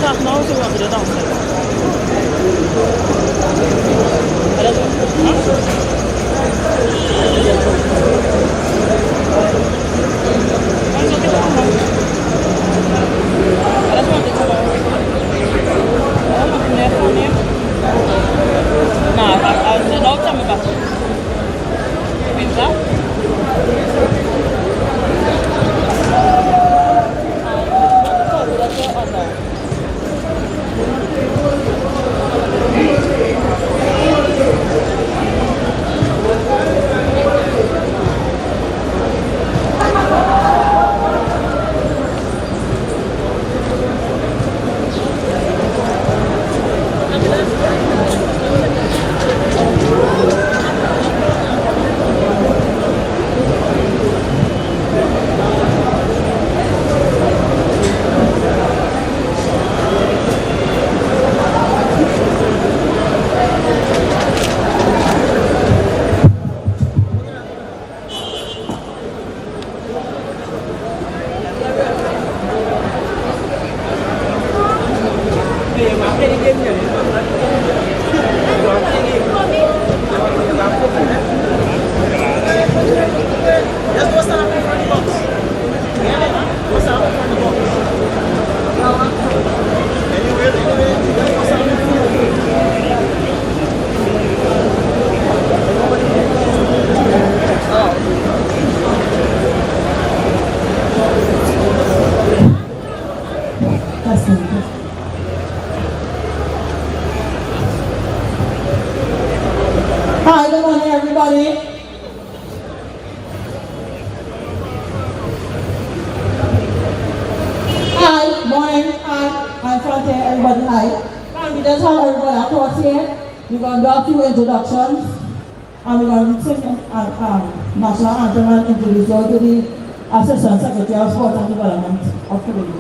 start now, so we want to do downstairs. Hi, good morning everybody. Hi, morning. Hi, I'm from here, everybody. Hi. And we just have everybody across here. We're going to do a few introductions. And we're going to sing national anthem and introduce you to the Assistant Secretary of Sport and Development of Caribs.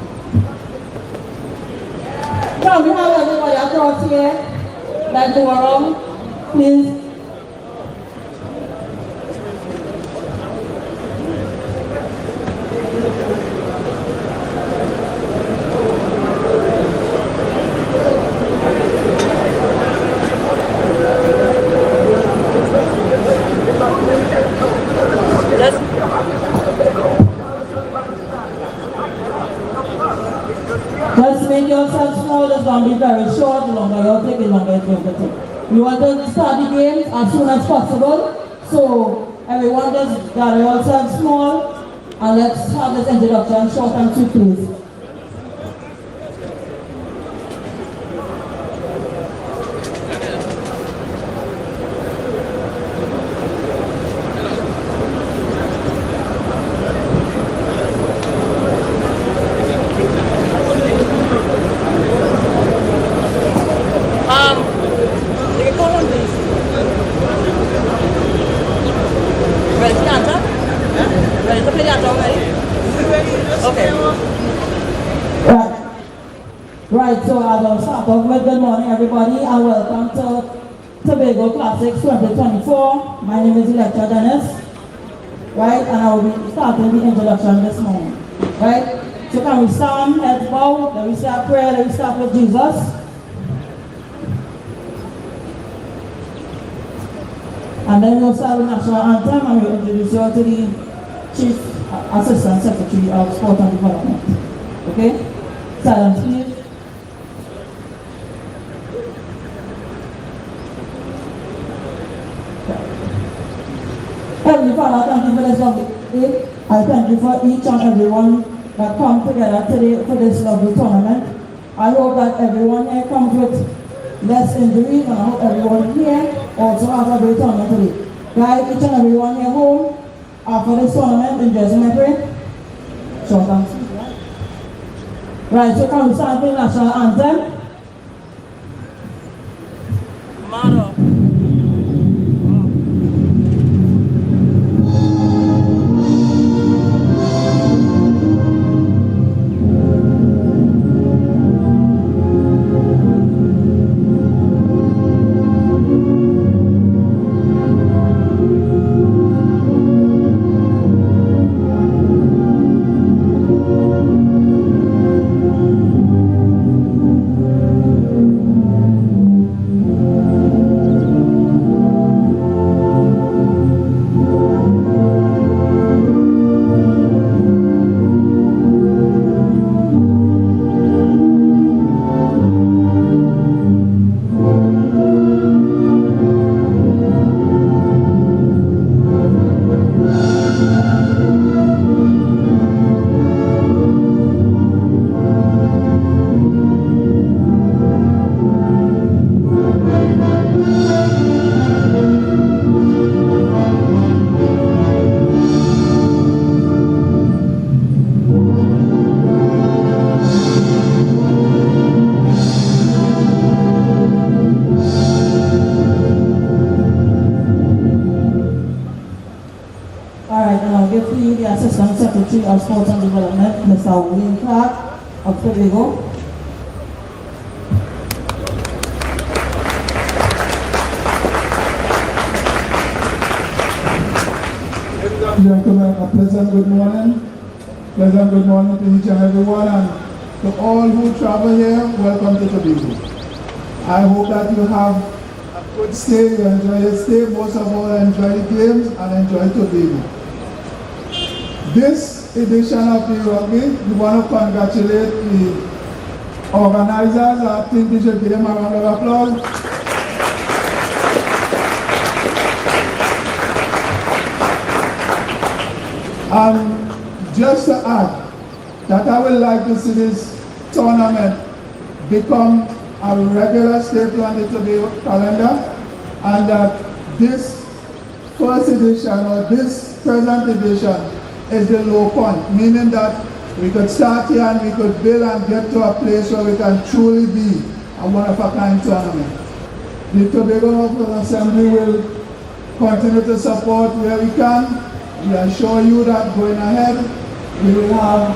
Now we have everybody across here. Let's go around, please. Just make yourself small, it's going to be very short, the longer you take, the longer it's going to take. We want to start the game as soon as possible, so everyone just gather yourself small, and let's have this introduction short and sweet, please. Right, so I will start off with good morning everybody and welcome to Tobago Classics 2024. My name is Electra Dennis, right, and I will be starting the introduction this morning, right? So can we stand, heads bowed, let me say a prayer, let me start with Jesus. And then we'll start with national anthem and we'll introduce you to the Chief Assistant Secretary of Sport and Development. Okay? Silence please. Heavenly Father, thank you for this lovely day. I thank you for each and everyone that come together today for this lovely tournament. I hope that everyone here comes with less injuries, and I hope everyone here also has a great tournament today. Guide each and everyone here home after this tournament in jersey my prayer. Short and sweet, right? Right, so can we start with the national anthem? Motto. Secretary of Sports and Development, Mr. William Clark of Tobago. Gentlemen, a pleasant good morning. Pleasant good morning to each and everyone, and to all who travel here, welcome to Tobago. I hope that you have a good stay, you enjoy your stay, most of all enjoy the games and enjoy Tobago. This edition of the rugby, we want to congratulate the organizers. I think we should give them a round of applause. Just to add that I would like to see this tournament become a regular staple on the Tobago calendar, and that this first edition or this present edition is the low point, meaning that we could start here and we could build and get to a place where we can truly be a one-of-a-kind tournament. The Tobago House Assembly will continue to support where we can. We assure you that going ahead, we will have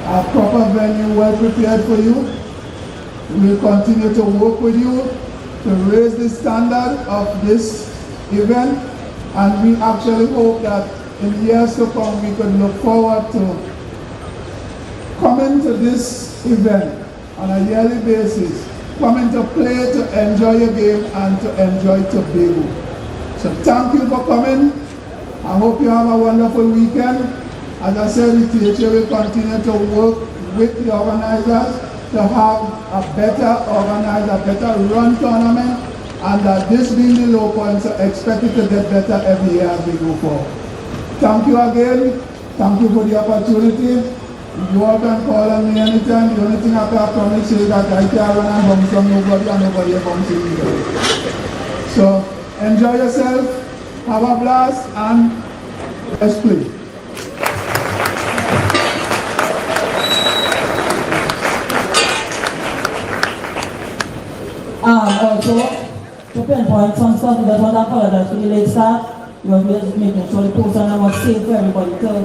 a proper venue well prepared for you. We will continue to work with you to raise the standard of this event, and we actually hope that in years to come we could look forward to coming to this event on a yearly basis, coming to play, to enjoy your game and to enjoy Tobago. So thank you for coming. I hope you have a wonderful weekend. As I said, the THA will continue to work with the organizers to have a better organized, a better run tournament, and that this being the low point, so expect it to get better every year as we go forward. Thank you again. Thank you for the opportunity. You all can call on me anytime. The only thing I can promise is that I can't run and bounce from nobody and nobody bounces either. So enjoy yourself, have a blast, and let's play. Also, to pinpoint some stuff, we just want to apologize for the late start. We were just making sure the postman was safe for everybody till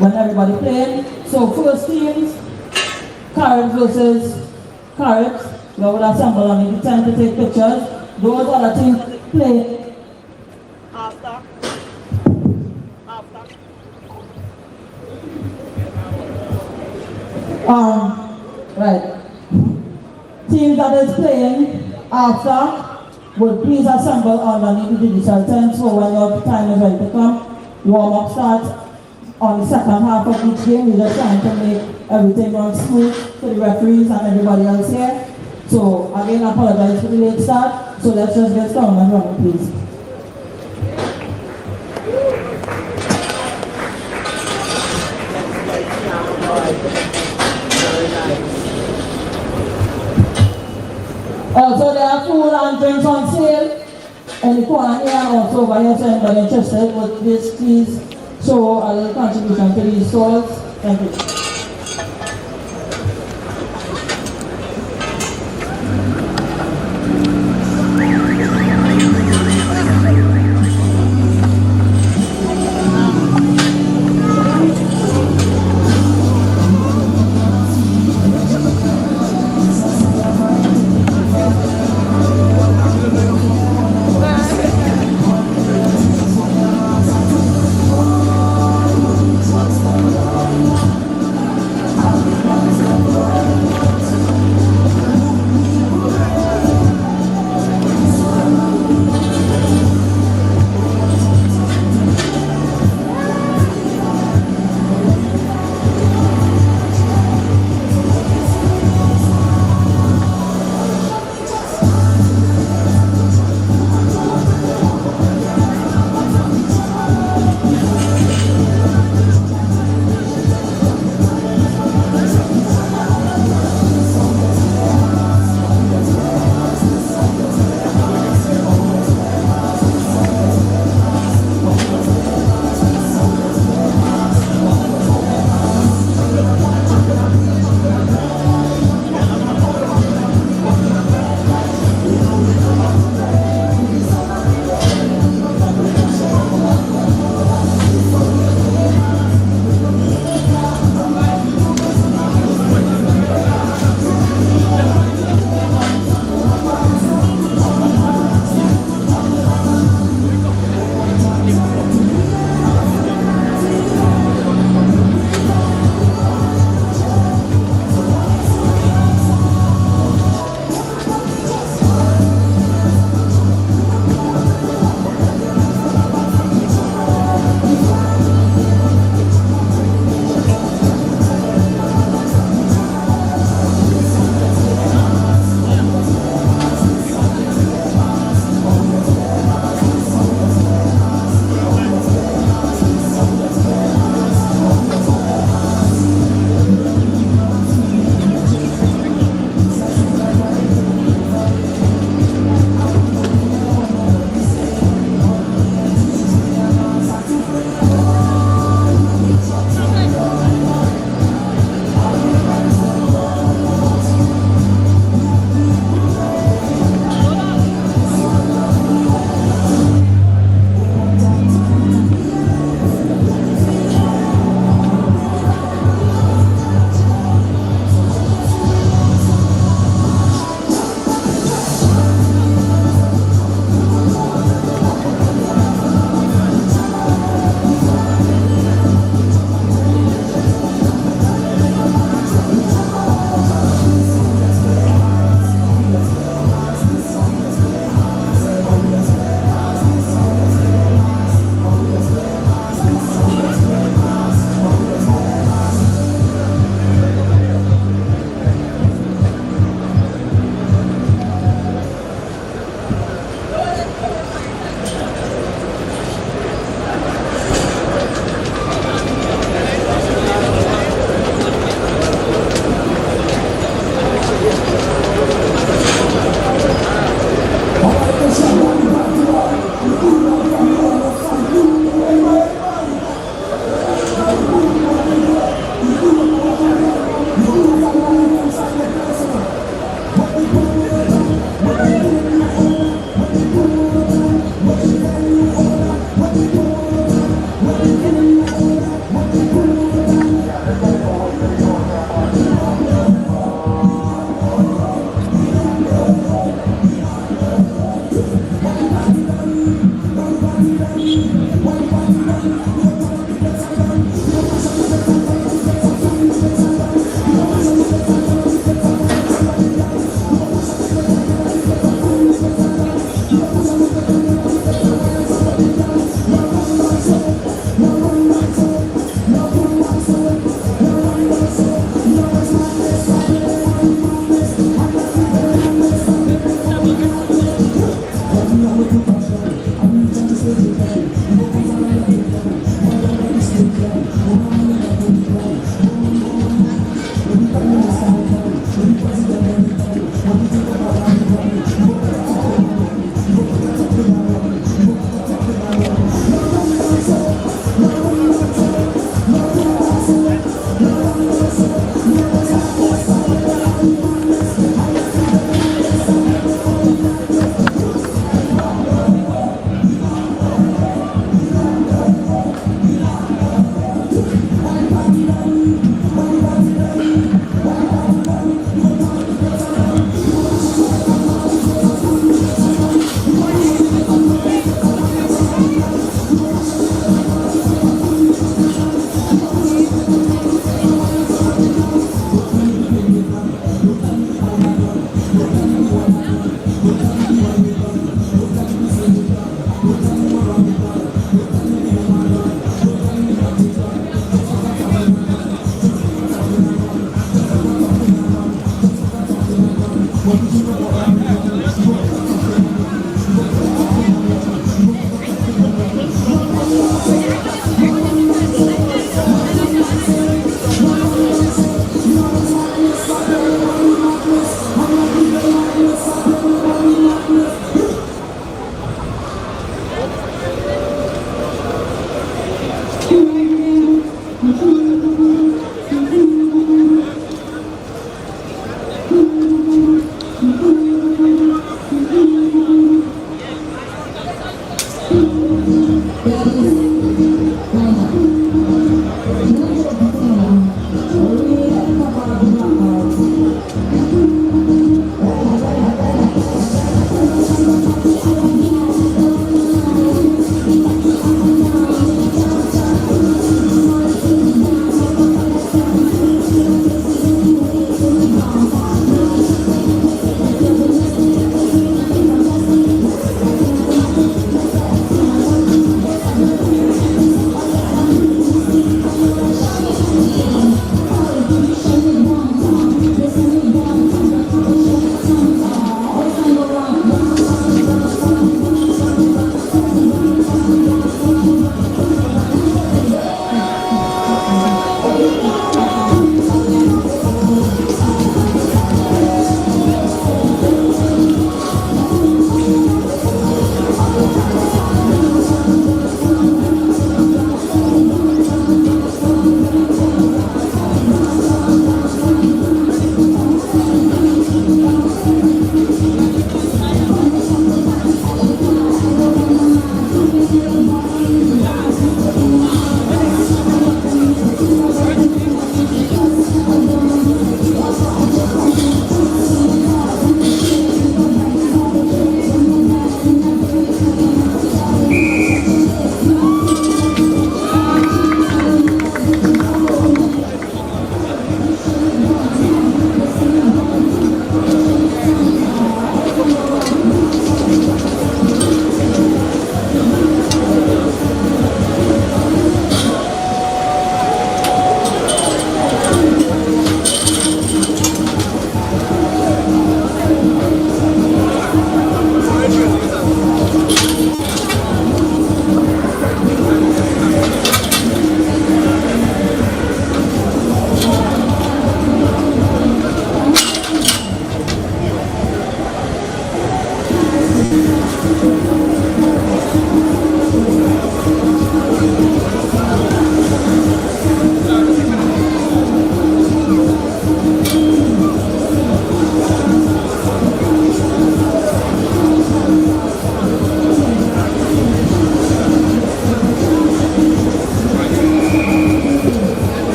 when everybody played. So first teams, Caribs versus Caribs. We will assemble on the tent to take pictures. Those other teams play After. Right. Team that is playing after will please assemble underneath the digital tent, so when your time is ready to come, warm-up starts on the second half of each game. We're just trying to make everything run smooth for the referees and everybody else here. So again, I apologize for the late start, so let's just get started and run, please. Also, there are food and drinks on sale in the corner here, and also by your friend are interested with this, please show a little contribution to these stalls. Thank you.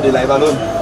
the live alone.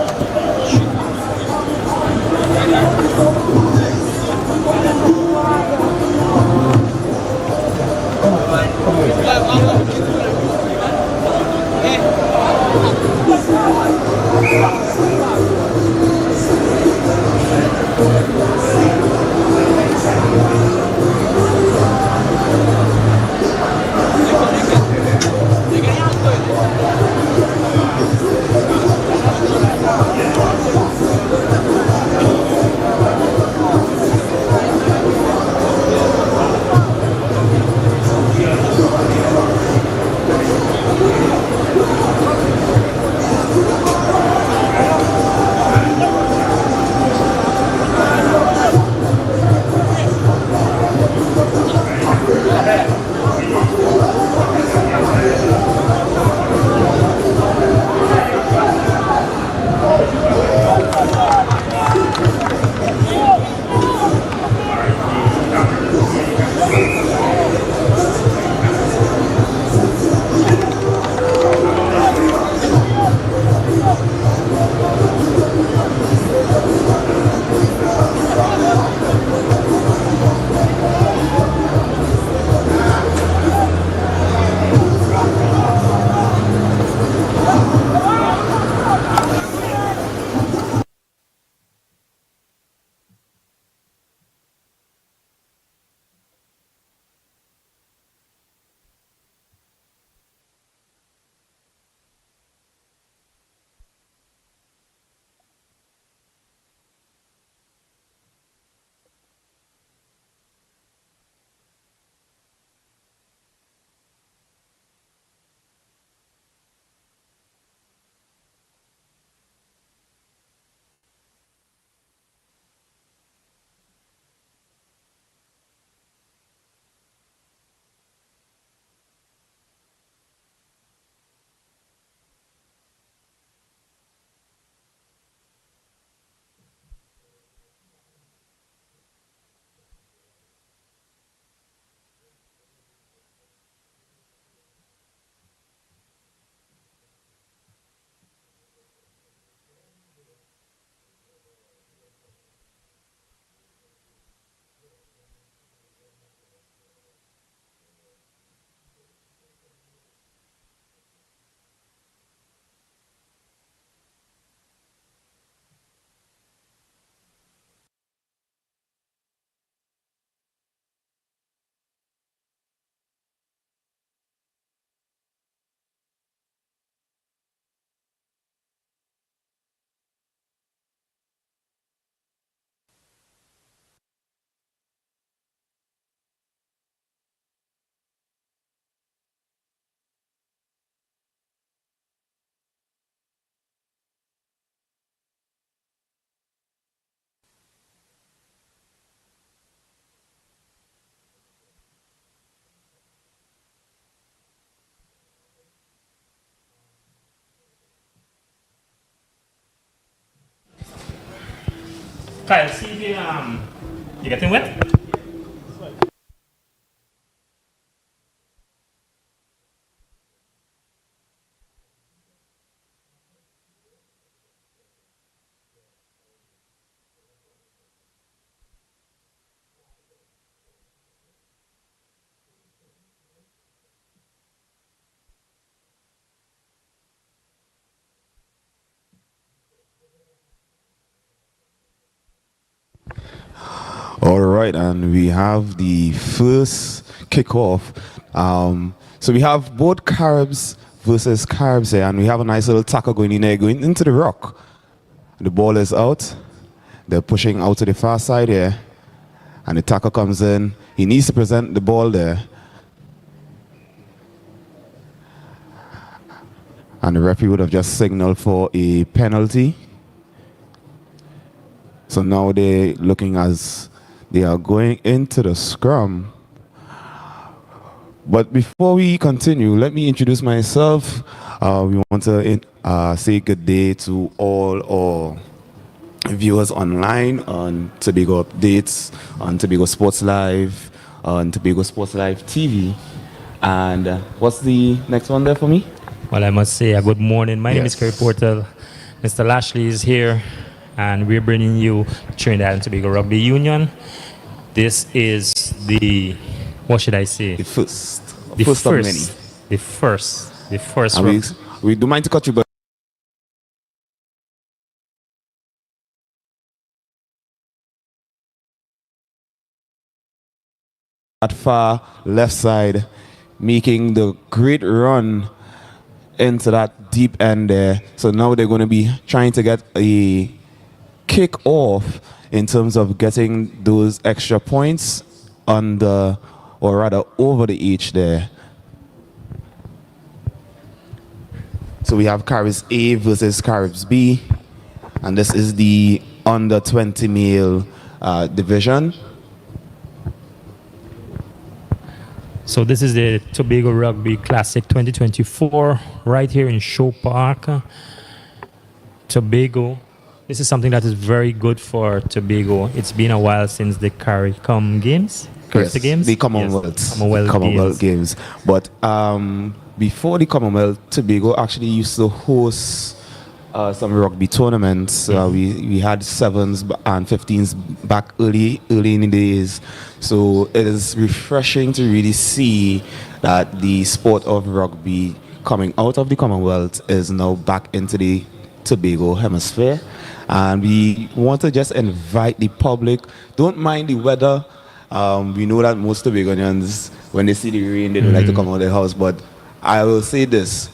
Kyle, see if you getting wet? All right, and we have the first kickoff. So we have both Caribs versus Caribs A, and we have a nice little tackle going in there, going into the rock. The ball is out. They're pushing out to the far side here, and the tackle comes in. He needs to present the ball there. And the referee would have just signaled for a penalty. So now they're looking as they are going into the scrum. But before we continue, let me introduce myself. We want to say good day to all our viewers online on Tobago Updates, on Tobago Sports Live, on Tobago Sports Live TV. And what's the next one there for me? Well, I must say a good morning. My name is Kerry Portal. Mr. Lashley is here, and we're bringing you Trinidad and Tobago Rugby Union. This is the, what should I say? The first. The First of many. The first. And we don't mind to cut you, but that far left side, making the great run into that deep end there. So now they're going to be trying to get a kick off in terms of getting those extra points on the, or rather over the H there. So we have Caribs A versus Caribs B, and this is the under 20 male division. So this is the Tobago Rugby Classic 2024 right here in Show Park, Tobago. This is something that is very good for Tobago. It's been a while since the CARICOM games. Yes, Games? the Commonwealth, Yes, Commonwealth Games. But before the Commonwealth, Tobago actually used to host some rugby tournaments. We had 7s and 15s back early in the days. So it is refreshing to really see that the sport of rugby coming out of the Commonwealth is now back into the Tobago hemisphere. And we want to just invite the public, don't mind the weather. We know that most Tobagonians, when they see the rain, they don't like to come out of their house. But I will say this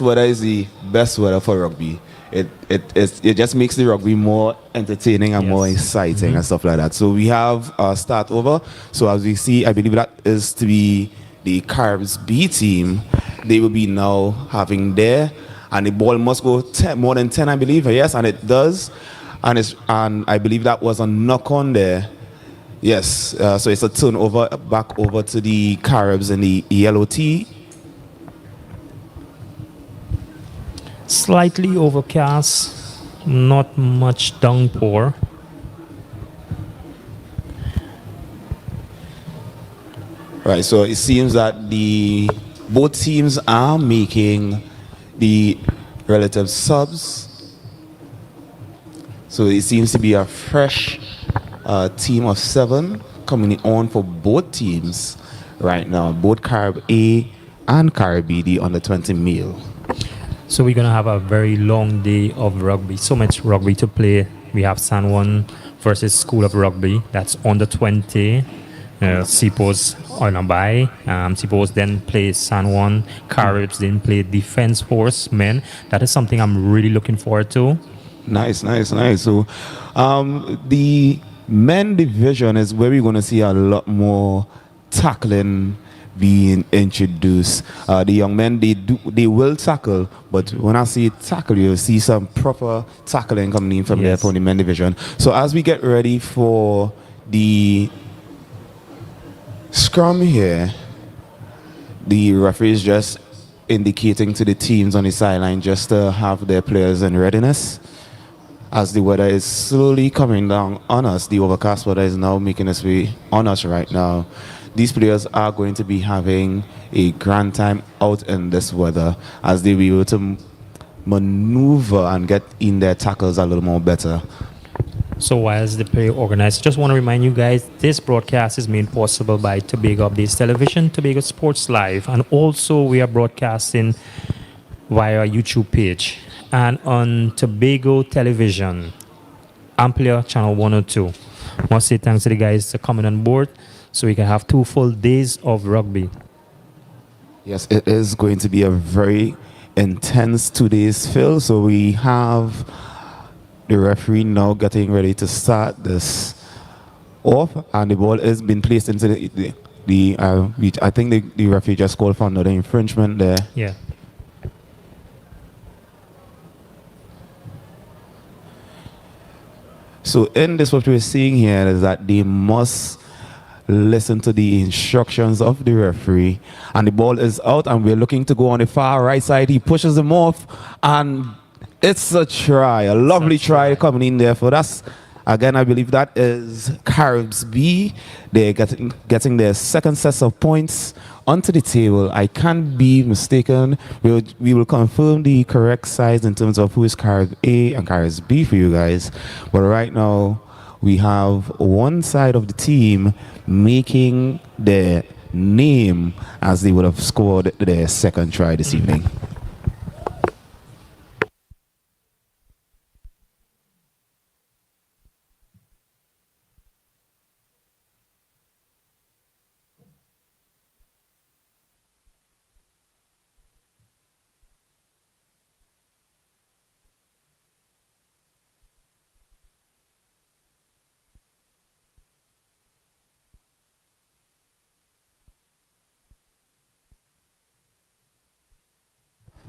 weather is the best weather for rugby. It just makes the rugby more entertaining and more exciting and stuff like that. So we have start over. So as we see, I believe that is to be the Caribs B team. They will be now having there, and the ball must go more than 10, I believe. Yes, and it does. And I believe that was a knock on there. Yes, so it's a turnover back over to the Caribs in the yellow tee. Slightly overcast, not much downpour. Right, so it seems that both teams are making the relative subs. So it seems to be a fresh team of 7 coming on for both teams right now, both Carib A and Carib B, the under 20 male. So we're going to have a very long day of rugby. So much rugby to play. We have San Juan versus School of Rugby. That's under 20. Sipos on a bye. Sipos then plays San Juan. Caribs then play Defense Force men. That is something I'm really looking forward to. Nice. So the men division is where we're going to see a lot more tackling being introduced. The young men, they will tackle, but when I say tackle, you'll see some proper tackling coming in from there for the men division. So as we get ready for the scrum here, the referee is just indicating to the teams on the sideline just to have their players in readiness. As the weather is slowly coming down on us, the overcast weather is now making its way on us right now. These players are going to be having a grand time out in this weather as they will be able to maneuver and get in their tackles a little more better. So whilst the play organized, just want to remind you guys, this broadcast is made possible by Tobago Updates Television, Tobago Sports Live, and also we are broadcasting via our YouTube page and on Tobago Television, Amplia Channel 102. Must say thanks to the guys for coming on board so we can have 2 full days of rugby. Yes, it is going to be a very intense 2 days, Phil. So we have the referee now getting ready to start this off, and the ball is being placed into I think the referee just called for another infringement there. Yeah. So in this, what we're seeing here is that they must listen to the instructions of the referee, and the ball is out, and we're looking to go on the far right side. He pushes him off, and it's a try, a lovely try coming in there for that's Again, I believe that is Caribs B. They're getting their second set of points onto the table. I can't be mistaken. We will confirm the correct size in terms of who is Caribs A and Caribs B for you guys. But right now, we have one side of the team making their name as they would have scored their second try this evening.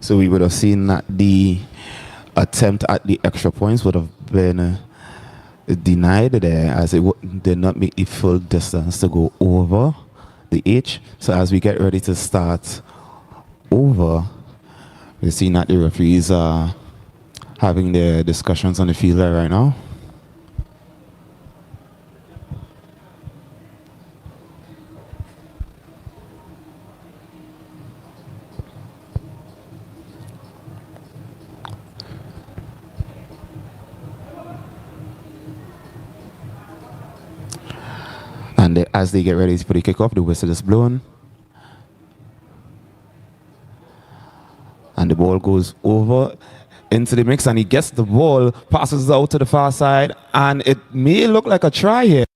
So we would have seen that the attempt at the extra points would have been denied there, as it did not make the full distance to go over the H. So as we get ready to start over, we're seeing that the referees are having their discussions on the field right now. And as they get ready for the kickoff, the whistle is blown. And the ball goes over into the mix, and he gets the ball, passes out to the far side, and it may look like a try here.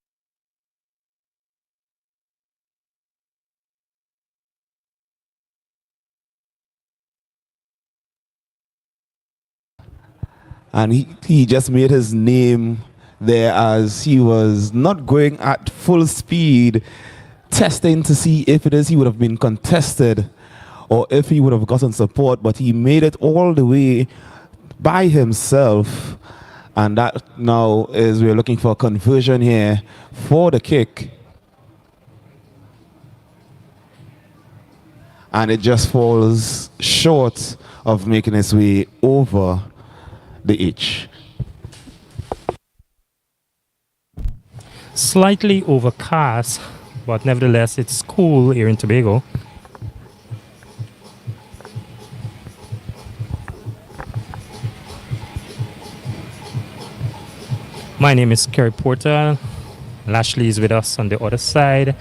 And he just made his name there as he was not going at full speed, testing to see if it is he would have been contested or if he would have gotten support, but he made it all the way by himself. And that now is, we're looking for a conversion here for the kick. And it just falls short of making its way over the H. Slightly overcast, but nevertheless it's cool here in Tobago. My name is Kerry Porter. Lashley is with us on the other side,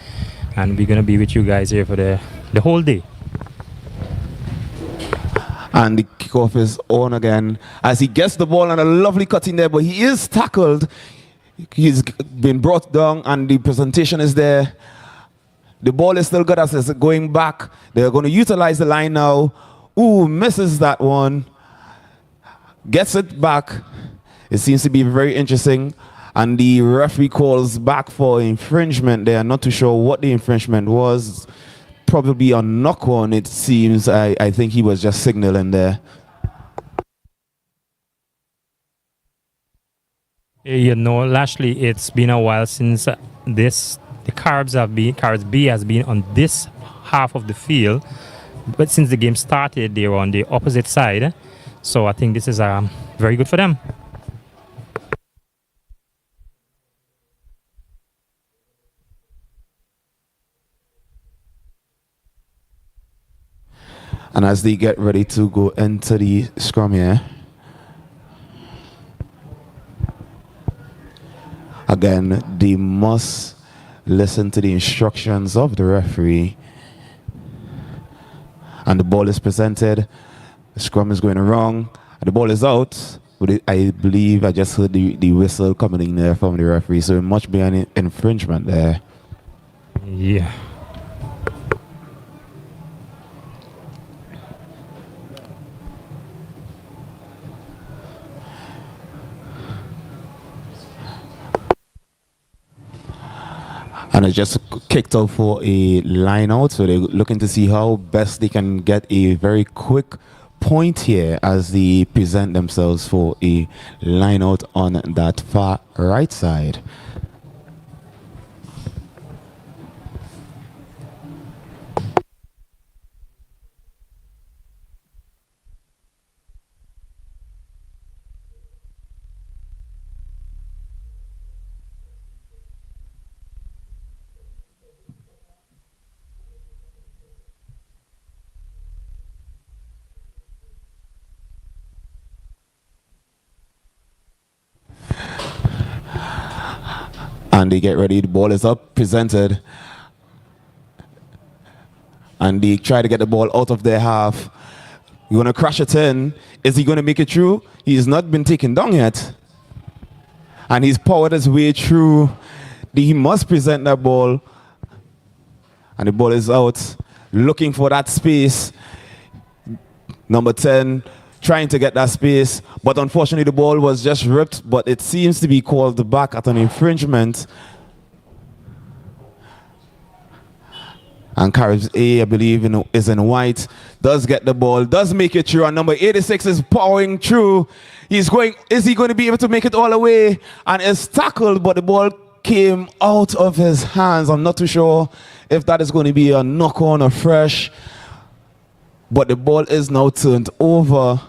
and we're going to be with you guys here for the whole day. And the kickoff is on again as he gets the ball, and a lovely cut in there, but he is tackled. He's been brought down, and the presentation is there. The ball is still good as it's going back. They're going to utilize the line now. Ooh, misses that one. Gets it back. It seems to be very interesting. And the referee calls back for infringement. They are not too sure what the infringement was. Probably a knock on, it seems. I think he was just signaling there. You know, Lashley, it's been a while since the Caribs B has been on this half of the field, but since the game started, they were on the opposite side. So I think this is very good for them. And as they get ready to go into the scrum here, again, they must listen to the instructions of the referee. And the ball is presented. The scrum is going wrong. And the ball is out. But I believe I just heard the whistle coming in there from the referee. So it must be an infringement there. Yeah. And it just kicked out for a line out, so they're looking to see how best they can get a very quick point here as they present themselves for a line out on that far right side. And they get ready. The ball is up, presented. And they try to get the ball out of their half. You're going to crash it in. Is he going to make it through? He's not been taken down yet. And he's powered his way through. He must present that ball. And the ball is out. Looking for that space. Number 10 trying to get that space. But unfortunately, the ball was just ripped. But it seems to be called back at an infringement. And Caribs A, I believe, is in white. Does get the ball. Does make it through. And number 86 is powering through. He's going. Is he going to be able to make it all the way? And is tackled, but the ball came out of his hands. I'm not too sure if that is going to be a knock-on or fresh. But the ball is now turned over.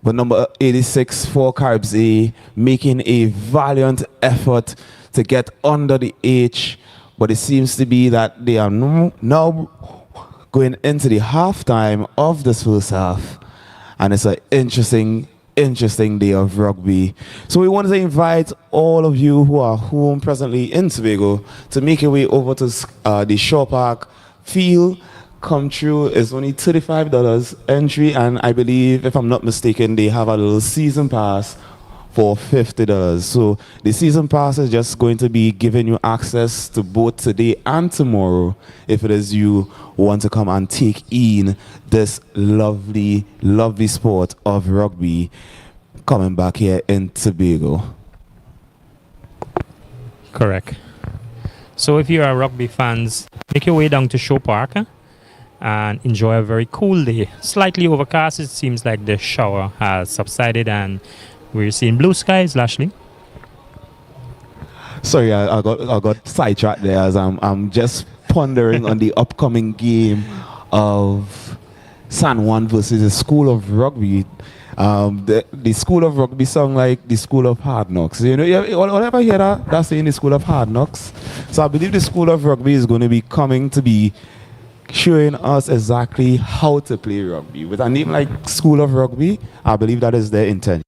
But number 86 for Caribs A making a valiant effort to get under the H. But it seems to be that they are now going into the halftime of this first half. And it's an interesting day of rugby. So we want to invite all of you who are home presently in Tobago to make your way over to the Shore Park field. Come through. It's only $35 entry, and I believe, if I'm not mistaken, they have a little season pass for $50. So the season pass is just going to be giving you access to both today and tomorrow if it is you want to come and take in this lovely sport of rugby coming back here in Tobago. Correct. So if you are rugby fans, make your way down to Shore Park and enjoy a very cool day. Slightly overcast. It seems like the shower has subsided and we're seeing blue skies, Lashley. Sorry, I got sidetracked there as I'm just pondering on the upcoming game of San Juan versus the School of Rugby. The School of Rugby sound like the School of Hard Knocks. You know, whenever hear that, that's saying the School of Hard Knocks. So I believe the School of Rugby is going to be coming to be showing us exactly how to play rugby. With a name like School of Rugby, I believe that is their intention.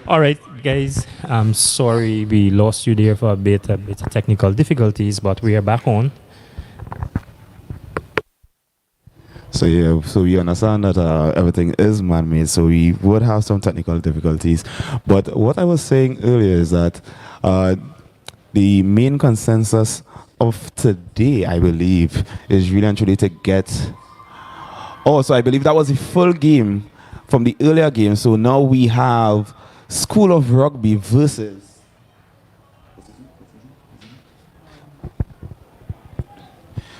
All right, guys. I'm sorry we lost you there for a bit of technical difficulties, but we are back on. So yeah, so we understand that everything is man-made, so we would have some technical difficulties. But what I was saying earlier is that the main consensus of today, I believe, is really and truly to get... Oh, so I believe that was the full game from the earlier game. So now we have School of Rugby versus...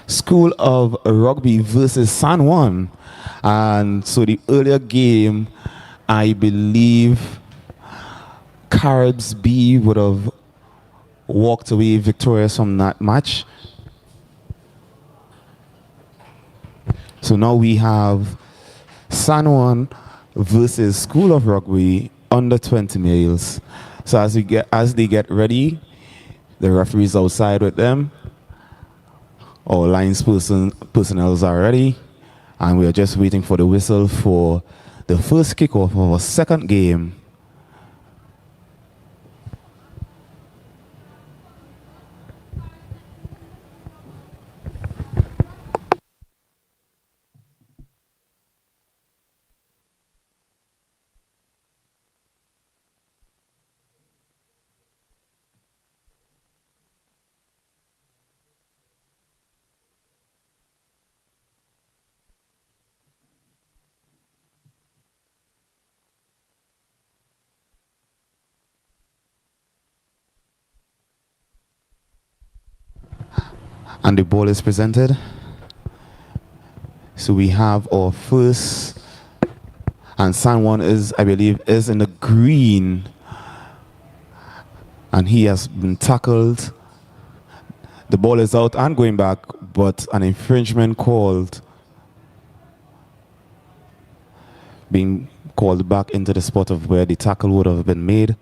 School of Rugby versus San Juan. And so the earlier game, I believe Caribs B would have walked away victorious from that match. So now we have San Juan versus School of Rugby under 20 males. So as they get ready, the referees outside with them. Our lines personnel are ready, and we are just waiting for the whistle for the first kickoff of our second game. And the ball is presented. So we have our first, and San Juan is, I believe, is in the green, and he has been tackled. The ball is out and going back, but an infringement being called back into the spot of where the tackle would have been made.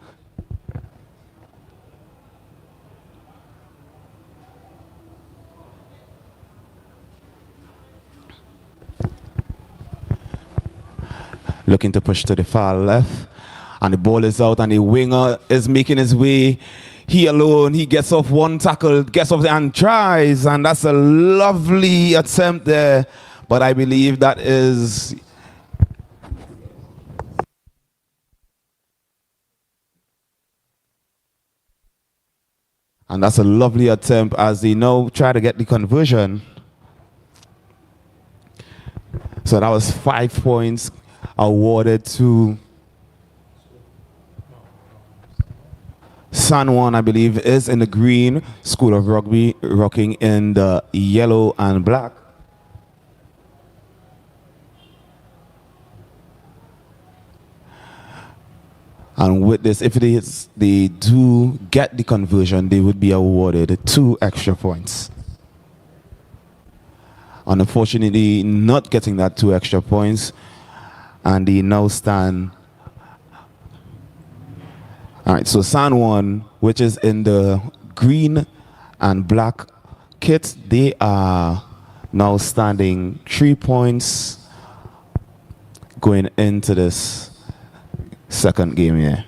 Looking to push to the far left, and the ball is out, and the winger is making his way. He alone, he gets off one tackle, gets off and tries, and that's a lovely attempt there. But I believe that is... And that's a lovely attempt as they now try to get the conversion. So that was 5 points awarded to San Juan, I believe, is in the green. School of Rugby rocking in the yellow and black. And with this, if they do get the conversion, they would be awarded 2 extra points. Unfortunately, not getting that 2 extra points, and they now stand. All right, so San Juan, which is in the green and black kit, they are now standing 3 points going into this second game here.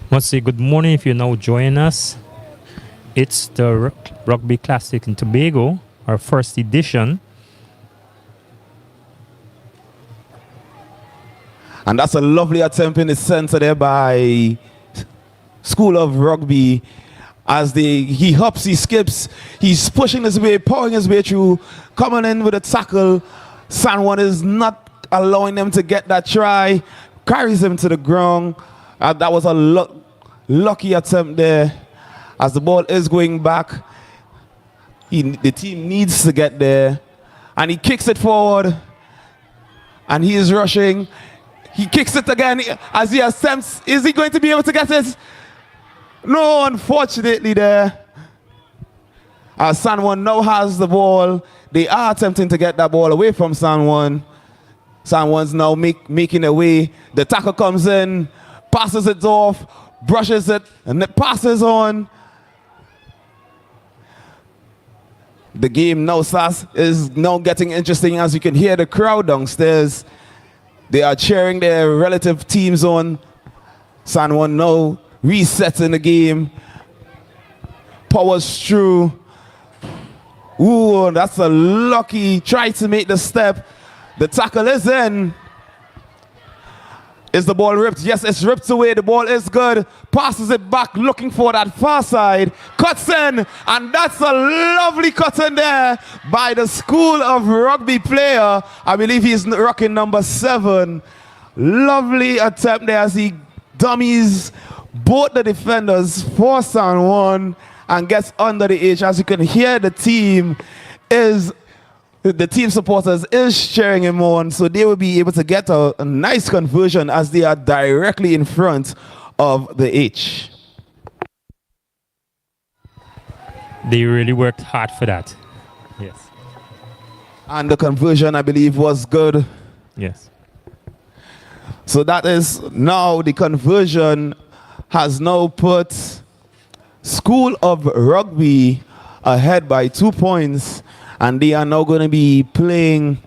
Want to say good morning if you're now joining us. It's the Rugby Classic in Tobago, our first edition. And that's a lovely attempt in the center there by School of Rugby. As he hops, he skips, he's pushing his way, powering his way through, coming in with a tackle. San Juan is not allowing them to get that try, carries him to the ground. That was a lucky attempt there. As the ball is going back, the team needs to get there. And he kicks it forward. And he is rushing. He kicks it again as he attempts. Is he going to be able to get it? No, unfortunately there. San Juan now has the ball. They are attempting to get that ball away from San Juan. San Juan's now making their way. The tackle comes in, passes it off, brushes it, and it passes on. The game now is now getting interesting as you can hear the crowd downstairs. They are cheering their relative teams on. San Juan now resetting the game. Powers through. Ooh, that's a lucky try to make the step. The tackle is in. Is the ball ripped? Yes, it's ripped away. The ball is good. Passes it back, looking for that far side. Cuts in, and that's a lovely cut in there by the School of Rugby player. I believe he's rocking number 7. Lovely attempt there as he dummies both the defenders for San Juan and gets under the edge. As you can hear, the team is the team supporters is cheering him on, so they will be able to get a nice conversion as they are directly in front of the H. They really worked hard for that. Yes. And the conversion, I believe, was good. Yes. So that is now the conversion has now put School of Rugby ahead by 2 points, and they are now going to be playing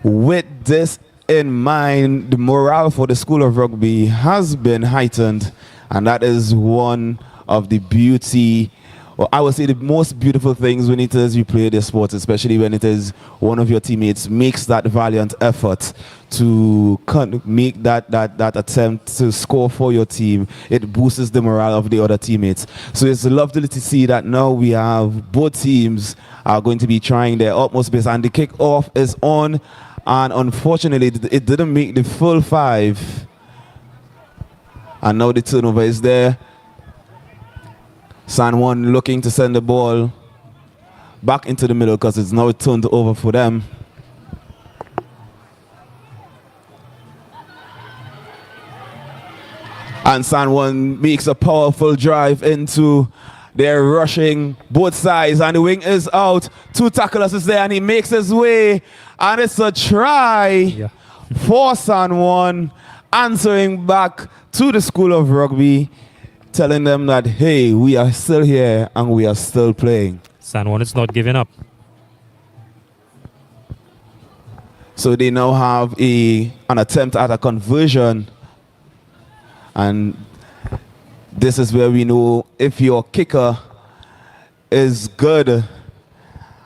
with this in mind. The morale for the School of Rugby has been heightened, and that is one of the beauty, or I would say the most beautiful things when it is you play this sport, especially when it is one of your teammates makes that valiant effort to make that attempt to score for your team. It boosts the morale of the other teammates. So it's lovely to see that now we have both teams are going to be trying their utmost best, and the kickoff is on, and unfortunately it didn't make the full 5, and now the turnover is there. San Juan looking to send the ball back into the middle because it's now turned over for them. And San Juan makes a powerful drive into their rushing both sides, and the wing is out. 2 tacklers is there, and he makes his way, and it's a try for San Juan, answering back to the School of Rugby, telling them that, hey, we are still here and we are still playing. San Juan is not giving up. So they now have an attempt at a conversion, and this is where we know if your kicker is good.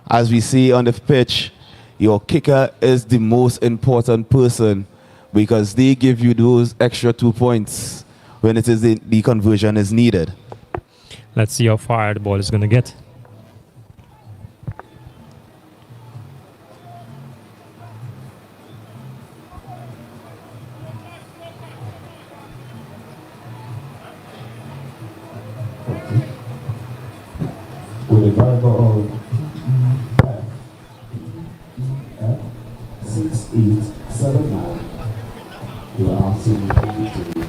As we see on the pitch, your kicker is the most important person because they give you those extra 2 points when it is the conversion is needed. Let's see how far the ball is going to get. With a driver of 6879, you are asking to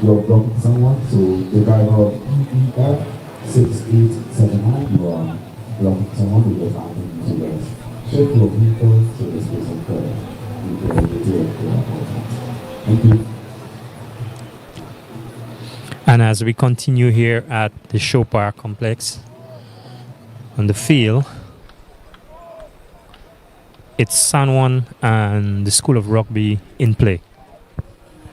you're blocking someone, so the driver of EEF 6879, you are blocking someone with your family to rest. Shift your vehicle to the space of prayer. Thank you. And as we continue here at the Show Park complex on the field, it's San Juan and the School of Rugby in play.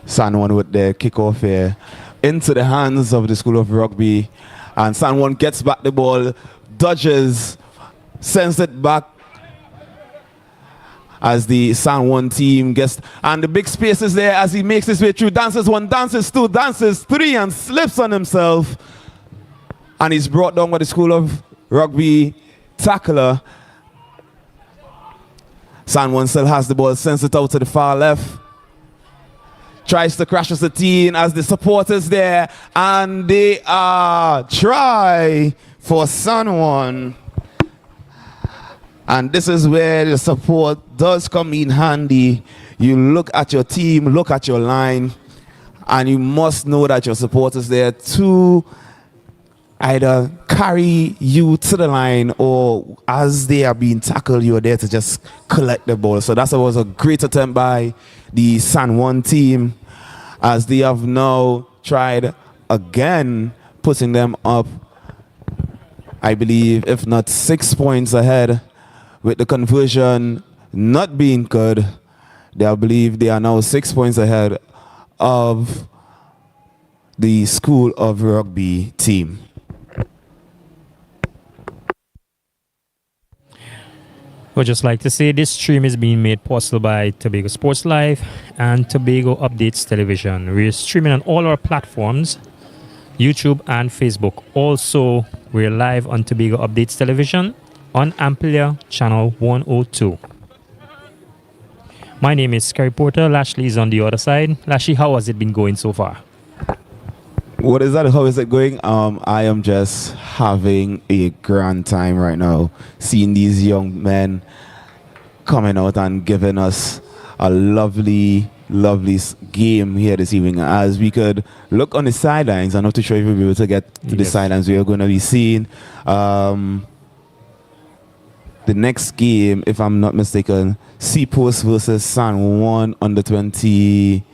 San Juan with their kickoff here into the hands of the School of Rugby, and San Juan gets back the ball, dodges, sends it back as the San Juan team gets, and the big space is there as he makes his way through, dances 1, dances 2, dances 3, and slips on himself, and he's brought down by the School of Rugby tackler. San Juan still has the ball, sends it out to the far left, tries to crash the team as the supporters there, and they are try for San Juan. And this is where the support does come in handy. You look at your team, look at your line, and you must know that your support is there to either carry you to the line, or as they are being tackled, you're there to just collect the ball. So that was a great attempt by the San Juan team, as they have now tried again, putting them up, I believe, if not 6 points ahead, with the conversion not being good. I believe they are now 6 points ahead of the School of Rugby team. We'd just like to say this stream is being made possible by Tobago Sports Live and Tobago Updates Television. We're streaming on all our platforms, YouTube and Facebook. Also, we're live on Tobago Updates Television on Amplia Channel 102. My name is Kerry Porter. Lashley is on the other side. Lashley, how has it been going so far? What is that? How is it going? I am just having a grand time right now, seeing these young men coming out and giving us a lovely, lovely game here this evening. As we could look on the sidelines, I'm not too sure if we'll be able to get to the sidelines. We are going to be seeing the next game, if I'm not mistaken, Seapost versus San Juan under 20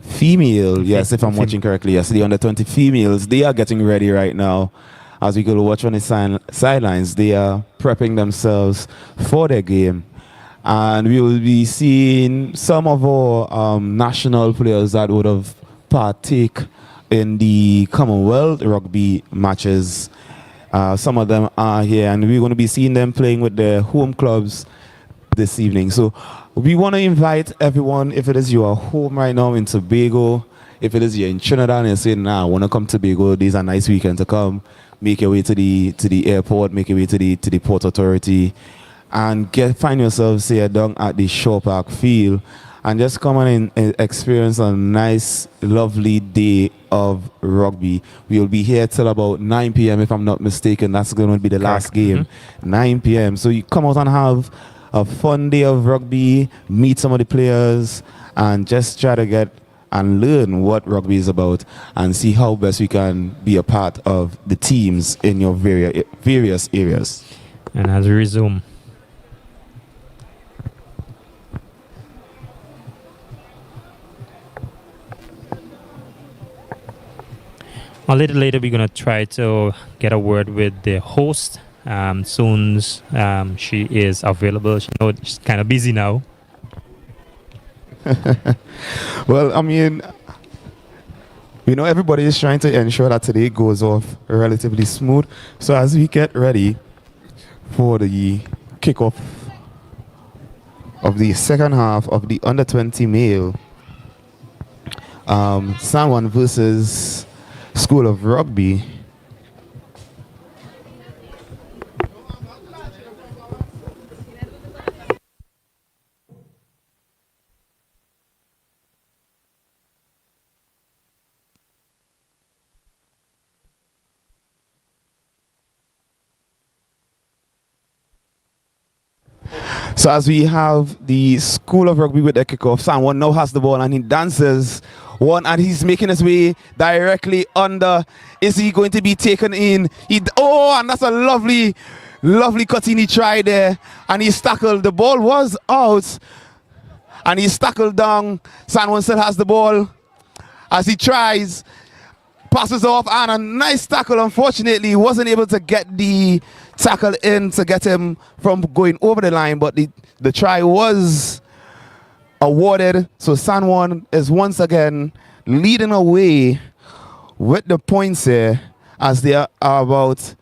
female. Yes, if I'm watching correctly. Yes, the under 20 females, they are getting ready right now. As we could watch on the sidelines, they are prepping themselves for their game. And we will be seeing some of our national players that would have partake in the Commonwealth rugby matches. Some of them are here, and we're going to be seeing them playing with their home clubs this evening. So we want to invite everyone, if it is you are home right now in Tobago, if it is you're in Trinidad and you're saying, nah, I want to come to Tobago, these are nice weekend to come, make your way to the airport, make your way to the Port Authority, and find yourselves here down at the Shore Park Field, and just come and experience a nice, lovely day of rugby. We will be here till about 9 p.m. if I'm not mistaken. That's going to be the last game, 9 p.m. So you come out and have a fun day of rugby, meet some of the players, and just try to get and learn what rugby is about and see how best we can be a part of the teams in your various areas. And as we resume. A little later, we're going to try to get a word with the host. Soon she is available. She's kind of busy now. Well, I mean, everybody is trying to ensure that today goes off relatively smooth. So as we get ready for the kickoff of the second half of the under 20 male, San Juan versus School of Rugby. So as we have the School of Rugby with the kickoff, San Juan now has the ball and he dances one, and he's making his way directly under. Is he going to be taken in? And that's a lovely, lovely Cutini try there, and he's tackled. The ball was out, and he's tackled down. San Juan still has the ball as he tries, passes off, and a nice tackle. Unfortunately, he wasn't able to get the tackle in to get him from going over the line, but the try was awarded. So San Juan is once again leading away with the points here as they are about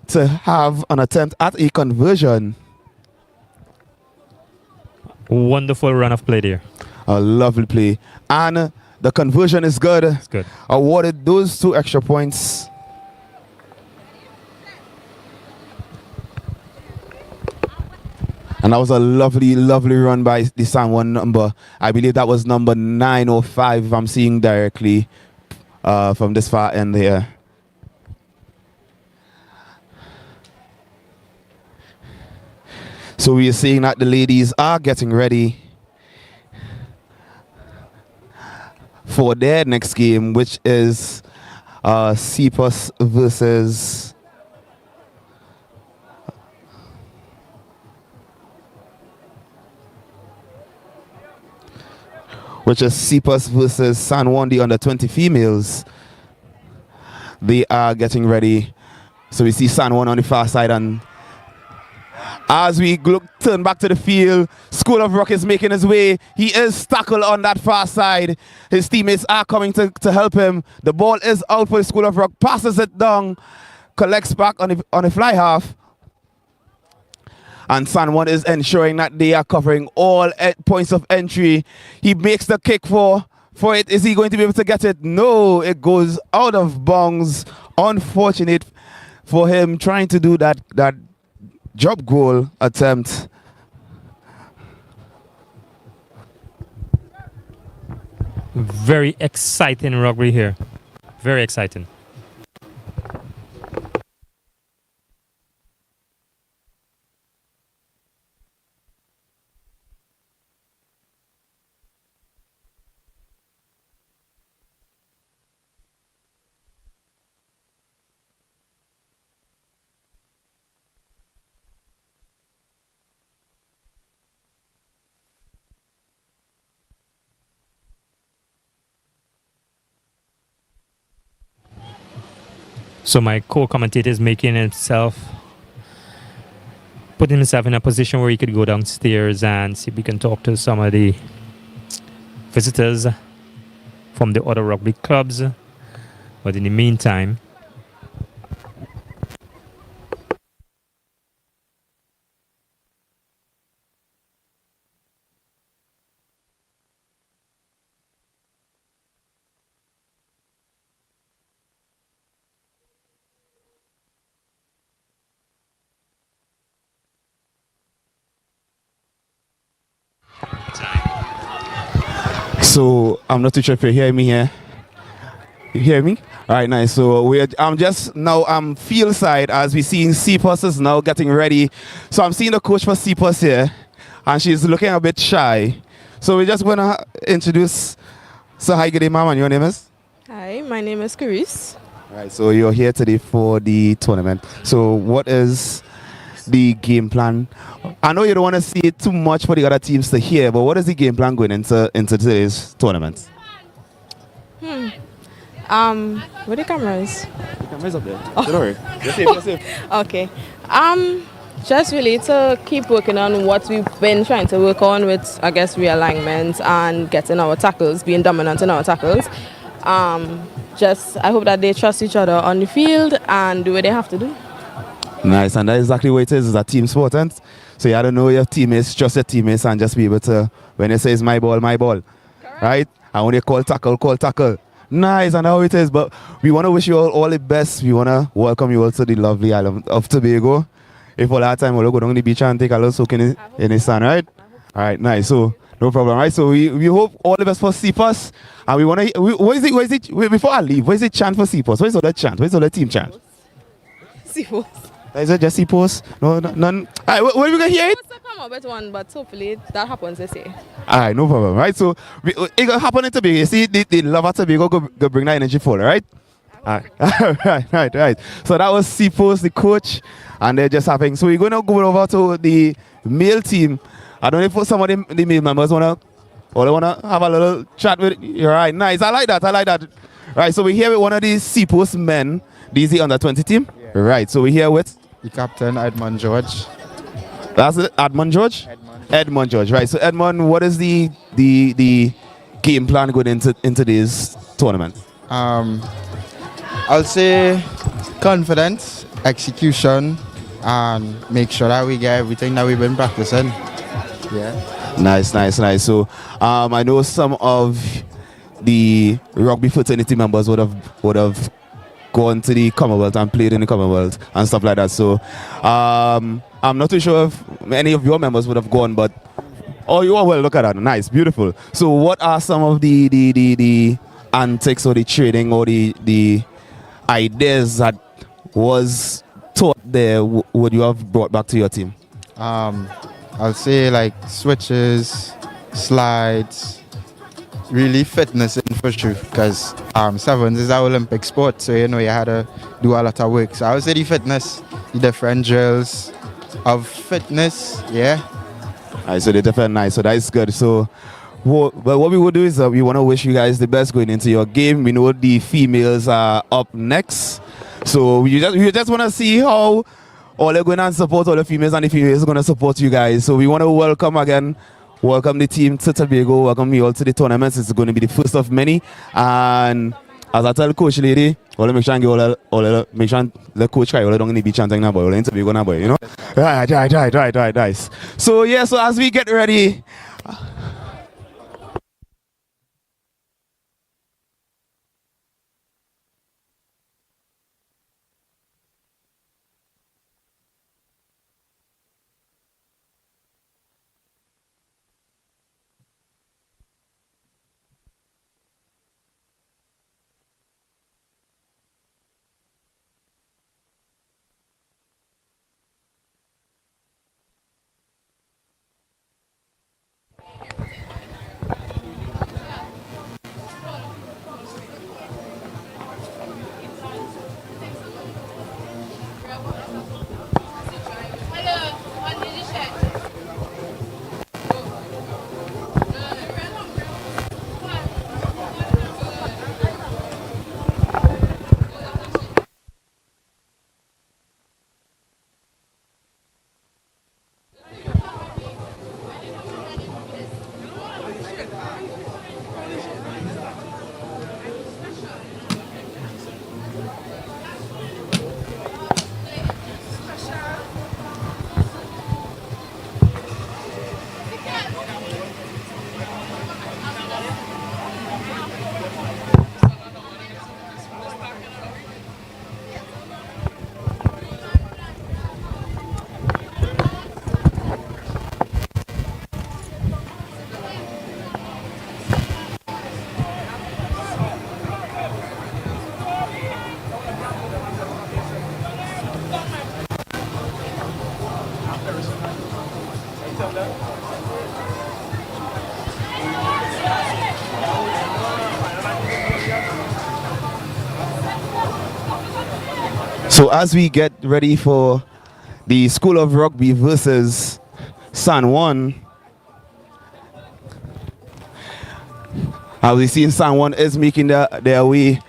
to have an attempt at a conversion. Wonderful run of play there. A lovely play. And the conversion is good. It's good. Awarded those 2 extra points. And that was a lovely, lovely run by the San Juan number. I believe that was number 905, if I'm seeing directly from this far end here. So we are seeing that the ladies are getting ready for their next game, which is Seapost versus San Juan, the under 20 females. They are getting ready. So we see San Juan on the far side, and as we turn back to the field, School of Rock is making his way. He is tackled on that far side. His teammates are coming to help him. The ball is out for the School of Rock. Passes it down, collects back on the fly half. And San Juan is ensuring that they are covering all points of entry. He makes the kick for it. Is he going to be able to get it? No, it goes out of bounds. Unfortunate for him trying to do that drop goal attempt. Very exciting rugby here. Very exciting. So my co-commentator is putting himself in a position where he could go downstairs and see if we can talk to some of the visitors from the other rugby clubs. But in the meantime, So I'm not too sure if you hear me here. You hear me? All right, nice. So I'm just now field side as we seeing CPUS is now getting ready. So I'm seeing the coach for CPUS here, and she's looking a bit shy. So we're just gonna introduce. So hi, good day, ma'am. And your name is? Hi, my name is Caribs. All right. So you're here today for the tournament. So what is the game plan? I know you don't want to see it too much for the other teams to hear, but what is the game plan going into today's tournament? Where the cameras? The camera's up there. Don't worry. You're safe, you're safe. Okay. Just really to keep working on what we've been trying to work on with, I guess, realignment and getting our tackles, being dominant in our tackles. I hope that they trust each other on the field and do what they have to do. Nice, and that's exactly what it is. It's a team sport, and so you have to know your teammates, trust your teammates, and just be able to, when they say it's my ball, right? And when they call tackle. Nice, and how it is. But we want to wish you all the best. We want to welcome you all to the lovely island of Tobago. If all that time we'll go down the beach and take a little soak in the sun, right? All right, nice. So no problem, right? So we hope all the best for CPUS, and we want to. What is it? Wait, before I leave, what is the chant for CPUS? What is all that chant? What is all the team chant? CPUS. Is it just CPUS? No, none. All right, what are we gonna hear it? Come up with one, but hopefully that happens this year. All right, no problem, right? So it gonna happen in Tobago. You see, the love of Tobago go bring that energy forward, right? All right, right. So that was CPUS, the coach, and they're just having. So we're gonna go over to the male team. I don't know if some of the male members wanna have a little chat with. You're right, nice. I like that. Right, so we're here with one of these CPUS men. This is the under 20 team. Yeah. Right, so we're here with the captain, Edmund George. That's it, Edmund George? Edmund George, right. So Edmund, what is the game plan going into this tournament? I'll say confidence, execution, and make sure that we get everything that we've been practicing. Yeah. Nice. So I know some of the rugby fraternity members would have gone to the Commonwealth and played in the Commonwealth and stuff like that. So I'm not too sure if any of your members would have gone, but you are well. Look at that, nice, beautiful. So what are some of the antics or the training or the ideas that was taught there would you have brought back to your team? I'll say like switches, slides, really fitness in for sure, because sevens is our Olympic sport, so you had to do a lot of work. So I would say the fitness, the different drills of fitness, yeah. Alright, so they're definitely nice, so that is good. So what we will do is we want to wish you guys the best going into your game. We know the females are up next, so we just want to see how all they're going to support all the females, and the females are going to support you guys. So we want to welcome the team to Tobago, welcome you all to the tournament. It's going to be the first of many, and as I tell Coach Lady, make sure and give make sure the coach guy don't need to be chanting now, boy, in Tobago now, boy, you know. Right, nice. So so as we get ready. So as we get ready for the School of Rugby versus San Juan, as we see San Juan is making their way.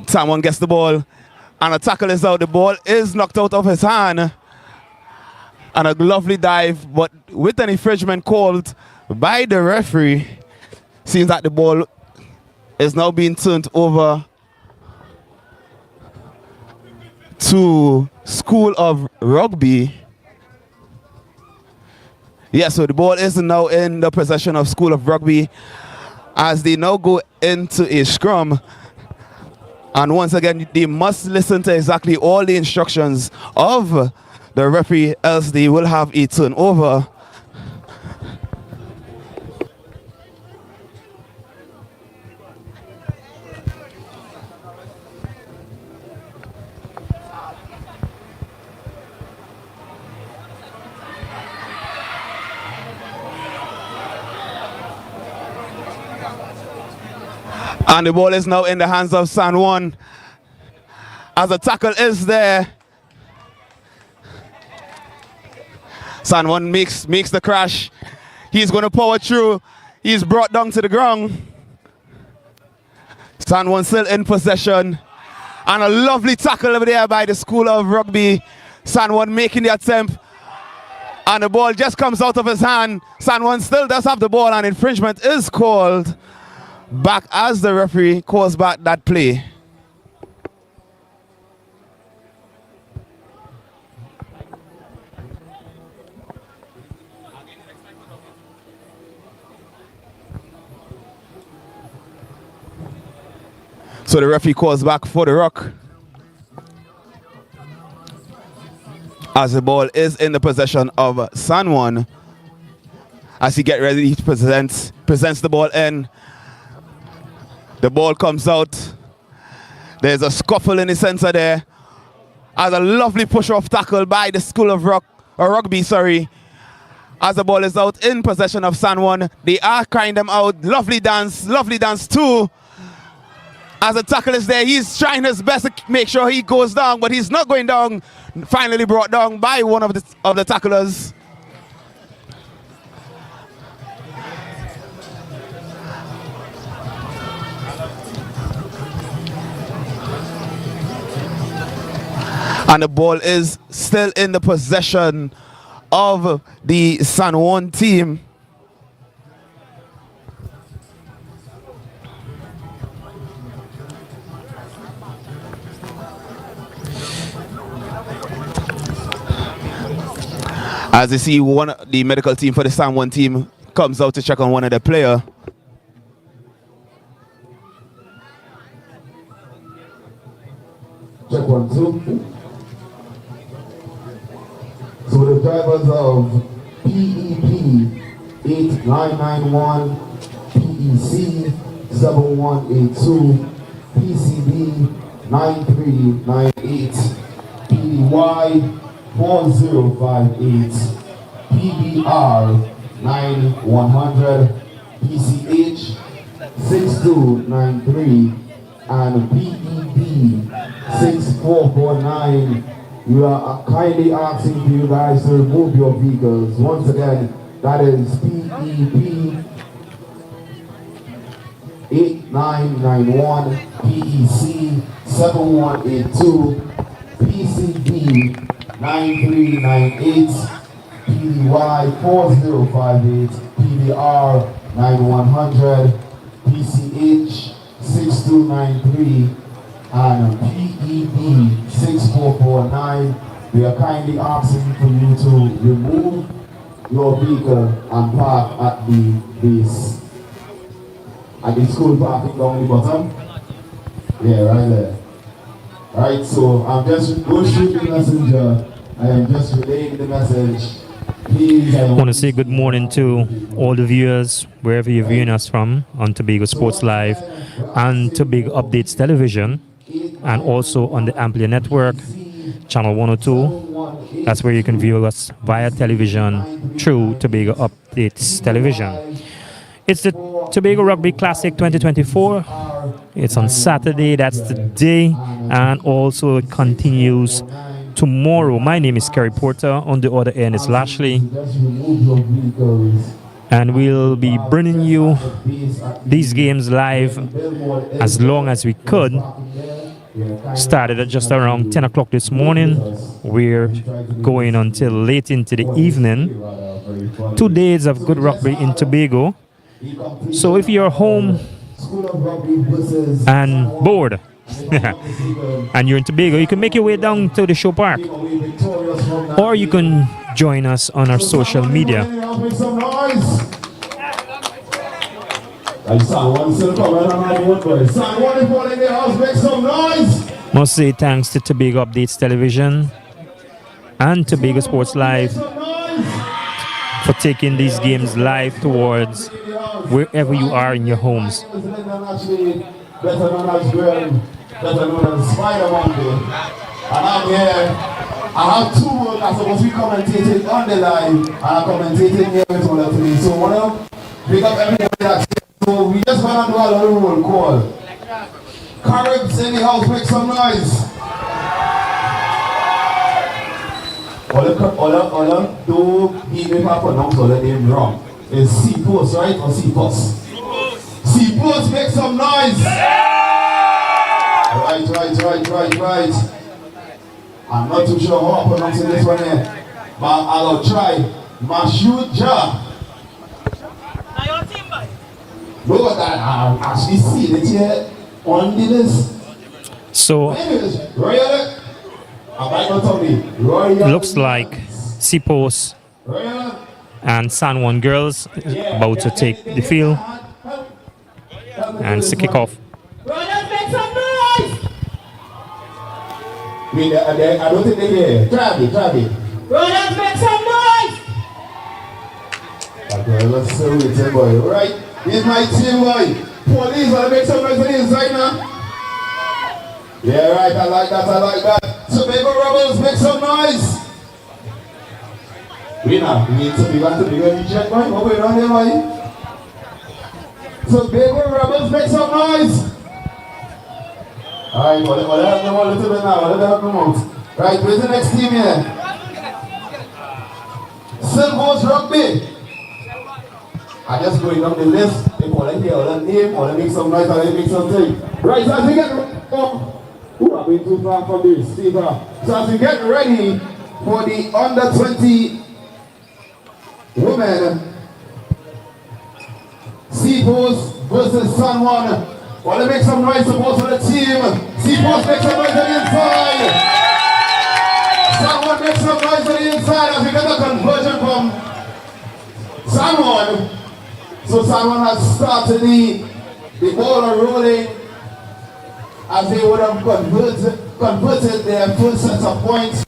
San Juan gets the ball and a tackle is out. The ball is knocked out of his hand. And a lovely dive, but with an infringement called by the referee, seems that the ball is now being turned over to School of Rugby. Yeah, so the ball is now in the possession of School of Rugby as they now go into a scrum. And once again, they must listen to exactly all the instructions of the referee, else they will have a turnover. And the ball is now in the hands of San Juan as the tackle is there. San Juan makes the crash. He's going to power through. He's brought down to the ground. San Juan still in possession. And a lovely tackle over there by the School of Rugby. San Juan making the attempt. And the ball just comes out of his hand. San Juan still does have the ball and infringement is called back as the referee calls back that play. So the referee calls back for the ruck as the ball is in the possession of San Juan. As he gets ready, he presents the ball in. The ball comes out. There's a scuffle in the center there. As a lovely push-off tackle by the School of Rugby. As the ball is out in possession of San Juan, they are crying them out. Lovely dance too. As the tackle is there, he's trying his best to make sure he goes down, but he's not going down. Finally brought down by one of the tacklers. And the ball is still in the possession of the San Juan team. As you see, the medical team for the San Juan team comes out to check on one of the players. Check 1, 2. So the drivers of PEP 8991, PEC 7182, PCB 9398, PDY 4058, PBR 9100, PCH 6293, and PEB 6449. We are kindly asking for you guys to remove your vehicles. Once again, that is PEP 8991, PEC 7182, PCB 9398, PDY 4058, PDR 9100, PCH 6293, and PEB 6449. We are kindly asking for you to remove your vehicle and park at the base. At the school parking down the bottom. Yeah, right there. Alright, so I'm just don't shoot the messenger. I am just relaying the message. Please, I want to say good morning to all the viewers wherever you're viewing us from on Tobago Sports Live and Tobago Updates Television, and also on the Amplia Network, channel 102. That's where you can view us via television through Tobago Updates Television. It's the Tobago Rugby Classic 2024, It's on Saturday, that's the day, and also it continues tomorrow. My name is Kerry Porter. On the other end is Lashley. And we'll be bringing you these games live as long as we could. Started at just around 10 o'clock this morning. We're going until late into the evening. 2 days of good rugby in Tobago. So if you're home and bored and you're in Tobago, you can make your way down to the show park, or you can join us on our social media. Must say thanks to Tobago Updates Television and Tobago Sports Live for taking these games live towards wherever you are in your homes. Better known as Graham, better known as Spider-Man. And I'm here. I have 2 more that's supposed to be commentating on the line, and I'm commentating here with all of today. So I want to pick up everybody that's here. So we just want to do a little roll call. Caribs in the house, make some noise. All don't give me my pronounce all the name wrong. It's C-Post, right? Or C-Post? C-Post, make some noise! Right. I'm not too sure how I'm pronouncing this one here, but I'll try. Mashuja. Look at that, I actually see it here on the list. So, looks like C-Post and San Juan girls about to take the field. And it's the kickoff. Brothers, make some noise! I don't think they hear. Try it. Brothers, make some noise! Okay, let's see it, boy. Right? Here's my team, boy. Police, wanna make some noise on the inside now? Yeah, right, I like that. Tobago Rebels, make some noise! We got to be check, boy. What going on there, boy? Tobago Rebels, make some noise! Alright, well, let them know a little bit now. Let them help them out. Right, where's the next team here? Tobago Rugby. I just going down the list. They call it here, all the name, all they make some noise, all they make something. Right, so as we get ready, I've been too far from this, Steve. So as we get ready for the under 20 women, C-Post versus San Juan. Well, they make some noise support for the team. C-Post make some noise on the inside. San Juan make some noise on the inside as we get the conversion from San Juan. So San Juan has started the ball rolling as they would have converted their first set of points.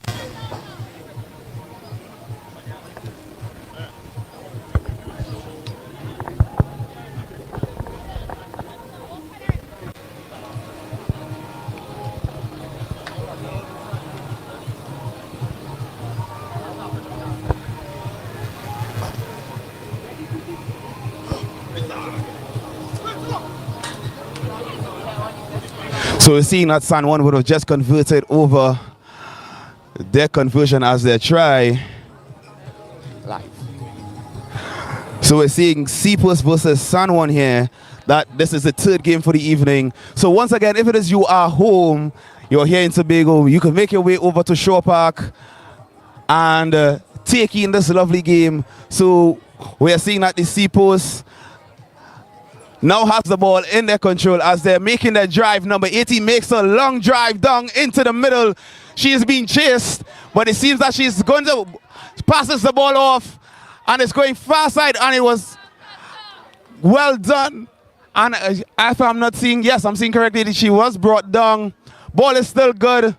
So we're seeing that San Juan would have just converted over their conversion as their try. So we're seeing C-Post versus San Juan here. That this is the 3rd game for the evening. So once again, if it is you are home, you're here in Tobago, you can make your way over to Shore Park and take in this lovely game. So we are seeing that the C-Post now has the ball in their control as they're making their drive. Number 18 makes a long drive down into the middle. She is being chased, but it seems that she's going to passes the ball off, and it's going far side, and it was well done. And if I'm not seeing, yes, I'm seeing correctly that she was brought down. Ball is still good.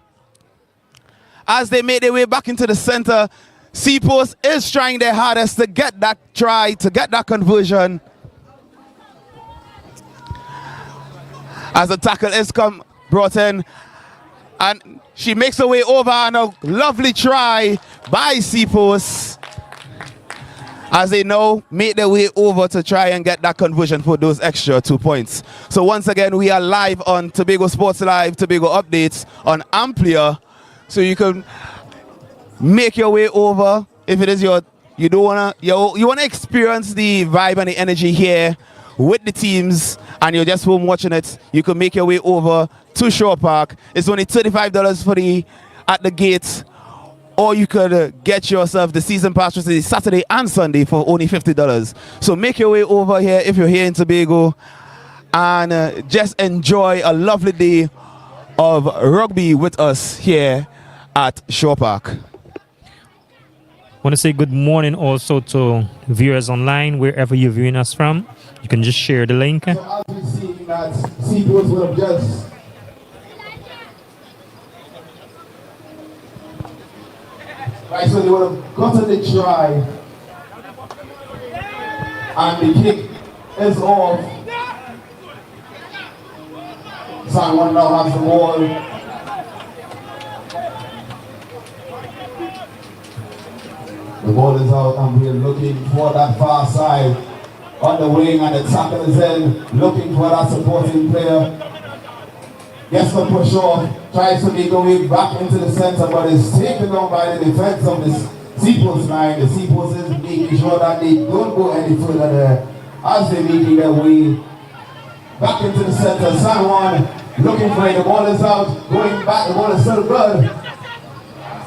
As they make their way back into the center, C-Post is trying their hardest to get that try, to get that conversion. As the tackle is brought in, and she makes her way over, and a lovely try by C-Post. as they now make their way over to try and get that conversion for those extra 2 points. So once again, we are live on Tobago Sports Live, Tobago Updates on Amplia. So you can make your way over if it is you wanna experience the vibe and the energy here with the teams and you're just home watching it. You can make your way over to Shore Park. It's only $35 at the gate. Or you could get yourself the season pass for Saturday and Sunday for only $50. So make your way over here if you're here in Tobago and just enjoy a lovely day of rugby with us here at Shore Park. I want to say good morning also to viewers online, wherever you're viewing us from. You can just share the link. So as we see that Seaports would have just right, so they would have gotten the try and the kick is off. San Juan now has the ball. The ball is out and we're looking for that far side on the wing and the tackle is in, looking for that supporting player. Gets the push off, tries to make a way back into the center, but is taken down by the defense of the Seaports line. The Seaports is making sure that they don't go any further there as they're making their way back into the center. San Juan looking for it, the ball is out, going back, the ball is still good.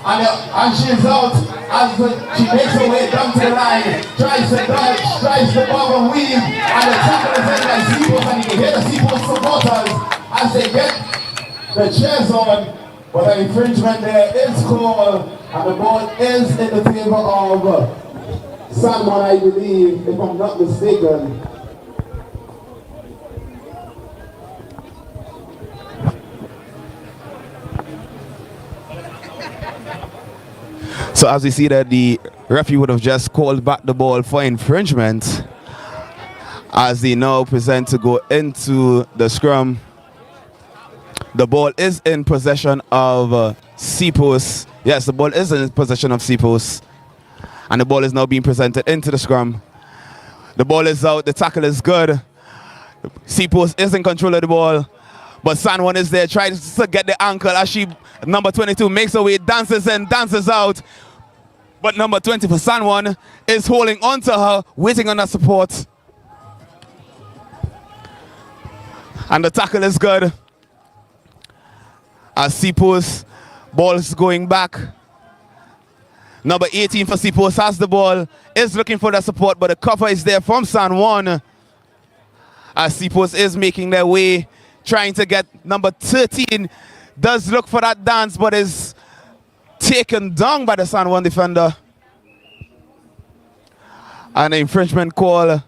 And she's out as she makes her way down to the line, tries to dodge, tries to bob and weave, and the tackle is in by Seaports, and you can hear the Seaports supporters as they get the chairs on, but an infringement there is called, and the ball is in the favor of San Juan, I believe, if I'm not mistaken. So as we see that the referee would have just called back the ball for infringement as they now present to go into the scrum. The ball is in possession of Seaports. Yes, the ball is in possession of Seaports. And the ball is now being presented into the scrum. The ball is out. The tackle is good. Seaports is in control of the ball. But San Juan is there, tries to get the ankle as she, number 22, makes her way, dances in, dances out. But number 20 for San Juan is holding on to her, waiting on her support. And the tackle is good. As Seaports, ball is going back. Number 18 for Seaports has the ball, is looking for the support, but the cover is there from San Juan. As Seaports is making their way, trying to get number 13, does look for that dance, but is taken down by the San Juan defender. And an infringement call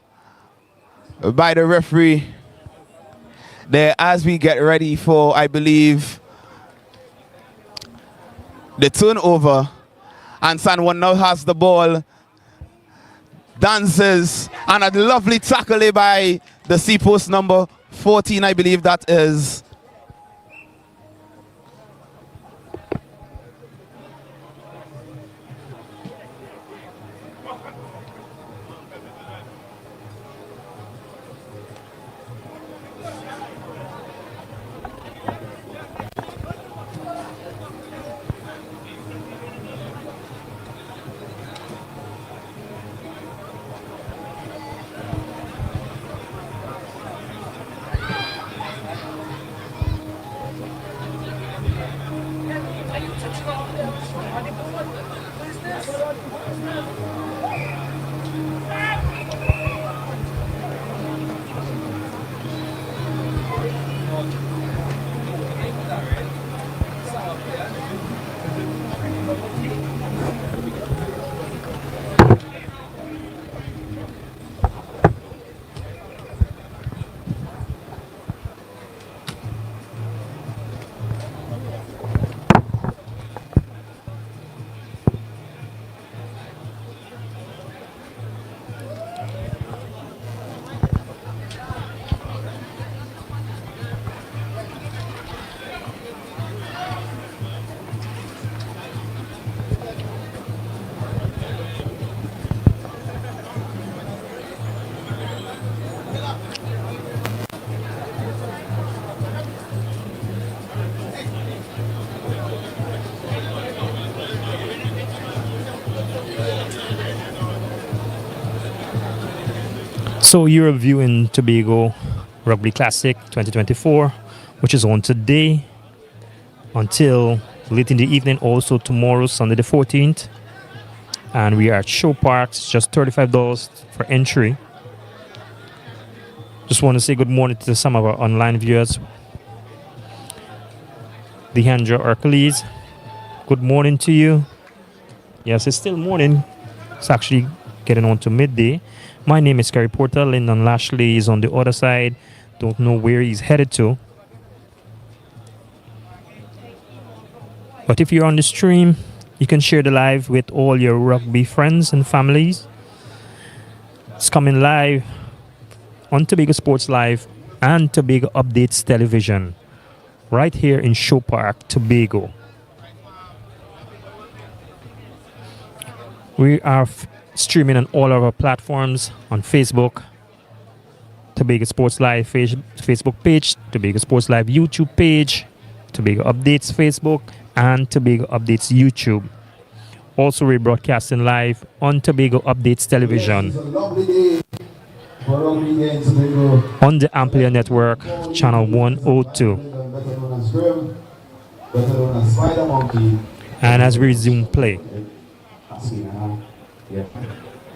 by the referee there as we get ready for, I believe, the turnover. And San Juan now has the ball, dances, and a lovely tackle by the Seaports number 14, I believe that is. So you're viewing Tobago Rugby Classic 2024, which is on today until late in the evening, also tomorrow, Sunday the 14th. And we are at Show Parks, just $35 for entry. Just want to say good morning to some of our online viewers. Deandra Hercules, good morning to you. Yes, it's still morning. It's actually getting on to midday. My name is Kerry Porter. Lyndon Lashley is on the other side. Don't know where he's headed to. But if you're on the stream, you can share the live with all your rugby friends and families. It's coming live on Tobago Sports Live and Tobago Updates Television, right here in Show Park, Tobago. We are streaming on all of our platforms on Facebook, Tobago Sports Live Facebook page, Tobago Sports Live YouTube page, Tobago Updates Facebook, and Tobago Updates YouTube. Also, we're broadcasting live on Tobago Updates Television on the Amplia Network, channel 102. And as we resume play.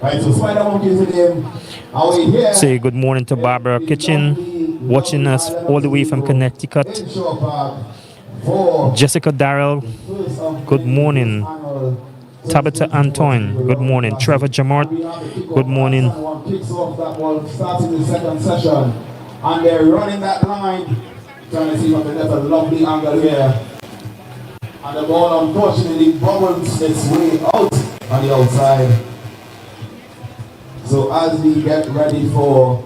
Right, so Spider Monkey is the name. Are we here? Say good morning to Barbara Kitchen, watching us all the way from Connecticut. Jessica Darrell, good morning. Tabitha Antoine, good morning. Trevor Jamart, good morning. Kicks off that ball, starting the second session. And they're running that line, trying to see if I can get a lovely angle here. And the ball unfortunately bubbles its way out on the outside. So as we get ready for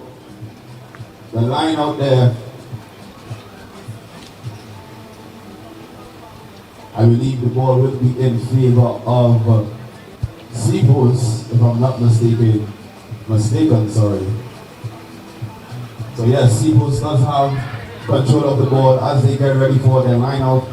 the line out there, I believe the ball will be in favor of Seapost, if I'm not mistaken, sorry. So yes, Seapost does have control of the ball as they get ready for their line out.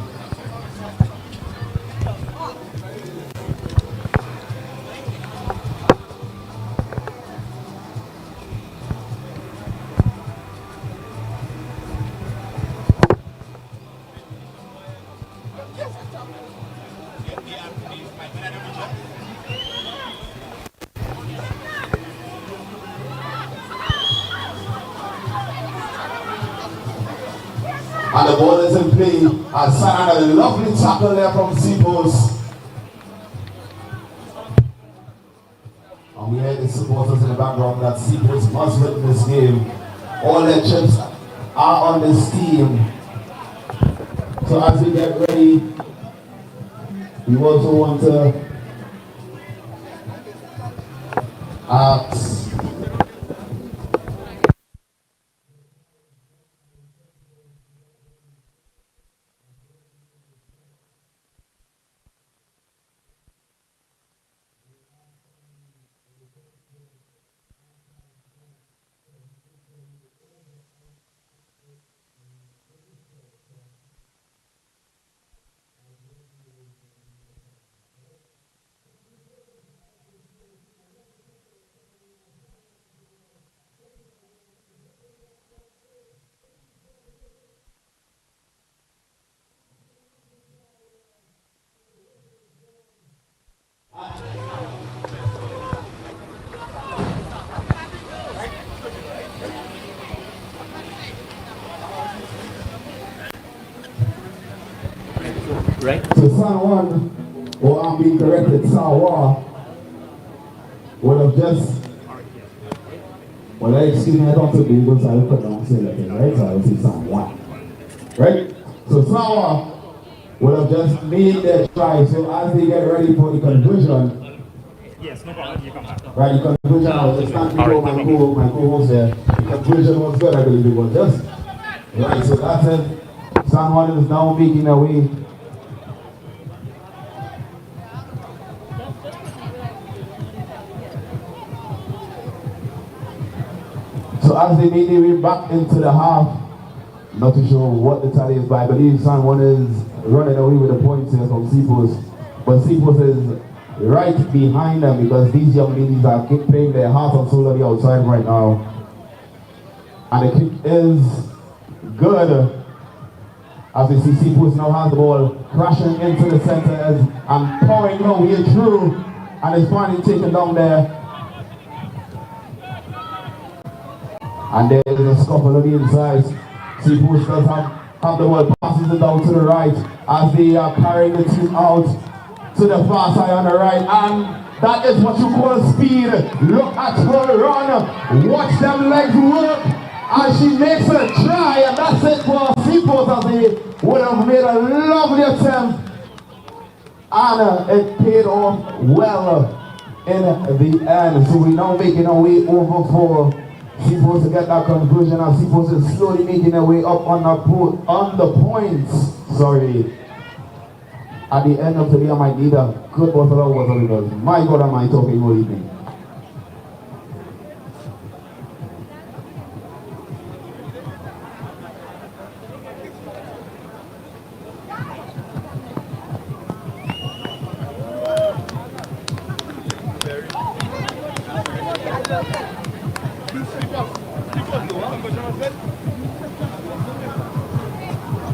And the ball is in play. And San a lovely tackle there from Seapost. And we hear the supporters in the background that Seapost must win this game. All their chips are on this team. So as we get ready, we also want to ask Right? So San Juan, or I'm being corrected, San Juan, would have just, well, excuse me, I don't think they go to I pronounce it like it, right? So I would say San Juan. Right? So San Juan would have just made their try. So as they get ready for the conversion, Yes, no problem. You come back. right, the conversion, I was just thanking my co-host there. The conversion was good, I believe it was just. Right, so that's it. San Juan is now making their way. So as they make their way back into the half, not too sure what the tally is, but I believe San Juan is running away with the points here from Seapost. But Seapost is right behind them because these young ladies are playing their heart and soul on the outside right now. And the kick is good. As we see Seapost now has the ball crashing into the center and pouring her way through. And is finally taken down there. And there is a scuffle on the inside. Seapost does have the ball, passes it down to the right as they are carrying the team out to the far side on the right. And that is what you call speed. Look at her run. Watch them legs work. And she makes a try, and that's it for Seapost as they would have made a lovely attempt. And it paid off well in the end. So we're now making our way over for Seapost to get that conversion, and Seapost is slowly making their way up on the points. Sorry. At the end of the day, I might need a good bottle of water because my God, am I talking all evening.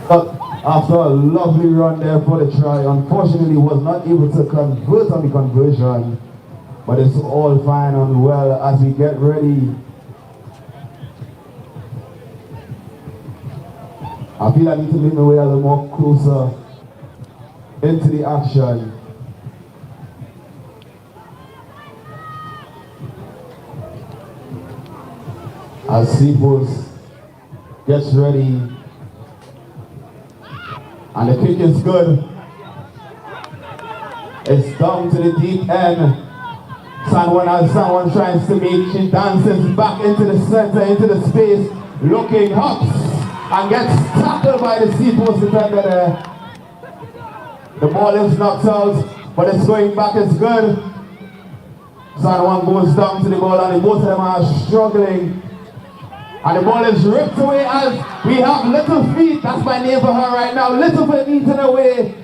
But after a lovely run there for the try, unfortunately was not able to convert on the conversion. But it's all fine and well as we get ready. I feel I need to make my way a little more closer into the action. As Seapost gets ready. And the kick is good. It's down to the deep end. San Juan tries to make, she dances back into the center, into the space, looking up and gets tackled by the Seapost defender there. The ball is knocked out, but it's going back, it's good. San Juan goes down to the ball and both of them are struggling. And the ball is ripped away as we have Little Feet. That's my name for her right now. Little Feet eaten away.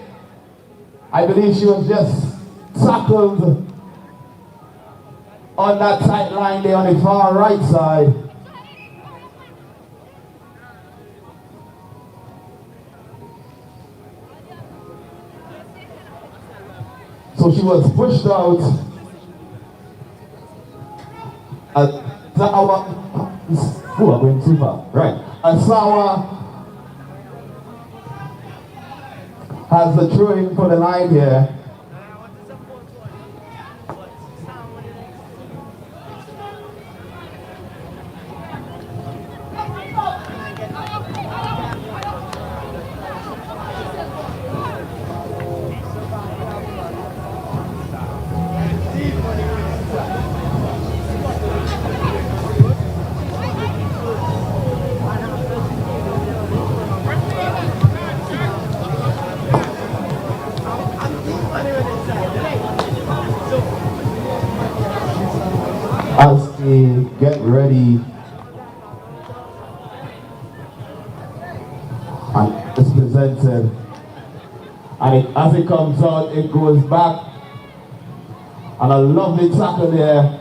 I believe she was just tackled on that tight line there on the far right side. So she was pushed out. I'm going too far. Right. And Sawa has the throwing for the line here. As they get ready, and it's presented, and as it comes out, it goes back, and a lovely tackle there.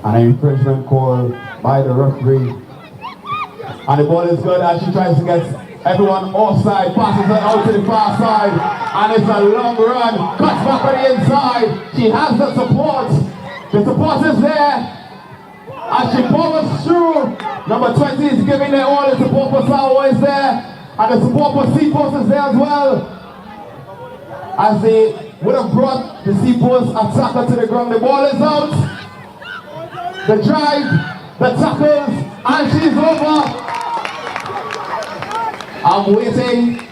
And an infringement call by the referee. And the ball is good as she tries to get everyone offside, passes it out to the far side. And it's a long run, cuts back on the inside. She has the support. The support is there. As she powers through. Number 20 is giving their all. The support for Sawa is there. And the support for Seapost is there as well. As they would have brought the Seapost attacker to the ground. The ball is out. The drive, the tackles, and she's over. I'm waiting.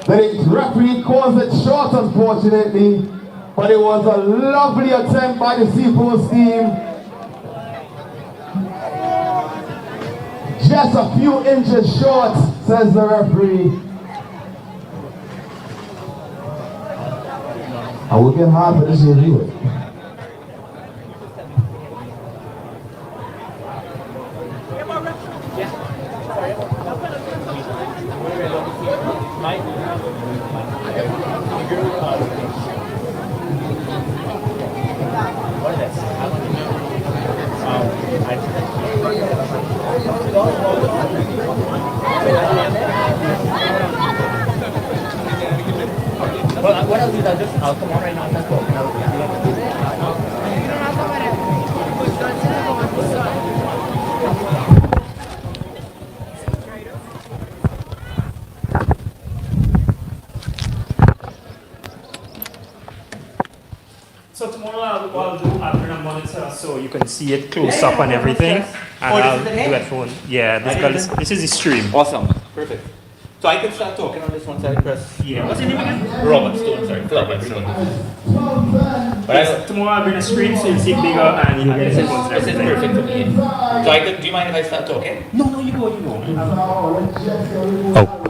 The referee calls it short, unfortunately, but it was a lovely attempt by the Seapost team. Just a few inches short, says the referee. I will get hard for this year anyway. Well, what I'll do is I'll come on right now and talk, and So tomorrow I'll do after a monitor so you can see it close up and everything. And I'll do it phone. Yeah, this is the stream. Awesome. Perfect. So I can start talking on this one side, press. Yeah. What's your name again? Robert Stone, sorry. Robert Stone. Yes, tomorrow I'll bring a screen so you'll see it bigger and you get it once This is perfect for me. So I could, do you mind if I start talking? No, you go. Oh.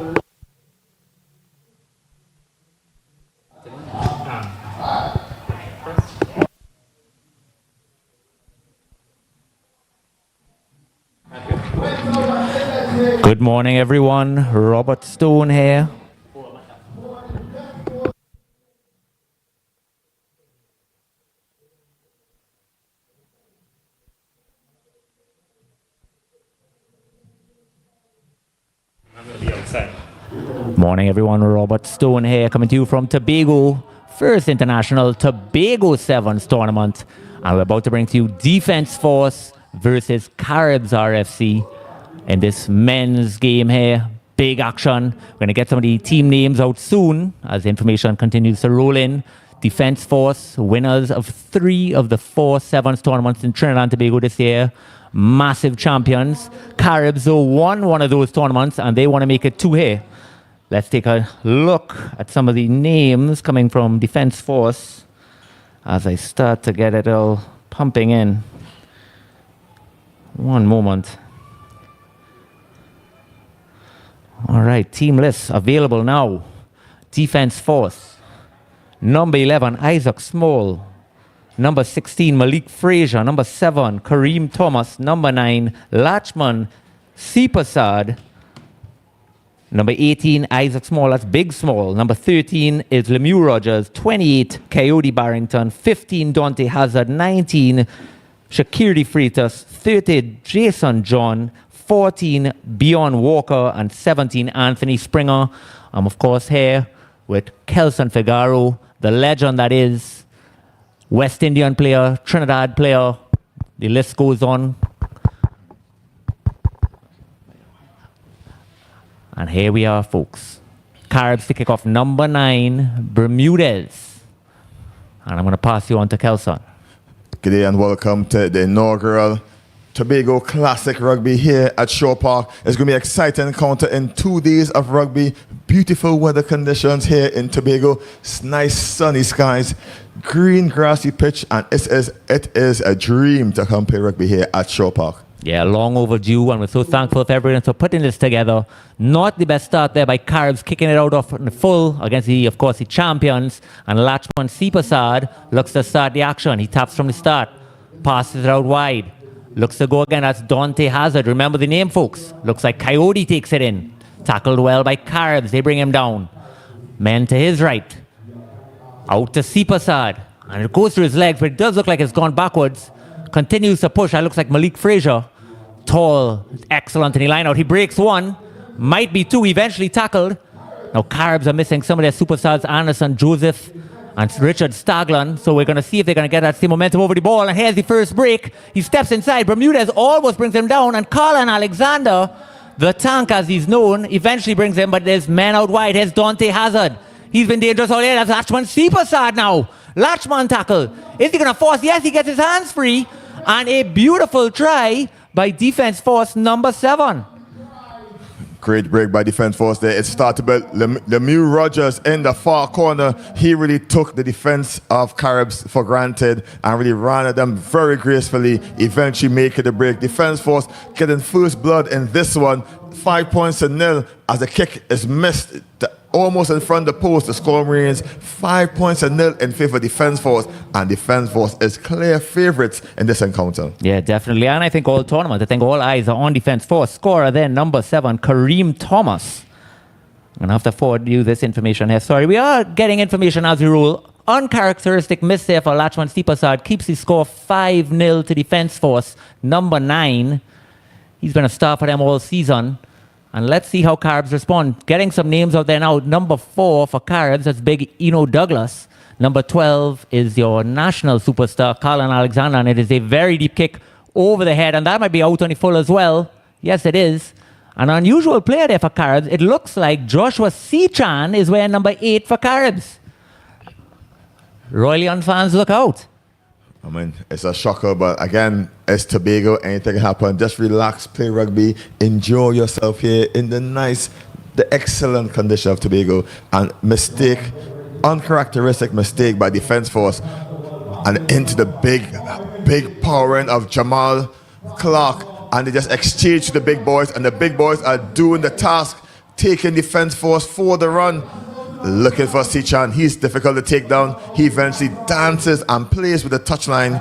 Good morning, everyone. Robert Stone here. I'm going to be outside. Morning, everyone. Robert Stone here, coming to you from Tobago, first international Tobago Sevens tournament. And we're about to bring to you Defense Force versus Caribs RFC. In this men's game here, big action. We're going to get some of the team names out soon as the information continues to roll in. Defense Force, winners of 3 of the 4 sevens tournaments in Trinidad and Tobago this year. Massive champions. Caribs A won one of those tournaments and they want to make it 2 here. Let's take a look at some of the names coming from Defense Force as I start to get it all pumping in. One moment. All right, team lists available now. Defense Force. Number 11, Isaac Small. Number 16, Malik Frazier. Number 7, Kareem Thomas. Number 9, Lachman Sipasad. Number 18, Isaac Small. That's Big Small. Number 13 is Lemieux Rogers. 28, Coyote Barrington. 15, Dante Hazard. 19, Shakiri Freitas. 30, Jason John. 14, Bjorn Walker, and 17, Anthony Springer. I'm, of course, here with Kelson Figaro, the legend that is, West Indian player, Trinidad player. The list goes on. And here we are, folks. Caribs to kick off number 9, Bermudez. And I'm going to pass you on to Kelson. Good day and welcome to the inaugural Tobago Classic Rugby here at Shore Park. It's going to be an exciting encounter in 2 days of rugby. Beautiful weather conditions here in Tobago. Nice sunny skies, green grassy pitch, and it is a dream to come play rugby here at Shore Park. Yeah, long overdue, and we're so thankful for everyone for putting this together. Not the best start there by Caribs, kicking it out off in full against of course, the champions. And Lachman Sipasad looks to start the action. He taps from the start, passes it out wide. Looks to go again. That's Dante Hazard. Remember the name, folks. Looks like Coyote takes it in. Tackled well by Caribs. They bring him down. Men to his right. Out to Sipasad. And it goes through his legs, but it does look like it's gone backwards. Continues to push. That looks like Malik Frazier. Tall. Excellent in the line out. He breaks 1. Might be 2. Eventually tackled. Now Caribs are missing some of their superstars. Anderson, Joseph, and Richard Staglan. So we're going to see if they're going to get that same momentum over the ball. And here's the first break. He steps inside. Bermudez almost brings him down. And Colin Alexander, the tank as he's known, eventually brings him. But there's men out wide. Here's Dante Hazard. He's been dangerous all day. That's Lachman Sipasad now. Lachman tackle. Is he going to force? Yes, he gets his hands free. And a beautiful try by Defense Force number 7. Great break by Defense Force there. It started by Lemieux Rogers in the far corner. He really took the defense of Caribs for granted and really ran at them very gracefully, eventually making the break. Defense Force getting first blood in this one. 5 points to 0 as the kick is missed almost in front of the post. The score remains 5 points to 0 in favor of Defense Force, and Defense Force is clear favourites in this encounter. Yeah, definitely. And I think all tournament, I think all eyes are on Defense Force. Scorer then, number 7, Kareem Thomas. I'm going to have to forward you this information here. Sorry, we are getting information as we roll. Uncharacteristic miss there for Lachman Sipasad. Keeps the score 5-0 to Defense Force, number 9. He's been a star for them all season. And let's see how Caribs respond. Getting some names out there now. Number 4 for Caribs, that's big Eno Douglas. Number 12 is your national superstar, Colin Alexander, and it is a very deep kick over the head, and that might be out on the full as well. Yes, it is. An unusual player there for Caribs. It looks like Joshua Sechan is wearing number 8 for Caribs. Royal Young fans, look out. I mean, it's a shocker, but again, it's Tobago. Anything can happen. Just relax, play rugby, enjoy yourself here in the excellent condition of Tobago. And uncharacteristic mistake by defense force, and into the big power end of Jamal Clark, and they just exchange to the big boys, and the big boys are doing the task, taking defense force for the run. Looking for Sichan. He's difficult to take down. He eventually dances and plays with the touchline.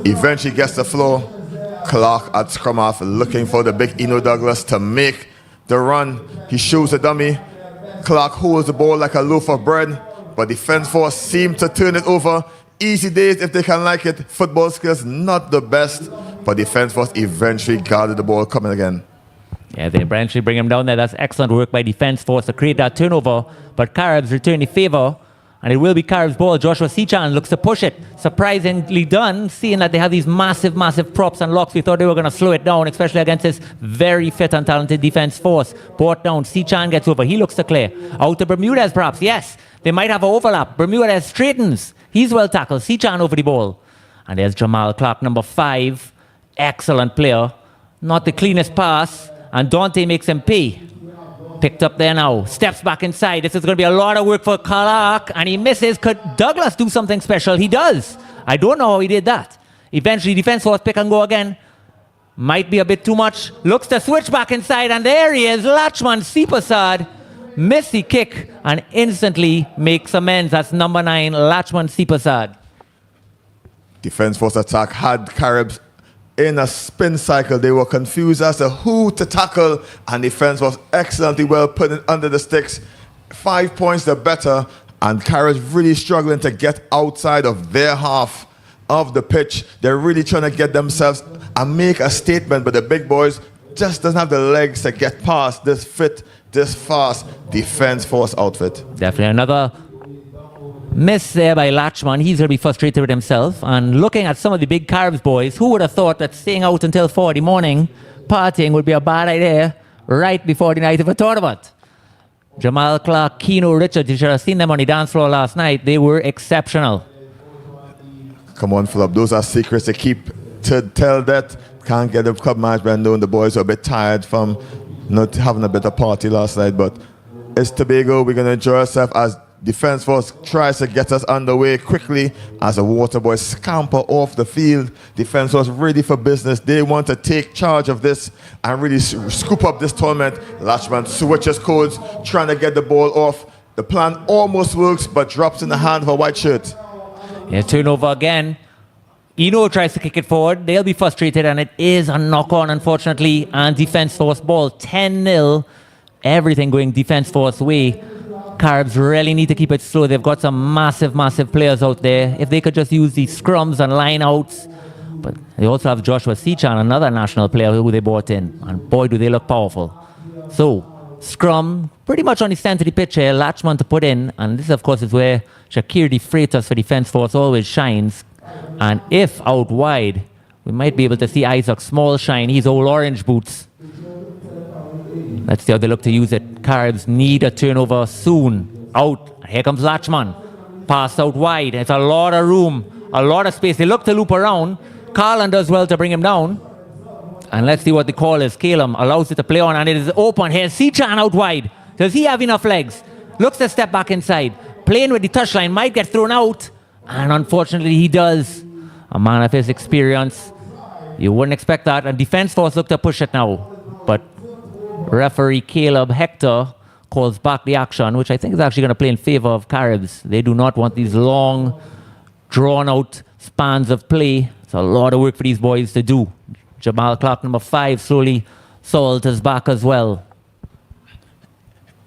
Eventually gets the floor. Clark at scrum half looking for the big Eno Douglas to make the run. He shows the dummy. Clark holds the ball like a loaf of bread, but defense force seem to turn it over. Easy days if they can like it. Football skills not the best, but defense force eventually guarded the ball coming again. Yeah, they eventually bring him down there. That's excellent work by defense force to create that turnover. But Caribs return the favor, and it will be Caribs' ball. Joshua Sechan looks to push it. Surprisingly done, seeing that they have these massive props and locks. We thought they were going to slow it down, especially against this very fit and talented defense force. Brought down. Sechan gets over. He looks to clear. Out to Bermudez, perhaps. Yes, they might have an overlap. Bermudez straightens. He's well tackled. Sechan over the ball. And there's Jamal Clark, number 5. Excellent player. Not the cleanest pass. And Dante makes him pay. Picked up there now. Steps back inside. This is going to be a lot of work for Clark. And he misses. Could Douglas do something special? He does. I don't know how he did that. Eventually, defense force pick and go again. Might be a bit too much. Looks to switch back inside. And there he is. Lachman Sipasad. Missy kick. And instantly makes amends. That's number 9, Lachman Sipasad. Defense force attack had Caribs in a spin cycle. They were confused as to who to tackle, and defense was excellently well put in under the sticks. 5 points the better, and Caribs really struggling to get outside of their half of the pitch. They're really trying to get themselves and make a statement, but the big boys just doesn't have the legs to get past this fit, this fast defense force outfit. Definitely another miss there by Lachman. He's going to be frustrated with himself. And looking at some of the big Caribs boys, who would have thought that staying out until 4 in the morning, partying, would be a bad idea right before the night of a tournament? Jamal Clark, Keno Richards, you should have seen them on the dance floor last night. They were exceptional. Come on, Philip. Those are secrets to keep to tell that. Can't get the club management knowing the boys are a bit tired from not having a better party last night. But it's Tobago. We're going to enjoy ourselves as defense force tries to get us underway quickly as the water boys scamper off the field. Defense force ready for business. They want to take charge of this and really scoop up this tournament. Lachman switches codes, trying to get the ball off. The plan almost works, but drops in the hand of a white shirt. Yeah, turnover again. Eno tries to kick it forward. They'll be frustrated, and it is a knock-on, unfortunately, and defense force ball. 10-0. Everything going defense force way. Caribs really need to keep it slow. They've got some massive players out there. If they could just use these scrums and line-outs. But they also have Joshua Sechan, another national player who they brought in. And boy, do they look powerful. So, scrum, pretty much on the center of the pitch here. Lachman to put in. And this, of course, is where Shakir the Freitas for defense force always shines. And if out wide, we might be able to see Isaac Small shine. He's old orange boots. Let's see how they look to use it. Caribs need a turnover soon. Out. Here comes Lachman. Pass out wide. It's a lot of room. A lot of space. They look to loop around. Carlin does well to bring him down. And let's see what the call is. Calum allows it to play on, and it is open. Here's Sechan out wide. Does he have enough legs? Looks to step back inside. Playing with the touchline. Might get thrown out. And unfortunately, he does. A man of his experience. You wouldn't expect that. And defense force look to push it now. But referee Caleb Hector calls back the action, which I think is actually going to play in favor of Caribs. They do not want these long, drawn-out spans of play. It's a lot of work for these boys to do. Jamal Clark, number 5, slowly salters back as well.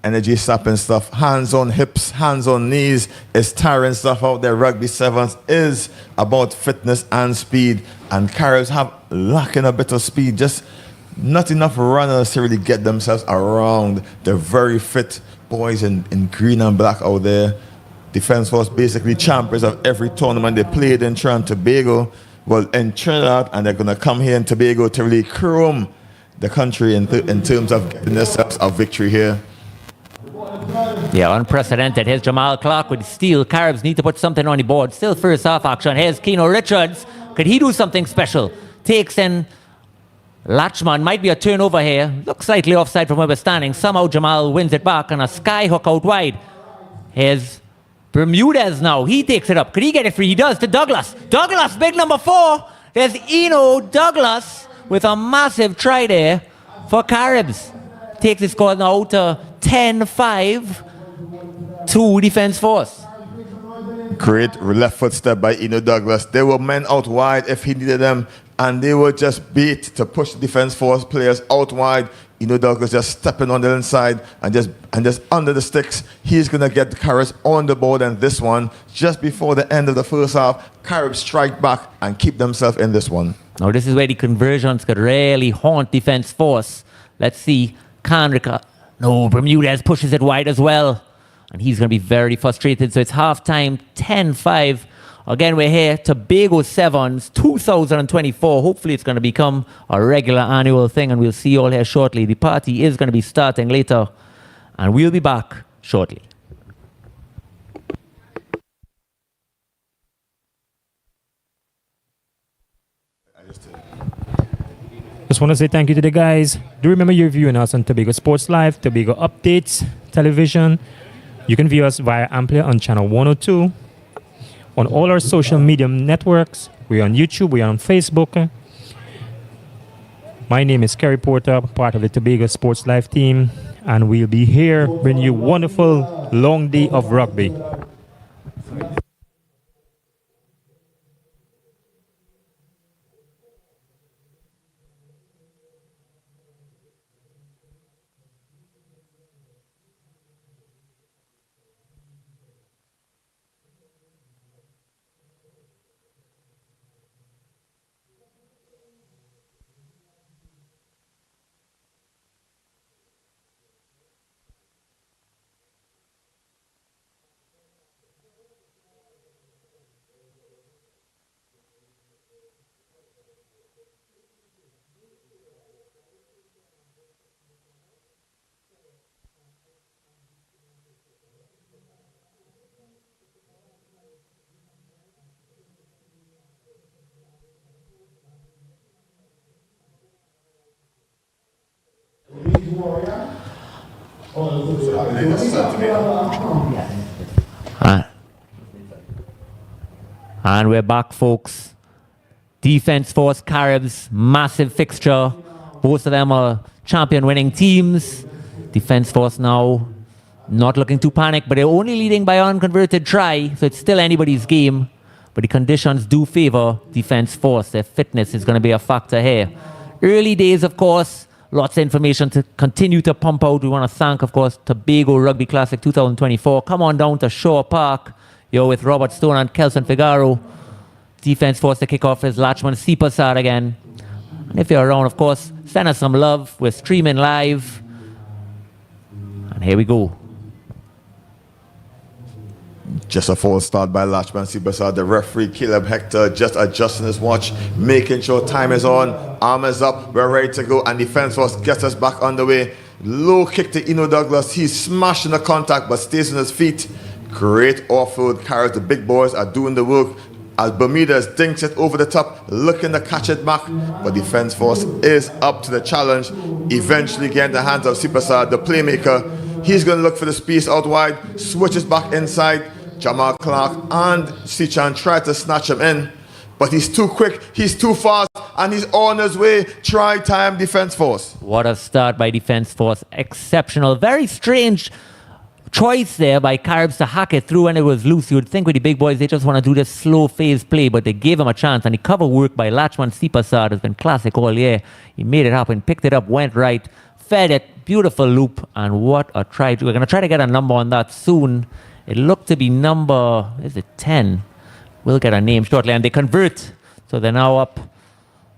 Energy sapping stuff, hands on hips, hands on knees, is tiring stuff out there. Rugby sevens is about fitness and speed, and Caribs have lacking a bit of speed. Just not enough runners to really get themselves around the very fit boys in green and black out there. Defense Force basically champions of every tournament they played in Trinidad and Tobago. Well, in Trinidad, and they're going to come here in Tobago to really chrome the country in terms of getting themselves a victory here. Yeah, unprecedented. Here's Jamal Clark with steal. Caribs need to put something on the board. Still first half action. Here's Keno Richards. Could he do something special? Takes in Latchman. Might be a turnover here. Looks slightly offside from where we're standing. Somehow Jamal wins it back and a sky hook out wide. Here's Bermudez now. He takes it up. Could he get it free? He does to Douglas. Douglas, big number 4. There's Eno Douglas with a massive try there for Caribs. Takes his score now to 10-5 to Defense Force. Great left foot step by Eno Douglas. There were men out wide if he needed them, and they were just beat to push the Defense Force players out wide. Eno Douglas just stepping on the inside and just under the sticks. He's going to get the Caribs on the board, and this one, just before the end of the first half, Caribs strike back and keep themselves in this one. Now this is where the conversions could really haunt Defense Force. Let's see. No, Bermudez pushes it wide as well. And he's going to be very frustrated. So it's halftime, 10-5. Again, we're here, Tobago Sevens, 2024. Hopefully it's going to become a regular annual thing, and we'll see you all here shortly. The party is going to be starting later, and we'll be back shortly. Just want to say thank you to the guys. Do remember you're viewing us on Tobago Sports Live, Tobago Updates, television. You can view us via Amplia on channel 102. On all our social media networks. We're on YouTube, we're on Facebook. My name is Kerry Porter, part of the Tobago Sports Live team. And we'll be here bringing you a wonderful long day of rugby. And we're back, folks. Defense Force, Caribs, massive fixture. Both of them are champion-winning teams. Defense Force now not looking to panic, but they're only leading by unconverted try, so it's still anybody's game. But the conditions do favor Defense Force. Their fitness is going to be a factor here. Early days, of course. Lots of information to continue to pump out. We want to thank, of course, Tobago Rugby Classic 2024. Come on down to Shore Park. You're with Robert Stone and Kelson Figaro. Defense Force to kick off is Latchman Sipasad again. And if you're around, of course, send us some love. We're streaming live. And here we go. Just a false start by Latchman Sipasad. The referee, Caleb Hector, just adjusting his watch, making sure time is on, arm is up, we're ready to go, and Defense Force gets us back on the way. Low kick to Eno Douglas. He's smashing the contact but stays on his feet. Great offload. Caribs, the big boys, are doing the work as Bermudez dinks it over the top, looking to catch it back. But Defense Force is up to the challenge, eventually getting the hands of Sipasad, the playmaker. He's going to look for the space out wide, switches back inside. Jamal Clark and Sichan try to snatch him in, but he's too quick, he's too fast, and he's on his way. Try time, Defense Force. What a start by Defense Force. Exceptional. Very strange choice there by Caribs to hack it through when it was loose. You would think with the big boys, they just want to do this slow phase play, but they gave him a chance, and the cover work by Latchman Sipasad has been classic all year. He made it happen, picked it up, went right, fed it, beautiful loop, and what a try. We're going to try to get a number on that soon. It looked to be number, is it 10? We'll get a name shortly. And they convert. So they're now up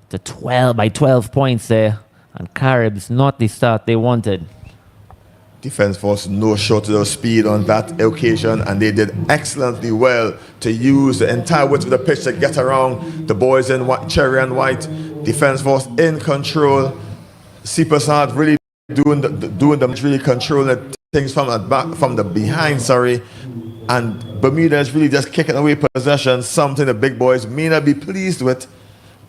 to 12 by 12 points there. And Caribs not the start they wanted. Defense force no shortage of speed on that occasion, and they did excellently well to use the entire width of the pitch to get around the boys in cherry and white. Defense force in control. Sipasad really doing really controlling the things from the behind, and Bermuda is really just kicking away possession, something the big boys may not be pleased with,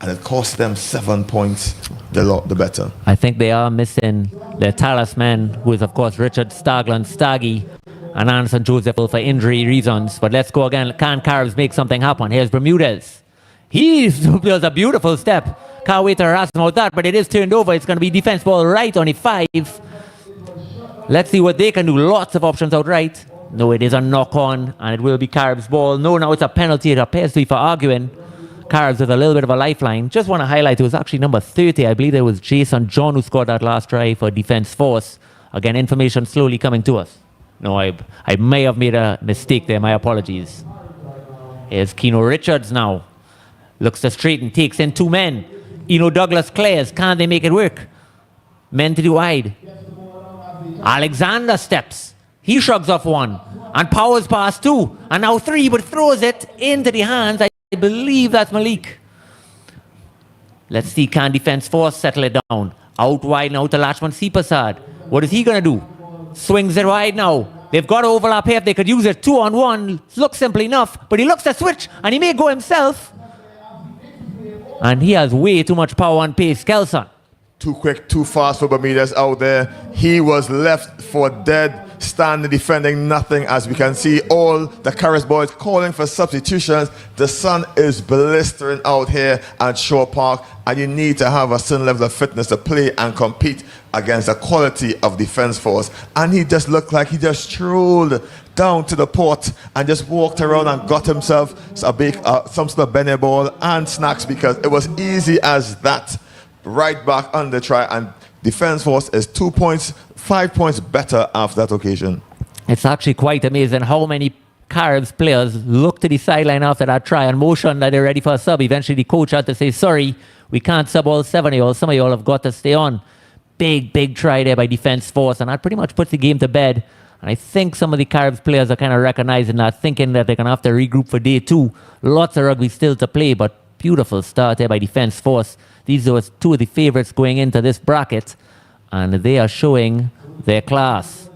and it cost them 7 points, the better. I think they are missing their talisman, who is of course Richard Staggy and Anderson Joseph for injury reasons. But let's go again. Can Caribs make something happen? Here's Bermudez. He does a beautiful step. Can't wait to harass him about that, but it is turned over. It's going to be defense ball right on the 5. Let's see what they can do. Lots of options out right. No, it is a knock on, and it will be Caribs ball. No, now it's a penalty. It appears to be for arguing. Caribs with a little bit of a lifeline. Just want to highlight it was actually number 30. I believe it was Jason John who scored that last try for Defence Force. Again, information slowly coming to us. No, I may have made a mistake there. My apologies. Here's Keno Richards now. Looks to straighten, takes in 2 men. Eno Douglas Clares. Can they make it work? Men to the wide. Alexander steps. He shrugs off 1 and powers past 2 and now 3, but throws it into the hands. I believe that's Malik. Let's see, can Defence Force settle it down? Out wide now to Lachman Sipasad. What is he going to do? Swings it wide now. They've got to overlap here if they could use it. 2-on-1. Looks simple enough, but he looks to switch and he may go himself. And he has way too much power and pace. Kelson. Too quick, too fast for Bermudez out there. He was left for dead, standing defending nothing. As we can see, all the Caribs boys calling for substitutions. The sun is blistering out here at Shore Park, and you need to have a certain level of fitness to play and compete against the quality of Defence Force. And he just looked like he just strolled down to the port and just walked around and got himself some sort of Benet ball and snacks, because it was easy as that. Right back on the try, and Defence Force is 2 points, 5 points better after that occasion. It's actually quite amazing how many Caribs players look to the sideline after that try and motion that they're ready for a sub. Eventually the coach had to say, sorry, we can't sub all 7 of y'all. Some of y'all have got to stay on. Big try there by Defence Force, and that pretty much puts the game to bed. And I think some of the Caribs players are kind of recognizing that, thinking that they're going to have to regroup for day 2. Lots of rugby still to play, but beautiful start there by Defence Force. These are 2 of the favourites going into this bracket, and they are showing their class.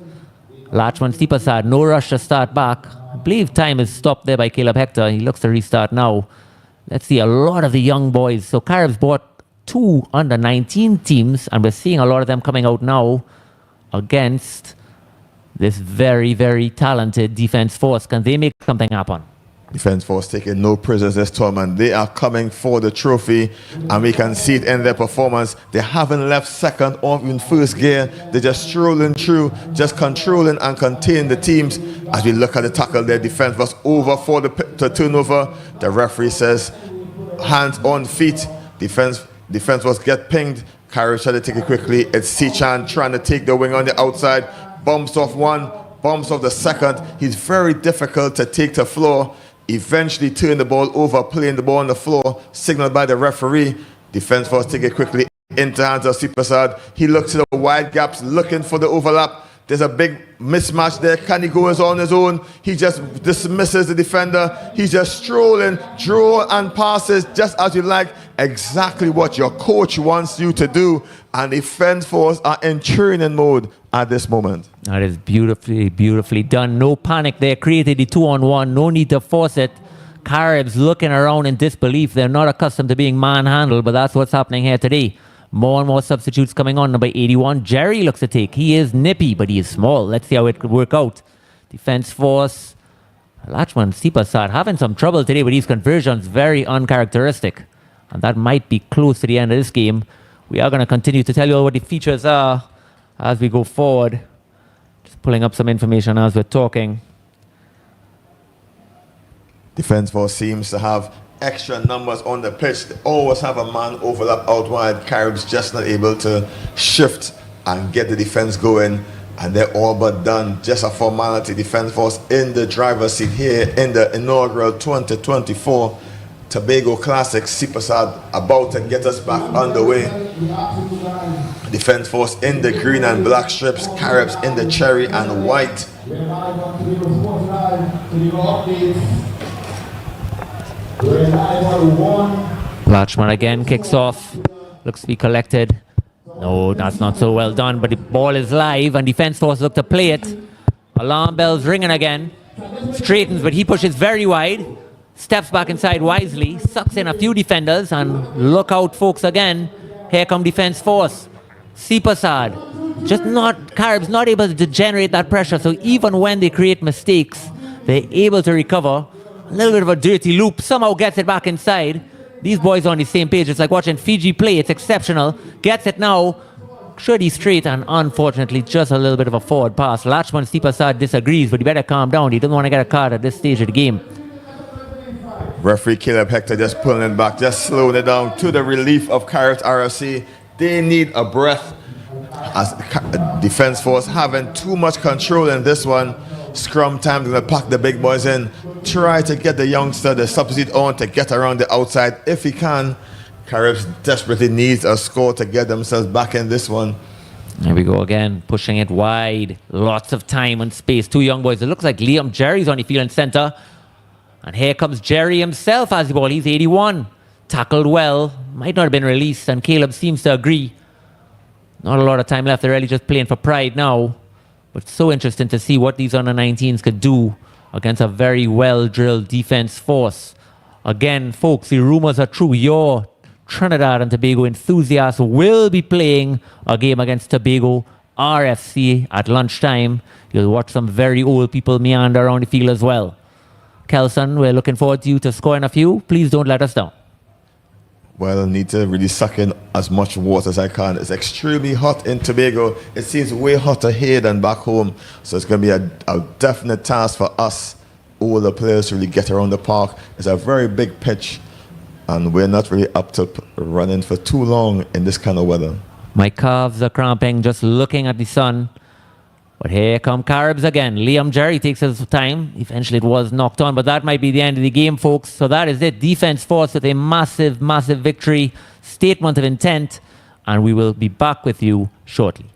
Lachman Sipasad, no rush to start back. I believe time is stopped there by Caleb Hector. He looks to restart now. Let's see, a lot of the young boys. So Caribs bought 2 under-19 teams, and we're seeing a lot of them coming out now against this very talented Defence Force. Can they make something happen? Defence Force taking no prisoners this tournament. They are coming for the trophy, and we can see it in their performance. They haven't left second or even first gear. They're just strolling through, just controlling and containing the teams. As we look at the tackle, their defense was over for the turnover. The referee says hands on feet. Defense was get pinged. Caribs try to take it quickly. It's Sichan trying to take the wing on the outside. Bumps off 1, bumps off the second. He's very difficult to take to floor. Eventually turn the ball over, playing the ball on the floor, signaled by the referee. Defence Force take it quickly into hands of Sipasad. He looks to the wide gaps, looking for the overlap. There's a big mismatch there. Can he go on his own? He just dismisses the defender. He's just strolling, draw and passes just as you like. Exactly what your coach wants you to do. And Defence Force are in training mode at this moment. That is beautifully done. No panic there. Created the 2-on-1. No need to force it. Caribs looking around in disbelief. They're not accustomed to being manhandled, but that's what's happening here today. More and more substitutes coming on. Number 81, Jerry looks to take. He is nippy, but he is small. Let's see how it could work out. Defence Force. Lachman Sipasad having some trouble today with these conversions. Very uncharacteristic. And that might be close to the end of this game. We are going to continue to tell you what the features are as we go forward. Just pulling up some information as we're talking. Defence Force seems to have extra numbers on the pitch. They always have a man overlap out wide. Caribs just not able to shift and get the defense going, and they're all but done. Just a formality. Defence Force in the driver's seat here in the inaugural 2024 Tobago Classic. Sipasad about to get us back underway. Defense Force in the green and black strips, Caribs in the cherry and white. Lachman again kicks off. Looks to be collected. No, that's not so well done, but the ball is live and Defense Force look to play it. Alarm bells ringing again. Straightens, but he pushes very wide. Steps back inside wisely. Sucks in a few defenders, and look out, folks, again. Here come Defense Force. Sipasad. Just not, Caribs not able to generate that pressure, so even when they create mistakes, they're able to recover. A little bit of a dirty loop, somehow gets it back inside. These boys are on the same page. It's like watching Fiji play. It's exceptional. Gets it now. Should he straight, and unfortunately just a little bit of a forward pass. Lachman Sipasad disagrees, but he better calm down. He doesn't want to get a card at this stage of the game. Referee Caleb Hector just pulling it back, just slowing it down to the relief of Caribs RFC. They need a breath as Defense Force having too much control in this one. Scrum time, going to pack the big boys in. Try to get the youngster, the substitute on to get around the outside if he can. Caribs desperately needs a score to get themselves back in this one. There we go again, pushing it wide. Lots of time and space. Two young boys. It looks like Liam Jerry's on the field in centre. And here comes Jerry himself as the ball. He's 81. Tackled well. Might not have been released, and Caleb seems to agree. Not a lot of time left. They're really just playing for pride now. But so interesting to see what these under-19s could do against a very well-drilled Defense Force. Again, folks, the rumors are true. Your Trinidad and Tobago enthusiasts will be playing a game against Tobago RFC at lunchtime. You'll watch some very old people meander around the field as well. Kelson, we're looking forward to you to scoring a few. Please don't let us down. Well, I need to really suck in as much water as I can. It's extremely hot in Tobago. It seems way hotter here than back home. So it's going to be a definite task for us, all the players, to really get around the park. It's a very big pitch, and we're not really up to running for too long in this kind of weather. My calves are cramping just looking at the sun. But here come Caribs again. Liam Jerry takes his time. Eventually it was knocked on, but that might be the end of the game, folks. So that is it. Defense Force with a massive, massive victory. Statement of intent. And we will be back with you shortly.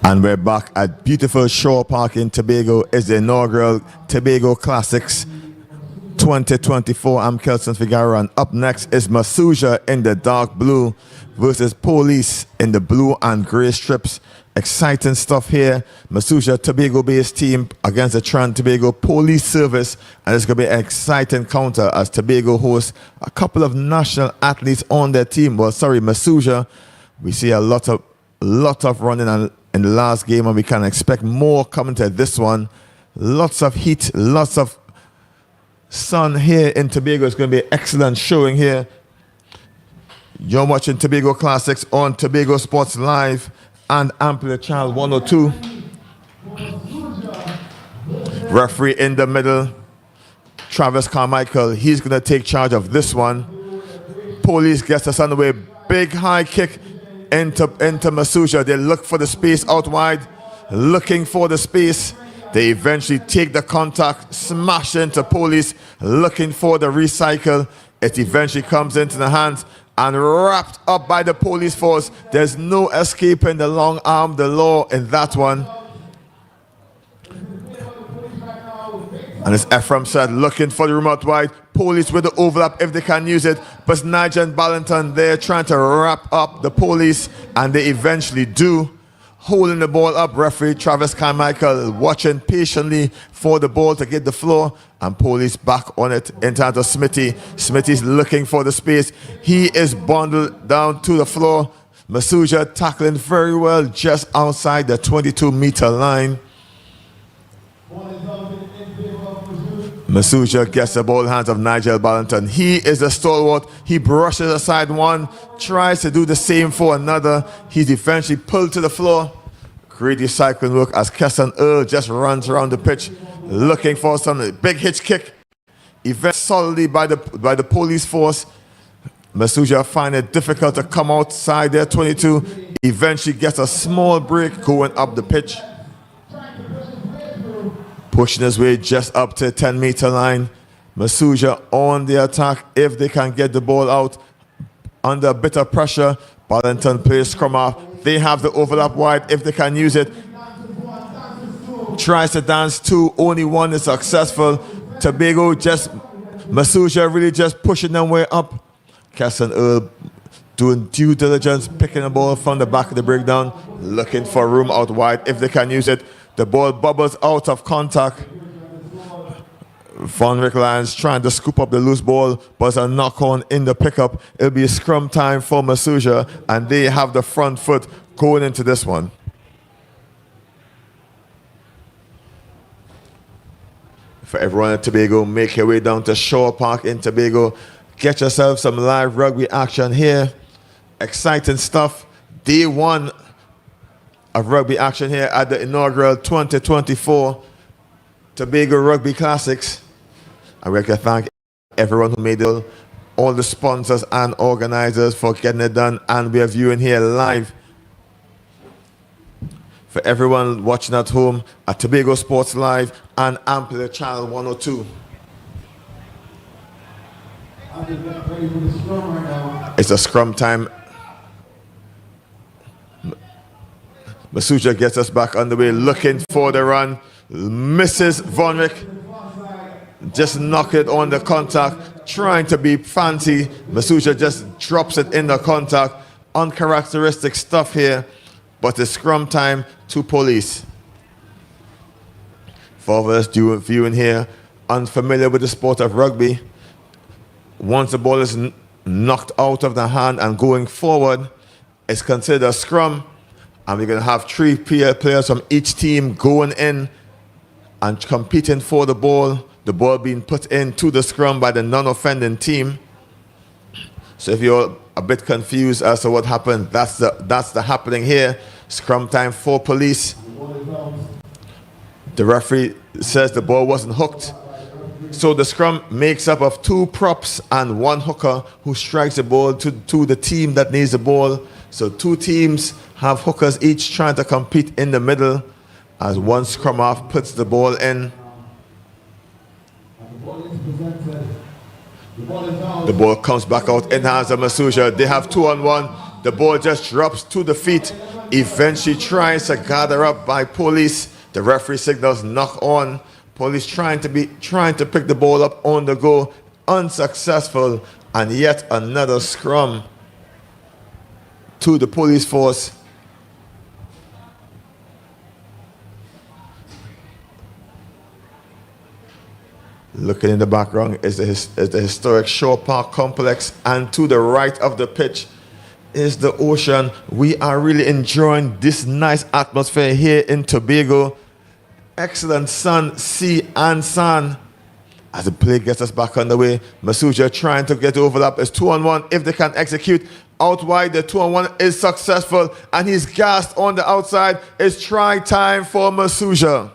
And we're back at beautiful Shore Park in Tobago. It's the inaugural Tobago Classics 2024. I'm Kelson Figueroa, and up next is Masuja in the dark blue versus Police in the blue and gray strips. Exciting stuff here. Masuja, Tobago-based team against the Tobago Police Service, and it's going to be an exciting counter as Tobago hosts a couple of national athletes on their team. Well, sorry, Masuja, we see a lot of running in the last game, and we can expect more coming to this one. Lots of heat, lots of sun here in Tobago. It's going to be an excellent showing here. You're watching Tobago Classics on Tobago Sports Live and Amplitude Channel 102. Referee in the middle, Travis Carmichael. He's going to take charge of this one. Police gets us underway. Big high kick into Masuja. They look for the space out wide, looking for the space. They eventually take the contact, smash into Police, looking for the recycle. It eventually comes into the hands and wrapped up by the police force. There's no escaping the long arm, the law in that one. And it's Ephraim said looking for the room out wide. Police with the overlap if they can use it. But Nigel and Ballanton, they're trying to wrap up the Police, and they eventually do. Holding the ball up, referee Travis Carmichael watching patiently for the ball to get the floor, and Police back on it in terms of Smitty. Smitty's looking for the space. He is bundled down to the floor. Masuja tackling very well just outside the 22-meter line. Masuja gets the ball in the hands of Nigel Ballanton. He is the stalwart. He brushes aside one, tries to do the same for another. He's eventually pulled to the floor. Great recycling work as Kesson Earl just runs around the pitch looking for some big hitch kick. Eventually solidly by the police force. Masuja find it difficult to come outside their 22. Eventually gets a small break going up the pitch. Pushing his way just up to the 10-meter line. Masuja on the attack if they can get the ball out. Under a bit of pressure, Ballanton plays scrum off. They have the overlap wide if they can use it. Tries to dance two, only one is successful. Tobago Masuja really just pushing them way up. Kesson Earl doing due diligence, picking the ball from the back of the breakdown, looking for room out wide if they can use it. The ball bubbles out of contact. Von Rick Lyons trying to scoop up the loose ball, but a knock on in the pickup. It'll be scrum time for Masuja, and they have the front foot going into this one. For everyone in Tobago, make your way down to Shore Park in Tobago. Get yourself some live rugby action here. Exciting stuff. Day one of rugby action here at the inaugural 2024 Tobago Rugby Classics. And we can thank everyone who made it, all the sponsors and organizers for getting it done, and we are viewing here live. For everyone watching at home at Tobago Sports Live and Amplitude Channel 102. It's a scrum time. Masuja gets us back on the way, looking for the run. Misses Von Rick. Just knock it on the contact, trying to be fancy. Masuja just drops it in the contact. Uncharacteristic stuff here, but it's scrum time to Police. For us viewing here, unfamiliar with the sport of rugby, once the ball is knocked out of the hand and going forward, it's considered a scrum. And we're going to have 3 players from each team going in and competing for the ball being put into the scrum by the non-offending team. So if you're a bit confused as to what happened, that's the happening here. Scrum time for Police. The referee says the ball wasn't hooked. So the scrum makes up of 2 props and 1 hooker who strikes the ball to the team that needs the ball. So 2 teams have hookers each trying to compete in the middle as one scrum half puts the ball in. The ball comes back out in hands of Masuja. They have 2-on-1. The ball just drops to the feet Eventually tries to gather up by police. The referee signals knock on. Police trying to pick the ball up on the go. Unsuccessful. And yet another scrum to the police force. Looking in the background is the historic Shore Park complex, and to the right of the pitch is the ocean. We are really enjoying this nice atmosphere here in Tobago. Excellent sun, sea and sand. As the play gets us back underway, Masuja trying to get overlap. It's 2-on-1 if they can execute. Out wide, the 2-on-1 is successful, and he's gassed on the outside. It's try time for Masuja.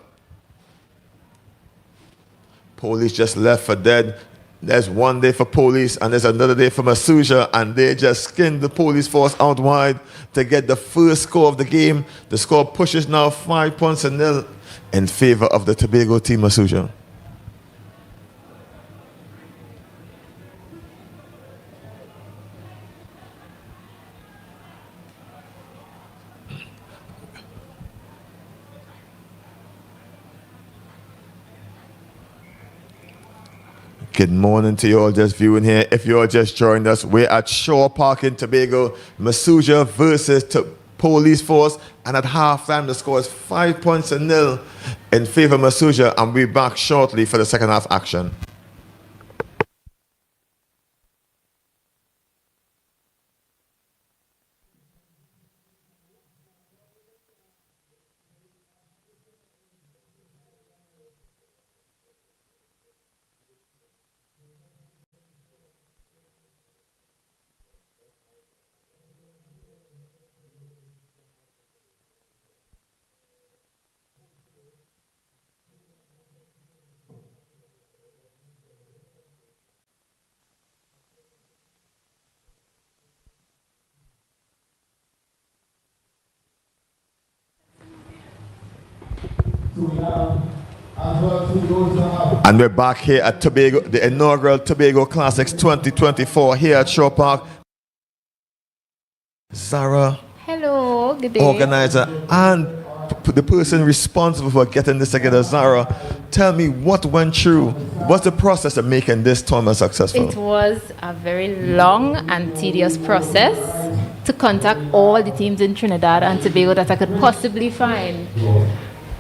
Police just left for dead. There's one day for police and there's another day for Masuja, and they just skinned the police force out wide to get the first score of the game. The score pushes now 5-0 in favor of the Tobago team, Masuja. Good morning to you all just viewing here. If you all just joined us, we're at Shore Park in Tobago. Masuja versus Police Force. And at halftime, the score is 5-0 in favor of Masuja. And we'll be back shortly for the second half action. And we're back here at Tobago, the inaugural Tobago Classics 2024 here at Shore Park. Zara, hello, good day. Organizer and the person responsible for getting this together. Zara, tell me what went through. What's the process of making this tournament successful? It was a very long and tedious process to contact all the teams in Trinidad and Tobago that I could possibly find,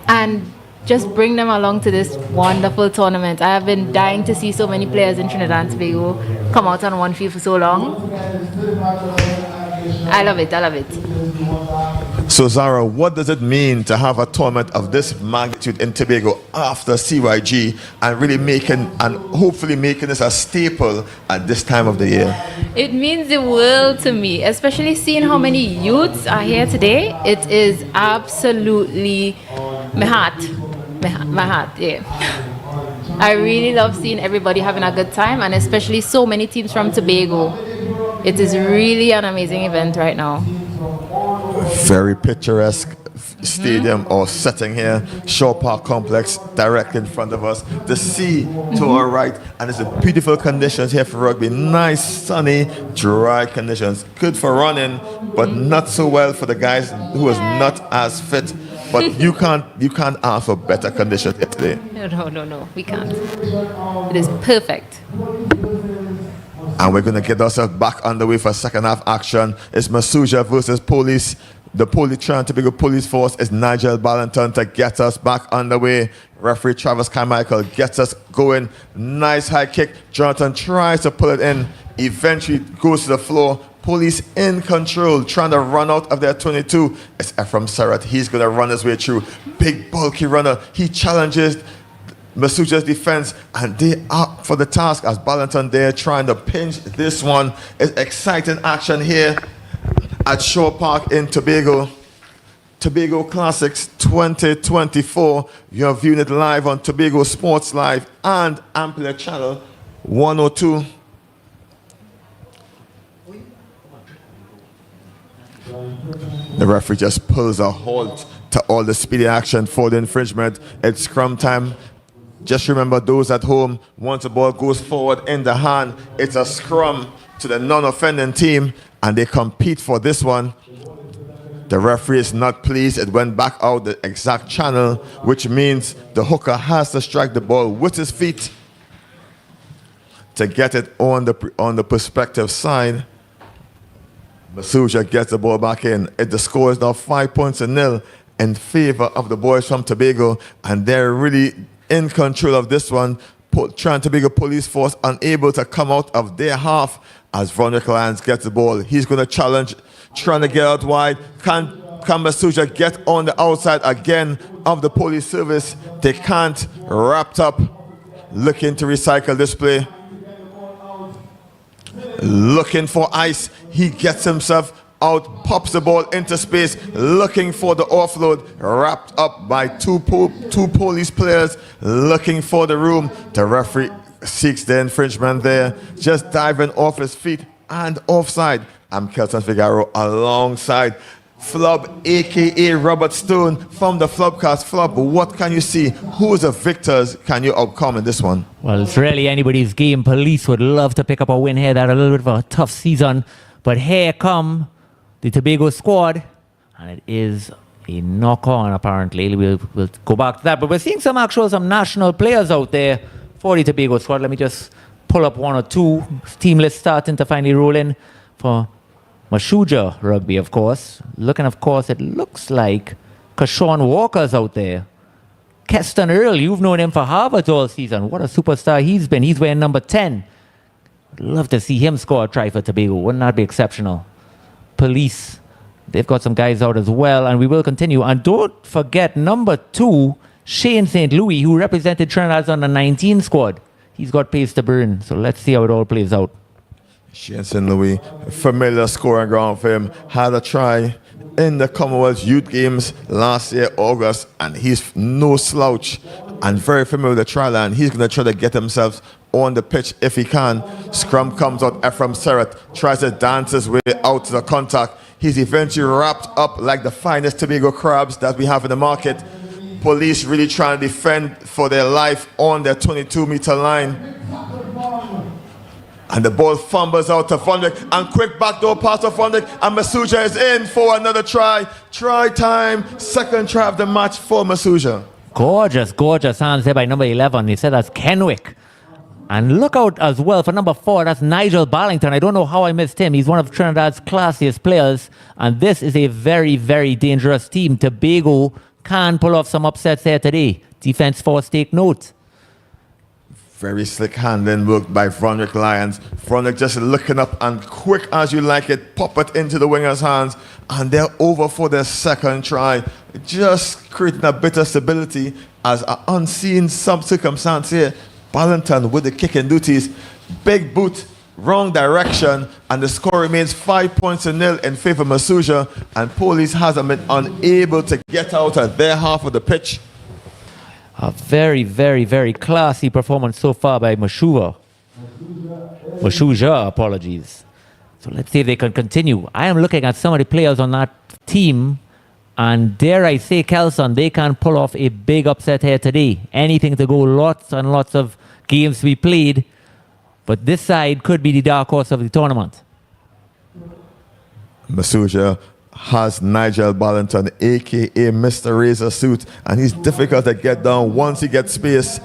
and just bring them along to this wonderful tournament. I have been dying to see so many players in Trinidad and Tobago come out on one field for so long. I love it, I love it. So Zara, what does it mean to have a tournament of this magnitude in Tobago after CYG and really hopefully making this a staple at this time of the year? It means the world to me, especially seeing how many youths are here today. It is absolutely my heart, yeah. I really love seeing everybody having a good time, and especially so many teams from Tobago. It is really an amazing event right now. Very picturesque stadium or setting here. Shore Park complex directly in front of us. The sea to our right, and it's a beautiful conditions here for rugby. Nice, sunny, dry conditions. Good for running, but not so well for the guys who is not as fit. But you can't ask for better conditions here today. No, we can't. It is perfect. And we're going to get ourselves back underway for second half action. It's Masuja versus Police. The Trinidad Tobago Police Force is Nigel Ballanton to get us back underway. Referee Travis Carmichael gets us going. Nice high kick. Jonathan tries to pull it in. Eventually goes to the floor. Police in control, trying to run out of their 22. It's Ephraim Surratt. He's going to run his way through. Big, bulky runner. He challenges Masuja's defense, and they are up for the task as Ballanton there trying to pinch this one. It's exciting action here at Shore Park in Tobago. Tobago Classics 2024. You're viewing it live on Tobago Sports Live and Amplia Channel 102. The referee just pulls a halt to all the speedy action for the infringement. It's scrum time. Just remember, those at home, once the ball goes forward in the hand, it's a scrum to the non-offending team, and they compete for this one. The referee is not pleased. It went back out the exact channel, which means the hooker has to strike the ball with his feet to get it on the prospective side. Masuja gets the ball back in. The score is now 5-0 in favor of the boys from Tobago, and they're really in control of this one. Tobago police force unable to come out of their half as Vonrick Lyons gets the ball. He's going to challenge, trying to get out wide. Can Masuja get on the outside again of the police service? They can't. Wrapped up, looking to recycle this play. Looking for ice. He gets himself out, pops the ball into space, looking for the offload, wrapped up by two police players, looking for the room. The referee seeks the infringement there, just diving off his feet and offside. I'm Kelton Figaro alongside Flub, aka Robert Stone from the Flubcast. Flub, what can you see? Who's the victors can you outcome in this one? Well, it's really anybody's game. Police would love to pick up a win here. They had a little bit of a tough season. But here come the Tobago squad. And it is a knock-on, apparently. We'll go back to that. But we're seeing some national players out there for the Tobago squad. Let me just pull up one or two. Team list starting to finally roll in for Tobago Rugby, of course. Looking, of course, it looks like Kashawn Walker's out there. Keston Earl, you've known him for Harvard all season. What a superstar he's been. He's wearing number 10. I'd love to see him score a try for Tobago. Wouldn't that be exceptional? Police, they've got some guys out as well, and we will continue. And don't forget number 2, Shane St. Louis, who represented Trinidad's under 19 squad. He's got pace to burn, so let's see how it all plays out. Shane St. Louis, familiar scoring ground for him, had a try in the Commonwealth Youth Games last year, August, and he's no slouch and very familiar with the try line. He's going to try to get himself on the pitch if he can. Scrum comes out, Ephraim Serrett tries to dance his way out to the contact. He's eventually wrapped up like the finest Tobago crabs that we have in the market. Police really trying to defend for their life on their 22-meter line. And the ball fumbles out to Vonrick, and quick backdoor pass to Vonrick, and Masuja is in for another try. Try time, second try of the match for Masuja. Gorgeous hands there by number 11. He said that's Kenwick. And look out as well for number 4, that's Nigel Barlington. I don't know how I missed him. He's one of Trinidad's classiest players. And this is a very, very dangerous team. Tobago can pull off some upsets here today. Defense force, take note. Very slick handling work by Vonrick Lyons. Vonrick just looking up and quick as you like it, pop it into the winger's hands, and they're over for their second try. Just creating a bit of stability as an unseen circumstance here. Barlington with the kicking duties. Big boot, wrong direction, and the score remains 5-0 in favor of Masuja, and police hasn't been unable to get out of their half of the pitch. A very, very, very classy performance so far by Masuja, apologies. So let's see if they can continue. I am looking at some of the players on that team, and dare I say, Kelson, they can pull off a big upset here today. Anything to go, lots and lots of games to be played, but this side could be the dark horse of the tournament. Masuja has Nigel Barlington, aka Mr. Razor Suit, and he's difficult to get down once he gets space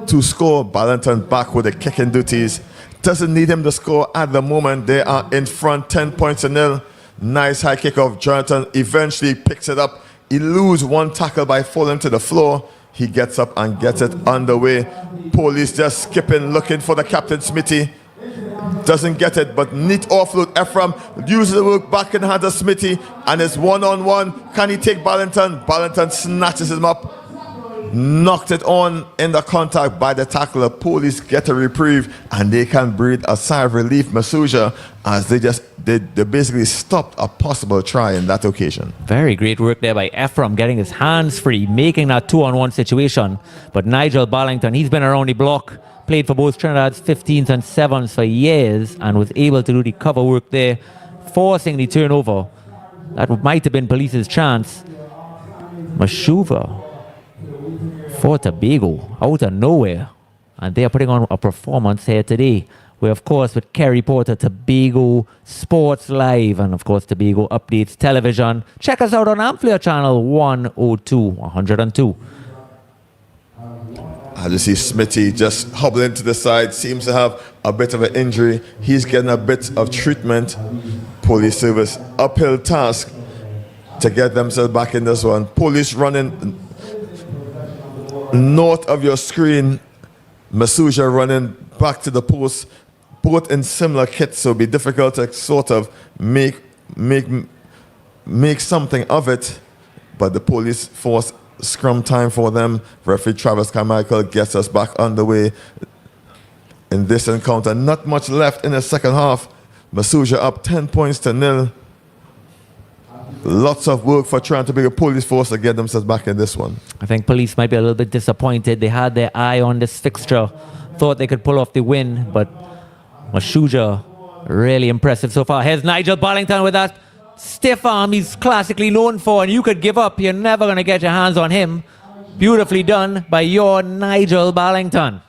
to score. Barlington back with the kicking duties. Doesn't need him to score at the moment. They are in front 10-0. Nice high kick off. Jonathan eventually picks it up. He loses one tackle by falling to the floor. He gets up and gets it underway. Police just skipping, looking for the captain Smithy. Doesn't get it, but neat offload. Ephraim uses the work back in hand of Smithy, and it's one-on-one. Can he take Barlington? Barlington snatches him up. Knocked it on in the contact by the tackler. Police get a reprieve, and they can breathe a sigh of relief. Masuja, as they basically stopped a possible try in that occasion. Very great work there by Ephraim, getting his hands free, making that 2-on-1 situation. But Nigel Barlington, he's been around the block, played for both Trinidad's 15s and 7s for years, and was able to do the cover work there, forcing the turnover. That might have been Police's chance. Masuja for Tobago, out of nowhere. And they are putting on a performance here today. We're, of course, with Kerry Porter, Tobago Sports Live, and, of course, Tobago Updates Television. Check us out on Amplia Channel 102. As you see, Smitty just hobbling to the side, seems to have a bit of an injury. He's getting a bit of treatment. Police service, uphill task to get themselves back in this one. Police running north of your screen. Masuja running back to the post, both in similar kits, so it'll be difficult to sort of make something of it. But the police force scrum time for them. Referee Travis Carmichael gets us back underway in this encounter. Not much left in the second half. Masuja up 10 points to 0. Lots of work for trying to be a police force to get themselves back in this one. I think police might be a little bit disappointed. They had their eye on this fixture, thought they could pull off the win, but Masuja, really impressive so far. Here's Nigel Barlington with that stiff arm he's classically known for, and you could give up. You're never going to get your hands on him. Beautifully done by your Nigel Barlington.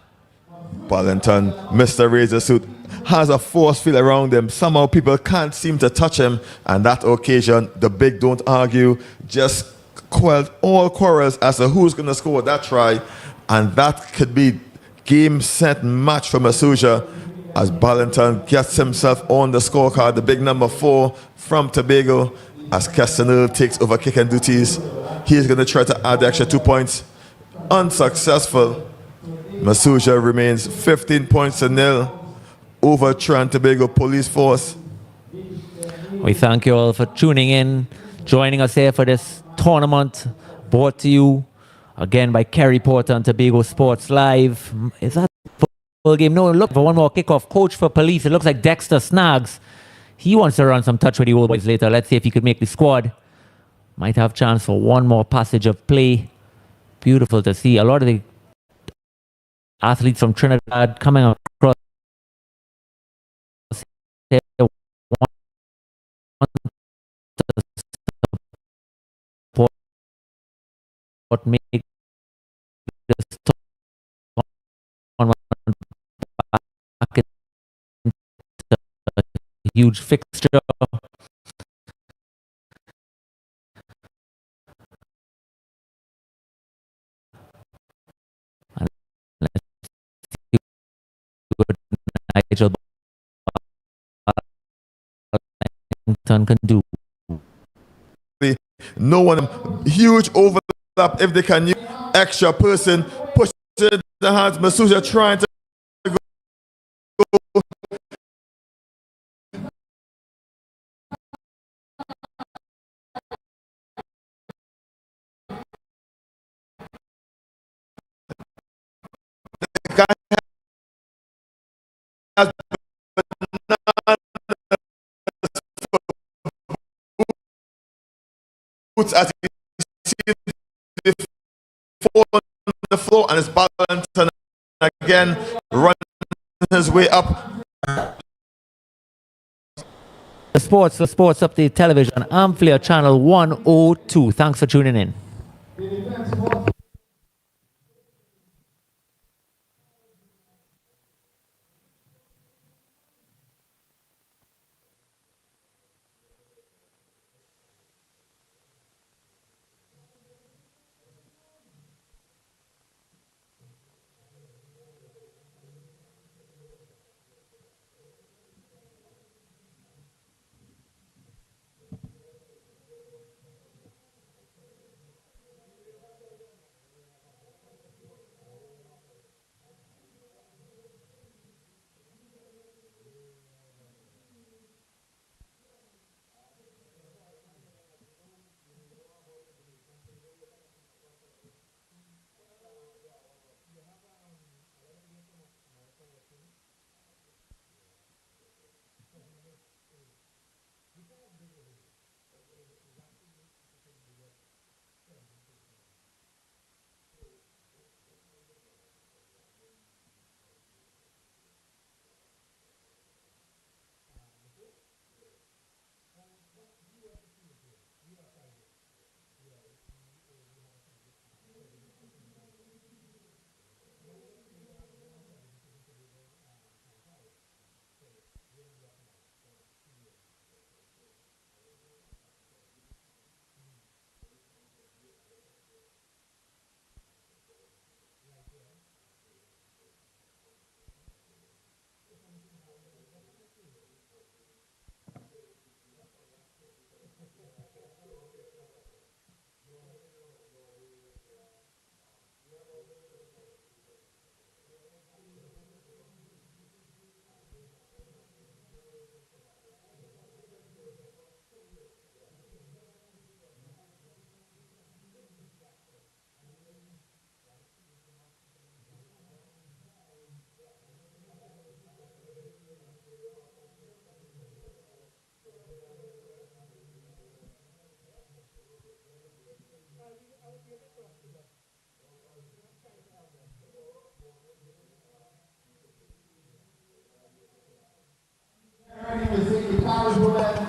Barlington, Mr. Razor Suit, has a force field around him. Somehow people can't seem to touch him, and that occasion, the big don't argue, just quelled all quarrels as to who's going to score that try, and that could be game, set, match for Masuja as Barlington gets himself on the scorecard, the big number 4 from Tobago, as Castanel takes over kicking duties. He's going to try to add the extra 2 points. Unsuccessful. Masuja remains 15 points to 0 over Tobago Police Force. We thank you all for tuning in, joining us here for this tournament, brought to you again by Kerry Porter and Tobago Sports Live. Is that full game? No, look for one more kickoff. Coach for police, it looks like Dexter Snaggs. He wants to run some touch with the old boys later. Let's see if he could make the squad. Might have chance for one more passage of play. Beautiful to see. A lot of the athletes from Trinidad coming across here. What make this tournament back into a huge fixture. And let's see what Nigel Barlington can do. No one, huge overlap if they can use extra person, push it in the hands. Masuja trying to go. The guy has boots as he sees the fall on the floor, and it's Barlington again running his way up. The sports update television, Amplia Channel 102. Thanks for tuning in.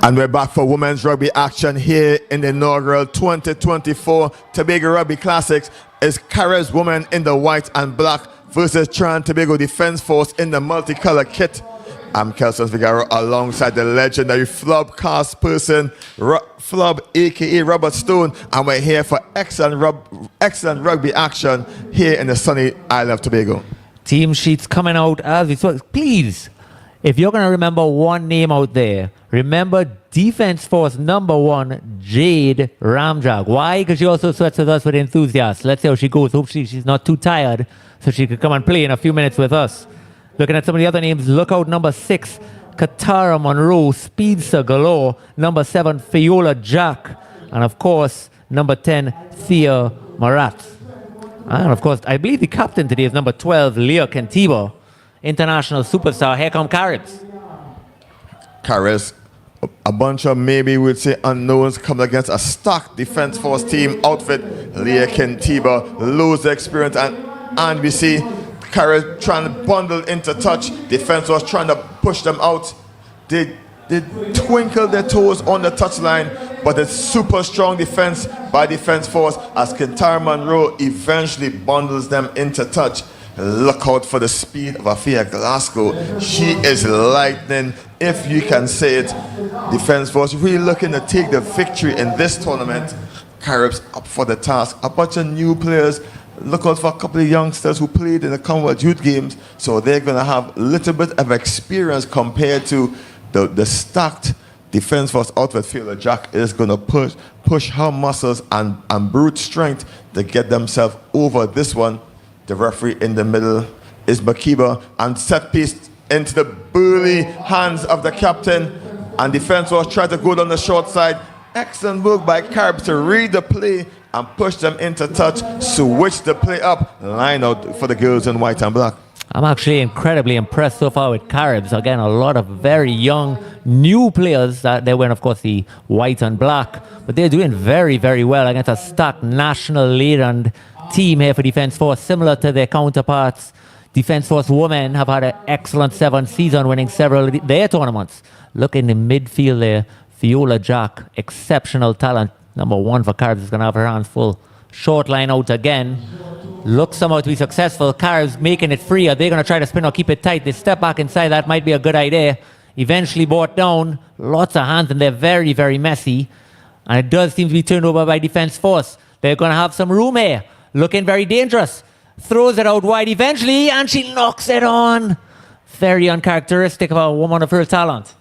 And we're back for women's rugby action here in the inaugural 2024 Tobago Rugby Classics. It's Caribs women in the white and black versus Tobago Defence Force in the multicolour kit. I'm Kelson Figaro alongside the legendary Flub cast person, Flub aka Robert Stone, and we're here for excellent rugby action here in the sunny island of Tobago. Team sheets coming out as we spoke. Please, if you're going to remember one name out there, remember Defense Force number 1, Jade Ramjak. Why? Because she also sweats with us with enthusiasm. Let's see how she goes. Hopefully she's not too tired so she could come and play in a few minutes with us. Looking at some of the other names, look out number 6, Katara Monroe, Speedster galore. Number 7, Fiola Jack. And of course, number 10, Thea Marat. And of course, I believe the captain today is number 12, Leah Kentiba, international superstar. Here come Caribs. Caribs, a bunch of maybe we'd say unknowns coming against a stock Defence Force team outfit. Leah Kentiba, loads of experience, and we see Caribs trying to bundle into touch. Defence Force trying to push them out. They twinkle their toes on the touchline, but it's super strong defense by Defence Force as Katara Monroe eventually bundles them into touch. Look out for the speed of Afia Glasgow. She is lightning, if you can say it. Defence Force really looking to take the victory in this tournament. Caribs up for the task. A bunch of new players. Look out for a couple of youngsters who played in the Commonwealth Youth Games, so they're going to have a little bit of experience compared to the stacked Defence Force outfit. Fiola Jack is going to push her muscles and brute strength to get themselves over this one. The referee in the middle is Bakiba, and set piece into the burly hands of the captain, and Defence Force try to go down the short side. Excellent work by Caribs to read the play and push them into touch, switch the play up, line out for the girls in white and black. I'm actually incredibly impressed so far with Caribs. Again, a lot of very young, new players. They were, of course, the white and black, but they're doing very, very well against a stacked national laden team here for Defence Force, similar to their counterparts. Defence Force women have had an excellent 7th season, winning several of their tournaments. Look in the midfield there, Fiola Jack, exceptional talent. Number 1 for Caribs is going to have her hands full. Short line out again. Looks somehow to be successful. Caribs making it free. Are they going to try to spin or keep it tight? They step back inside. That might be a good idea. Eventually brought down. Lots of hands, and they're very, very messy. And it does seem to be turned over by Defence Force. They're going to have some room here. Looking very dangerous. Throws it out wide eventually, and she knocks it on. Very uncharacteristic of a woman of her talent.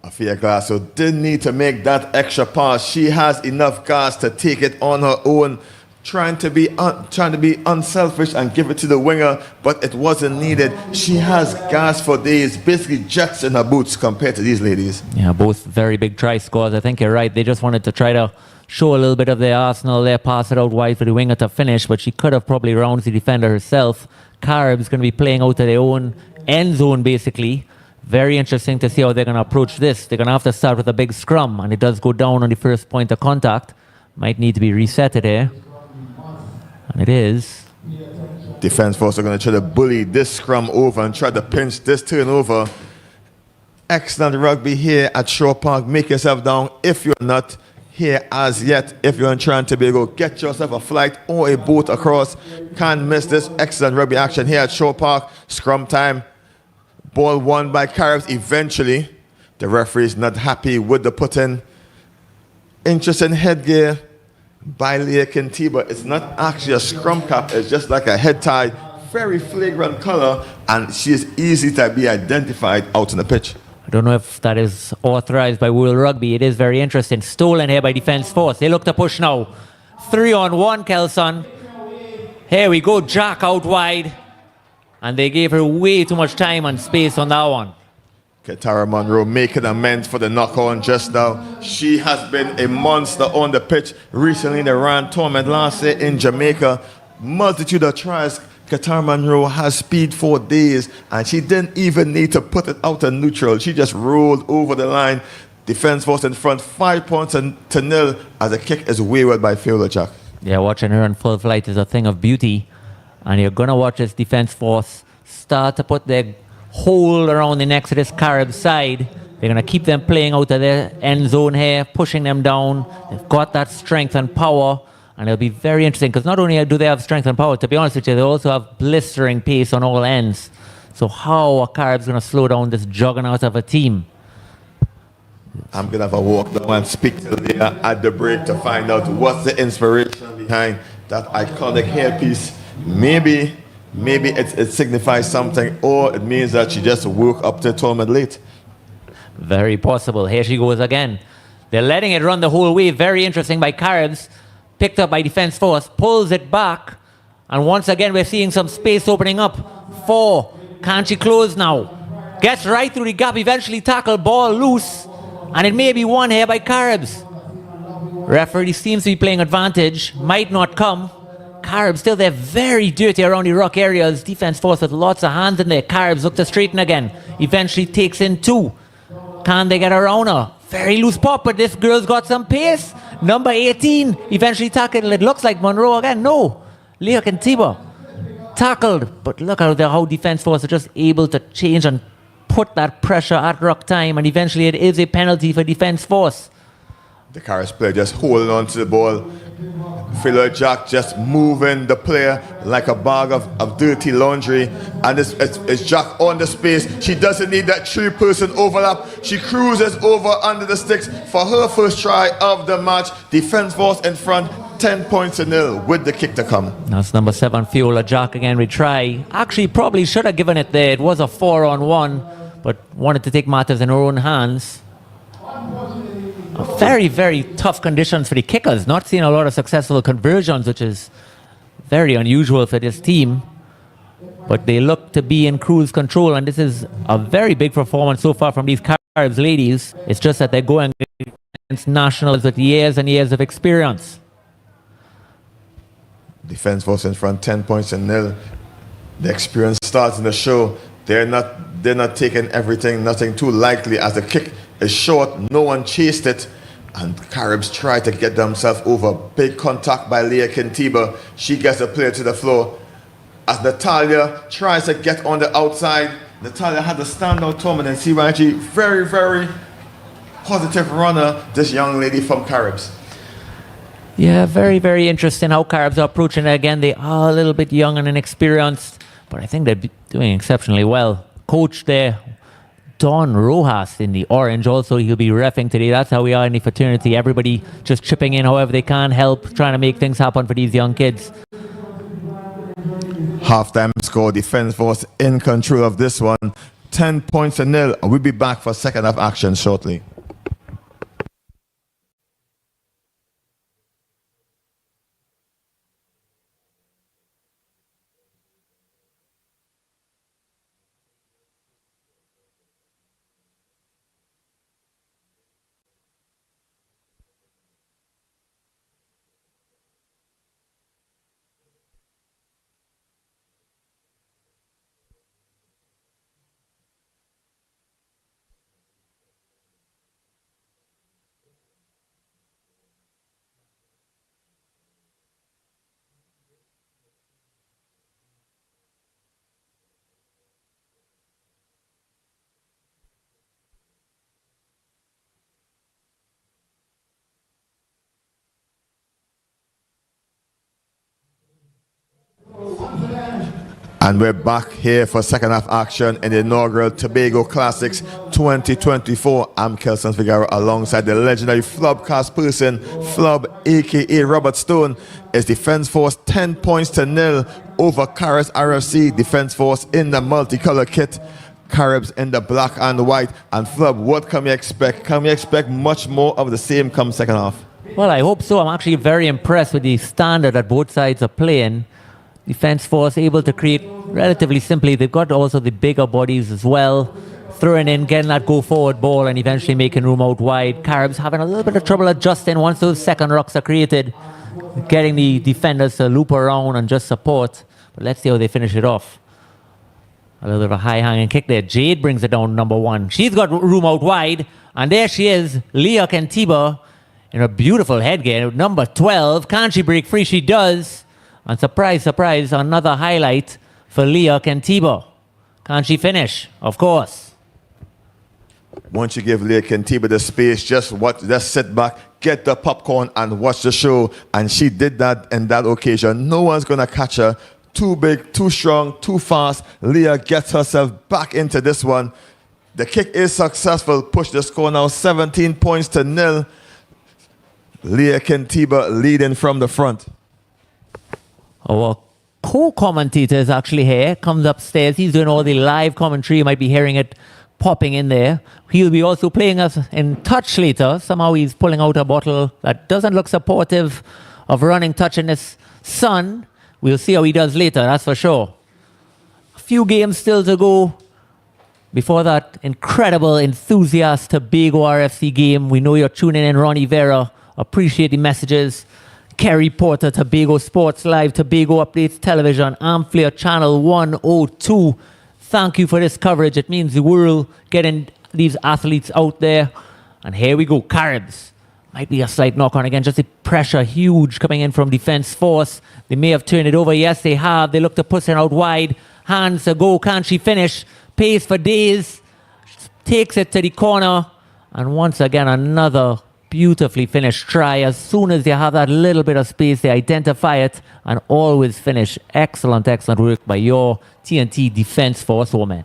Afia Glasso didn't need to make that extra pass. She has enough gas to take it on her own, trying to be unselfish and give it to the winger, but it wasn't needed. She has gas for days, basically jets in her boots compared to these ladies. Yeah, both very big try scores. I think you're right. They just wanted to try to show a little bit of their arsenal there, pass it out wide for the winger to finish, but she could have probably rounded the defender herself. Caribs going to be playing out of their own end zone, basically. Very interesting to see how they're going to approach this. They're going to have to start with a big scrum, and it does go down on the first point of contact. Might need to be reset here. And it is. Defence Force are going to try to bully this scrum over and try to pinch this turnover. Excellent rugby here at Shore Park. Make yourself down if you're not here as yet. If you're in Tobago, get yourself a flight or a boat across. Can't miss this excellent rugby action here at Shore Park. Scrum time. Ball won by Caribs eventually. The referee is not happy with the put-in. Interesting headgear by Leah Kentiba. It's not actually a scrum cap. It's just like a head tie. Very flagrant color, and she is easy to be identified out on the pitch. I don't know if that is authorized by World Rugby. It is very interesting. Stolen here by Defence Force. They look to push now. 3-on-1, Kelson. Here we go. Jack out wide. And they gave her way too much time and space on that one. Katara Monroe making amends for the knock-on just now. She has been a monster on the pitch recently in the Rand tournament last year in Jamaica. Multitude of tries. Katara Monroe has speed for days, and she didn't even need to put it out in neutral. She just rolled over the line. Defence Force in front, 5 points to 0 as the kick is wayward by Fiola Jack. Yeah, watching her in full flight is a thing of beauty. And you're going to watch this Defence Force start to put their hold around the necks of this Caribs side. They're going to keep them playing out of their end zone here, pushing them down. They've got that strength and power. And it'll be very interesting because not only do they have strength and power, to be honest with you, they also have blistering pace on all ends. So how are Caribs going to slow down this juggernaut of a team? I'm going to have a walk down and speak to Leah at the break to find out what's the inspiration behind that iconic hairpiece. Maybe it signifies something, or it means that she just woke up to the tournament late. Very possible. Here she goes again. They're letting it run the whole way. Very interesting by Caribs. Picked up by Defense Force. Pulls it back. And once again, we're seeing some space opening up. 4. Can she close now? Gets right through the gap. Eventually tackled. Ball loose. And it may be won here by Caribs. Referee seems to be playing advantage. Might not come. Caribs still there, very dirty around the ruck areas. Defense Force with lots of hands in there. Caribs look to straighten again. Eventually takes in 2. Can they get around her? Very loose pop, but this girl's got some pace. Number 18 eventually tackled. It looks like Monroe again. No. Leah Kentiba tackled. But look at how Defense Force are just able to change and put that pressure at ruck time. And eventually it is a penalty for Defense Force. The Caribs player just holding on to the ball. Philo Jack just moving the player like a bag of dirty laundry. And it's Jack on the space. She doesn't need that 3-person overlap. She cruises over under the sticks for her first try of the match. Defense Force in front, 10-0 with the kick to come. That's number 7, Fiola Jack again retry. Actually, probably should have given it there. It was a 4-on-1, but wanted to take matters in her own hands. Very, very tough conditions for the kickers. Not seeing a lot of successful conversions, which is very unusual for this team. But they look to be in cruise control, and this is a very big performance so far from these Caribs ladies. It's just that they're going against nationals with years and years of experience. Defense Force in front, 10-0. The experience starts in the show. They're not taking everything, nothing too lightly, as the kick is short. No one chased it, and Caribs try to get themselves over. Big contact by Leah Kentiba. She gets the player to the floor. As Natalia tries to get on the outside, Natalia had a standout tournament, and see why she very, very positive runner, this young lady from Caribs. Yeah, very, very interesting how Caribs are approaching it again. They are a little bit young and inexperienced, but I think they're doing exceptionally well. Coach there, Don Rojas in the orange, also he'll be reffing today. That's how we are in the fraternity. Everybody just chipping in however they can, help, trying to make things happen for these young kids. Halftime score, Defense Force in control of this one, 10-0. We'll be back for second half action shortly. And we're back here for second half action in the inaugural Tobago Classics 2024. I'm Kelson Figueroa alongside the legendary Flubcast person, Flub, aka Robert Stone. Is Defense Force 10-0 over Caribs RFC. Defense Force in the multicolor kit, Caribs in the black and white. And Flub, what can we expect? Can we expect much more of the same come second half? Well, I hope so. I'm actually very impressed with the standard that both sides are playing. Defense Force able to create relatively simply. They've got also the bigger bodies as well. Throwing in, getting that go forward ball and eventually making room out wide. Caribs having a little bit of trouble adjusting once those second rucks are created. Getting the defenders to loop around and just support. But let's see how they finish it off. A little bit of a high hanging kick there. Jade brings it down, number 1. She's got room out wide. And there she is, Leah Kentiba in a beautiful headgear. Number 12. Can she break free? She does. And surprise, surprise, another highlight for Leah Kentiba. Can she finish? Of course. Once you give Leah Kentiba the space, just sit back, get the popcorn and watch the show. And she did that in that occasion. No one's going to catch her. Too big, too strong, too fast. Leah gets herself back into this one. The kick is successful. Push the score now 17 points to 0. Leah Kentiba leading from the front. Our co-commentator is actually here. Comes upstairs. He's doing all the live commentary. You might be hearing it popping in there. He'll be also playing us in touch later. Somehow he's pulling out a bottle that doesn't look supportive of running touch in this sun. We'll see how he does later, that's for sure. A few games still to go before that incredible enthusiast Tobago RFC game. We know you're tuning in, Ronnie Vera. Appreciate the messages. Kerry Porter, Tobago Sports Live, Tobago Updates Television, Amplia Channel 102. Thank you for this coverage. It means the world getting these athletes out there. And here we go, Caribs. Might be a slight knock on again. Just the pressure huge coming in from defense force. They may have turned it over. Yes, they have. They look to push it out wide. Hands to go. Can she finish? Pace for days. Takes it to the corner. And once again, another beautifully finished try. As soon as they have that little bit of space, they identify it and always finish. Excellent, excellent work by your TNT defense force woman.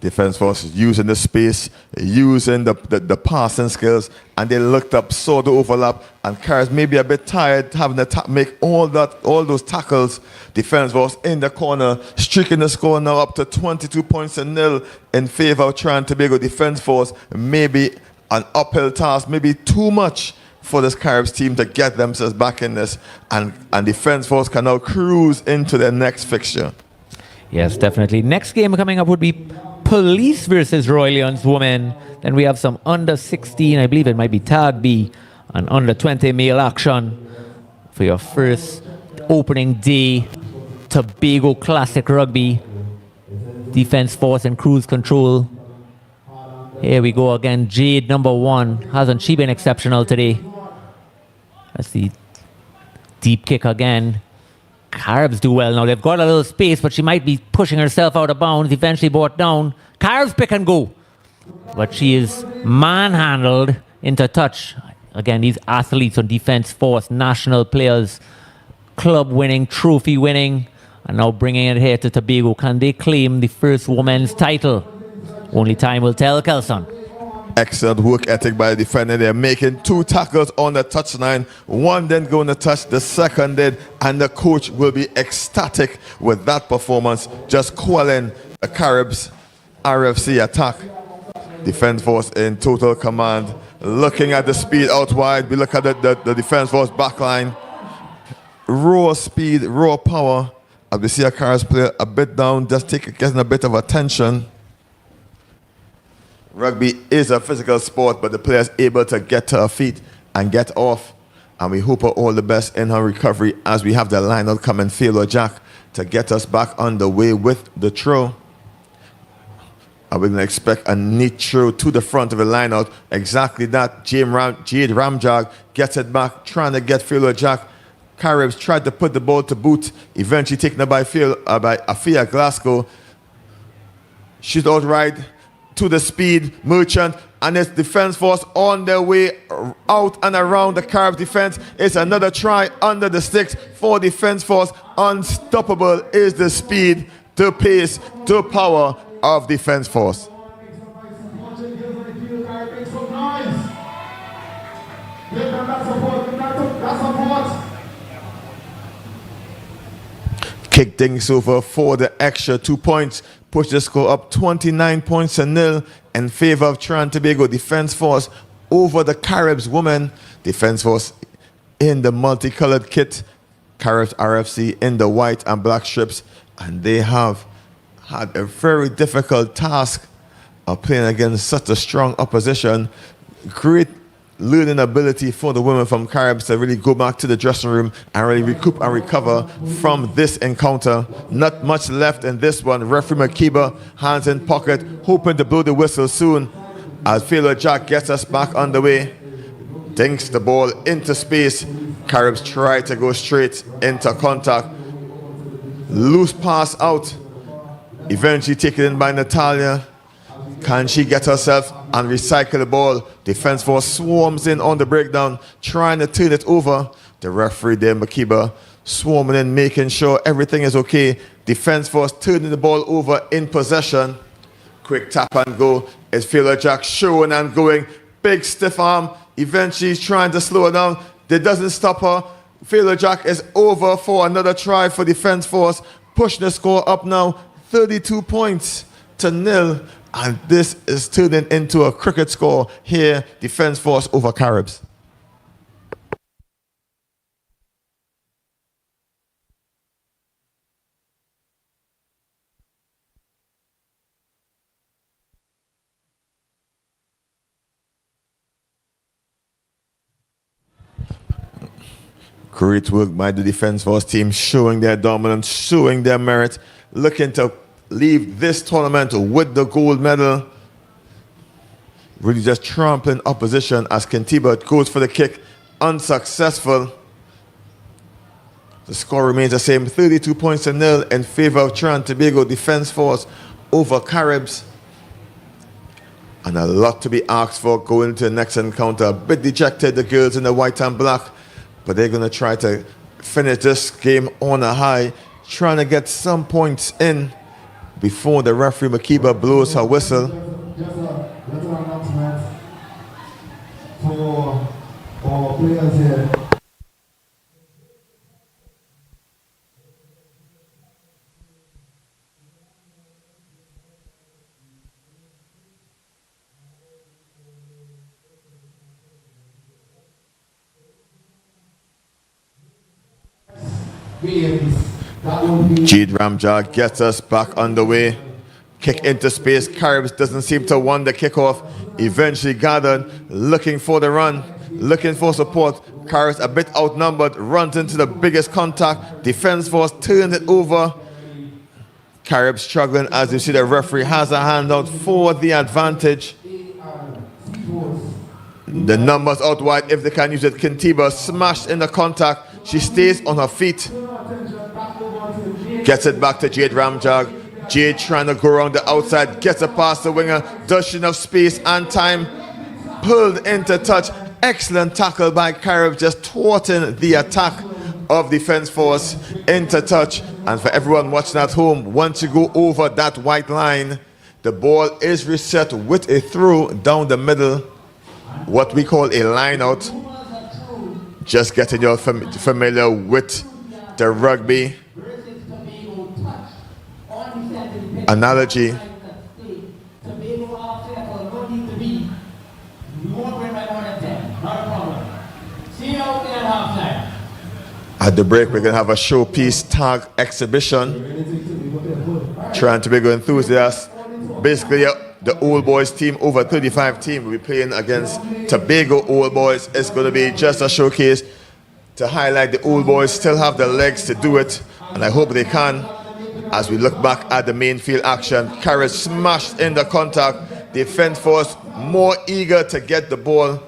Defense force using the space, using the passing skills, and they looked up, saw the overlap, and Caribs maybe a bit tired having to make all those tackles. Defense force in the corner, streaking the score now up to 22 points to 0 in favor of Trinidad Tobago. Defense force maybe an uphill task, maybe too much for this Caribs team to get themselves back in this, and defense force can now cruise into their next fixture. Yes, definitely. Next game coming up would be Police versus Royal Lions women. Then we have some under 16, I believe it might be Tag B, and under 20 male action for your first opening day Tobago Classic Rugby. Defense force and cruise control. Here we go again. Jade, number 1. Hasn't she been exceptional today? That's the deep kick again. Caribs do well now. They've got a little space, but she might be pushing herself out of bounds. Eventually brought down. Caribs pick and go. But she is manhandled into touch. Again, these athletes on defense force, national players, club winning, trophy winning, and now bringing it here to Tobago. Can they claim the first women's title? Only time will tell, Kelson. Excellent work ethic by the defender. They're making 2 tackles on the touchline. One didn't go on the touch, the second did, and the coach will be ecstatic with that performance, just quelling the Caribs RFC attack. Defense force in total command. Looking at the speed out wide, we look at the defense force backline. Raw speed, raw power. As we see a Caribs player a bit down, just getting a bit of attention. Rugby is a physical sport, but the player is able to get to her feet and get off. And we hope her all the best in her recovery as we have the line-out coming, Philo Jack, to get us back on the way with the throw. And we're going to expect a neat throw to the front of the line-out. Exactly that. Jade Ramjag gets it back, trying to get Philo Jack. Caribs tried to put the ball to boot, eventually taken up by Afia Glasgow. She's outright to the speed, Merchant, and its defense force on their way out and around the Caribs defense. It's another try under the sticks for defense force. Unstoppable is the speed, the pace, the power of defense force. Kick things over for the extra 2 points. Push the score up 29 points to 0 in favor of Trinidad Tobago defense force over the Caribs women. Defense force in the multicolored kit. Caribs RFC in the white and black strips. And they have had a very difficult task of playing against such a strong opposition. Great learning ability for the women from Caribs to really go back to the dressing room and really recoup and recover from this encounter. Not much left in this one. Referee Makiba, hands in pocket, hoping to blow the whistle soon as Philo Jack gets us back on the way. Dinks the ball into space. Caribs try to go straight into contact. Loose pass out. Eventually taken in by Natalia. Can she get herself and recycle the ball? Defense force swarms in on the breakdown, trying to turn it over. The referee there, Makiba, swarming in, making sure everything is okay. Defense force turning the ball over in possession. Quick tap and go. It's Fielder Jack showing and going. Big stiff arm. Eventually he's trying to slow her down. That doesn't stop her. Fielder Jack is over for another try for defense force. Push the score up now. 32 points to 0. And this is turning into a cricket score here. Defense force over Caribs. Great work by the defense force team, showing their dominance, showing their merit, looking to leave this tournament with the gold medal. Really just trampling opposition as Kentiba goes for the kick, unsuccessful. The score remains the same, 32 points to 0 in favor of Trinidad and Tobago defense force over Caribs. And a lot to be asked for going into the next encounter. A bit dejected, the girls in the white and black. But they're going to try to finish this game on a high, trying to get some points in before the referee Makiba blows her whistle. Just an announcement for our players here. Jade Ramjar gets us back underway. Kick into space. Caribs doesn't seem to want the kickoff. Eventually gathered, looking for the run, looking for support. Caribs a bit outnumbered, runs into the biggest contact. Defense force turns it over. Caribs struggling as you see the referee has a hand out for the advantage. The numbers out wide if they can use it. Kintiba smashed in the contact. She stays on her feet. Gets it back to Jade Ramjag. Jade trying to go around the outside. Gets it past the winger. Does she enough space and time. Pulled into touch. Excellent tackle by Caribs, just thwarting the attack of defense force into touch. And for everyone watching at home, once you go over that white line, the ball is reset with a throw down the middle. What we call a line out. Just getting you familiar with the rugby analogy. At the break, we're going to have a showpiece tag exhibition. Trying to be good enthusiasts. Basically, the old boys team over 35 team will be playing against Tobago old boys. It's going to be just a showcase to highlight the old boys still have the legs to do it, and I hope they can. As we look back at the main field action, Caribs smashed in the contact. Defense force more eager to get the ball,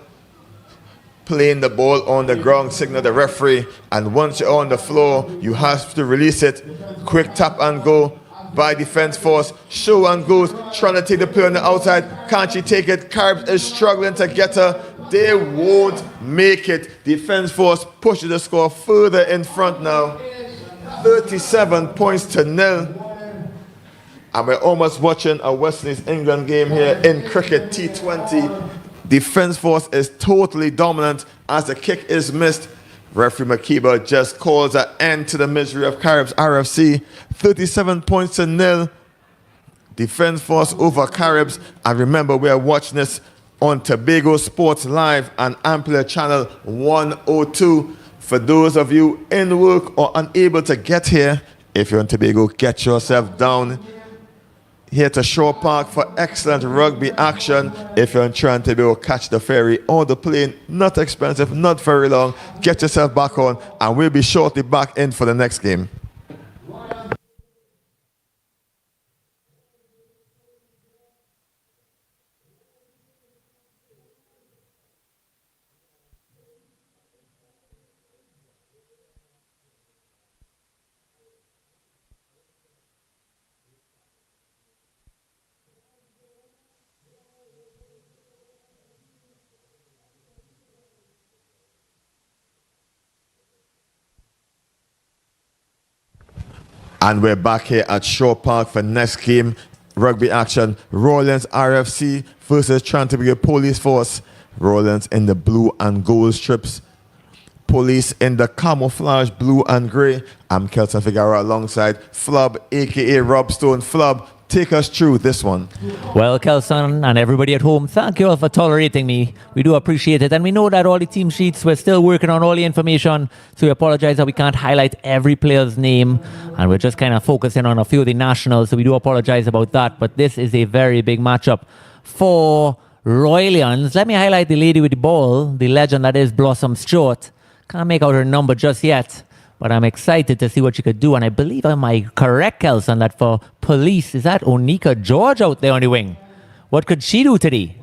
playing the ball on the ground, signal the referee, and once you're on the floor, you have to release it. Quick tap and go by defense force. Show and goes, trying to take the play on the outside. Can't she take it? Caribs is struggling to get her. They won't make it. Defense force pushes the score further in front now. 37 points to 0. And we're almost watching a West Indies England game here in cricket T20. Defense force is totally dominant as the kick is missed. Referee Makiba just calls an end to the misery of Caribs RFC. 37 points to 0. Defense force over Caribs. And remember, we are watching this on Tobago Sports Live and Amplia Channel 102. For those of you in work or unable to get here, if you're in Tobago, get yourself down here to Shore Park for excellent rugby action. If you're in Trinidad and Tobago, catch the ferry or the plane. Not expensive, not very long. Get yourself back on, and we'll be shortly back in for the next game. And we're back here at Shore Park for next game. Rugby action. Rollins RFC versus Tobago Police Force. Rollins in the blue and gold strips. Police in the camouflage blue and grey. I'm Kelson Figueroa alongside Flub, aka Rob Stone. Flub, take us through this one. Well, Kelson and everybody at home, thank you all for tolerating me. We do appreciate it. And we know that all the team sheets, we're still working on all the information. So we apologize that we can't highlight every player's name. And we're just kind of focusing on a few of the nationals. So we do apologize about that. But this is a very big matchup for Royalians. Let me highlight the lady with the ball, the legend that is Blossom Stewart. Can't make out her number just yet. But I'm excited to see what she could do. And I believe, am I correct, Kelson, that for police, is that Onika George out there on the wing? What could she do today?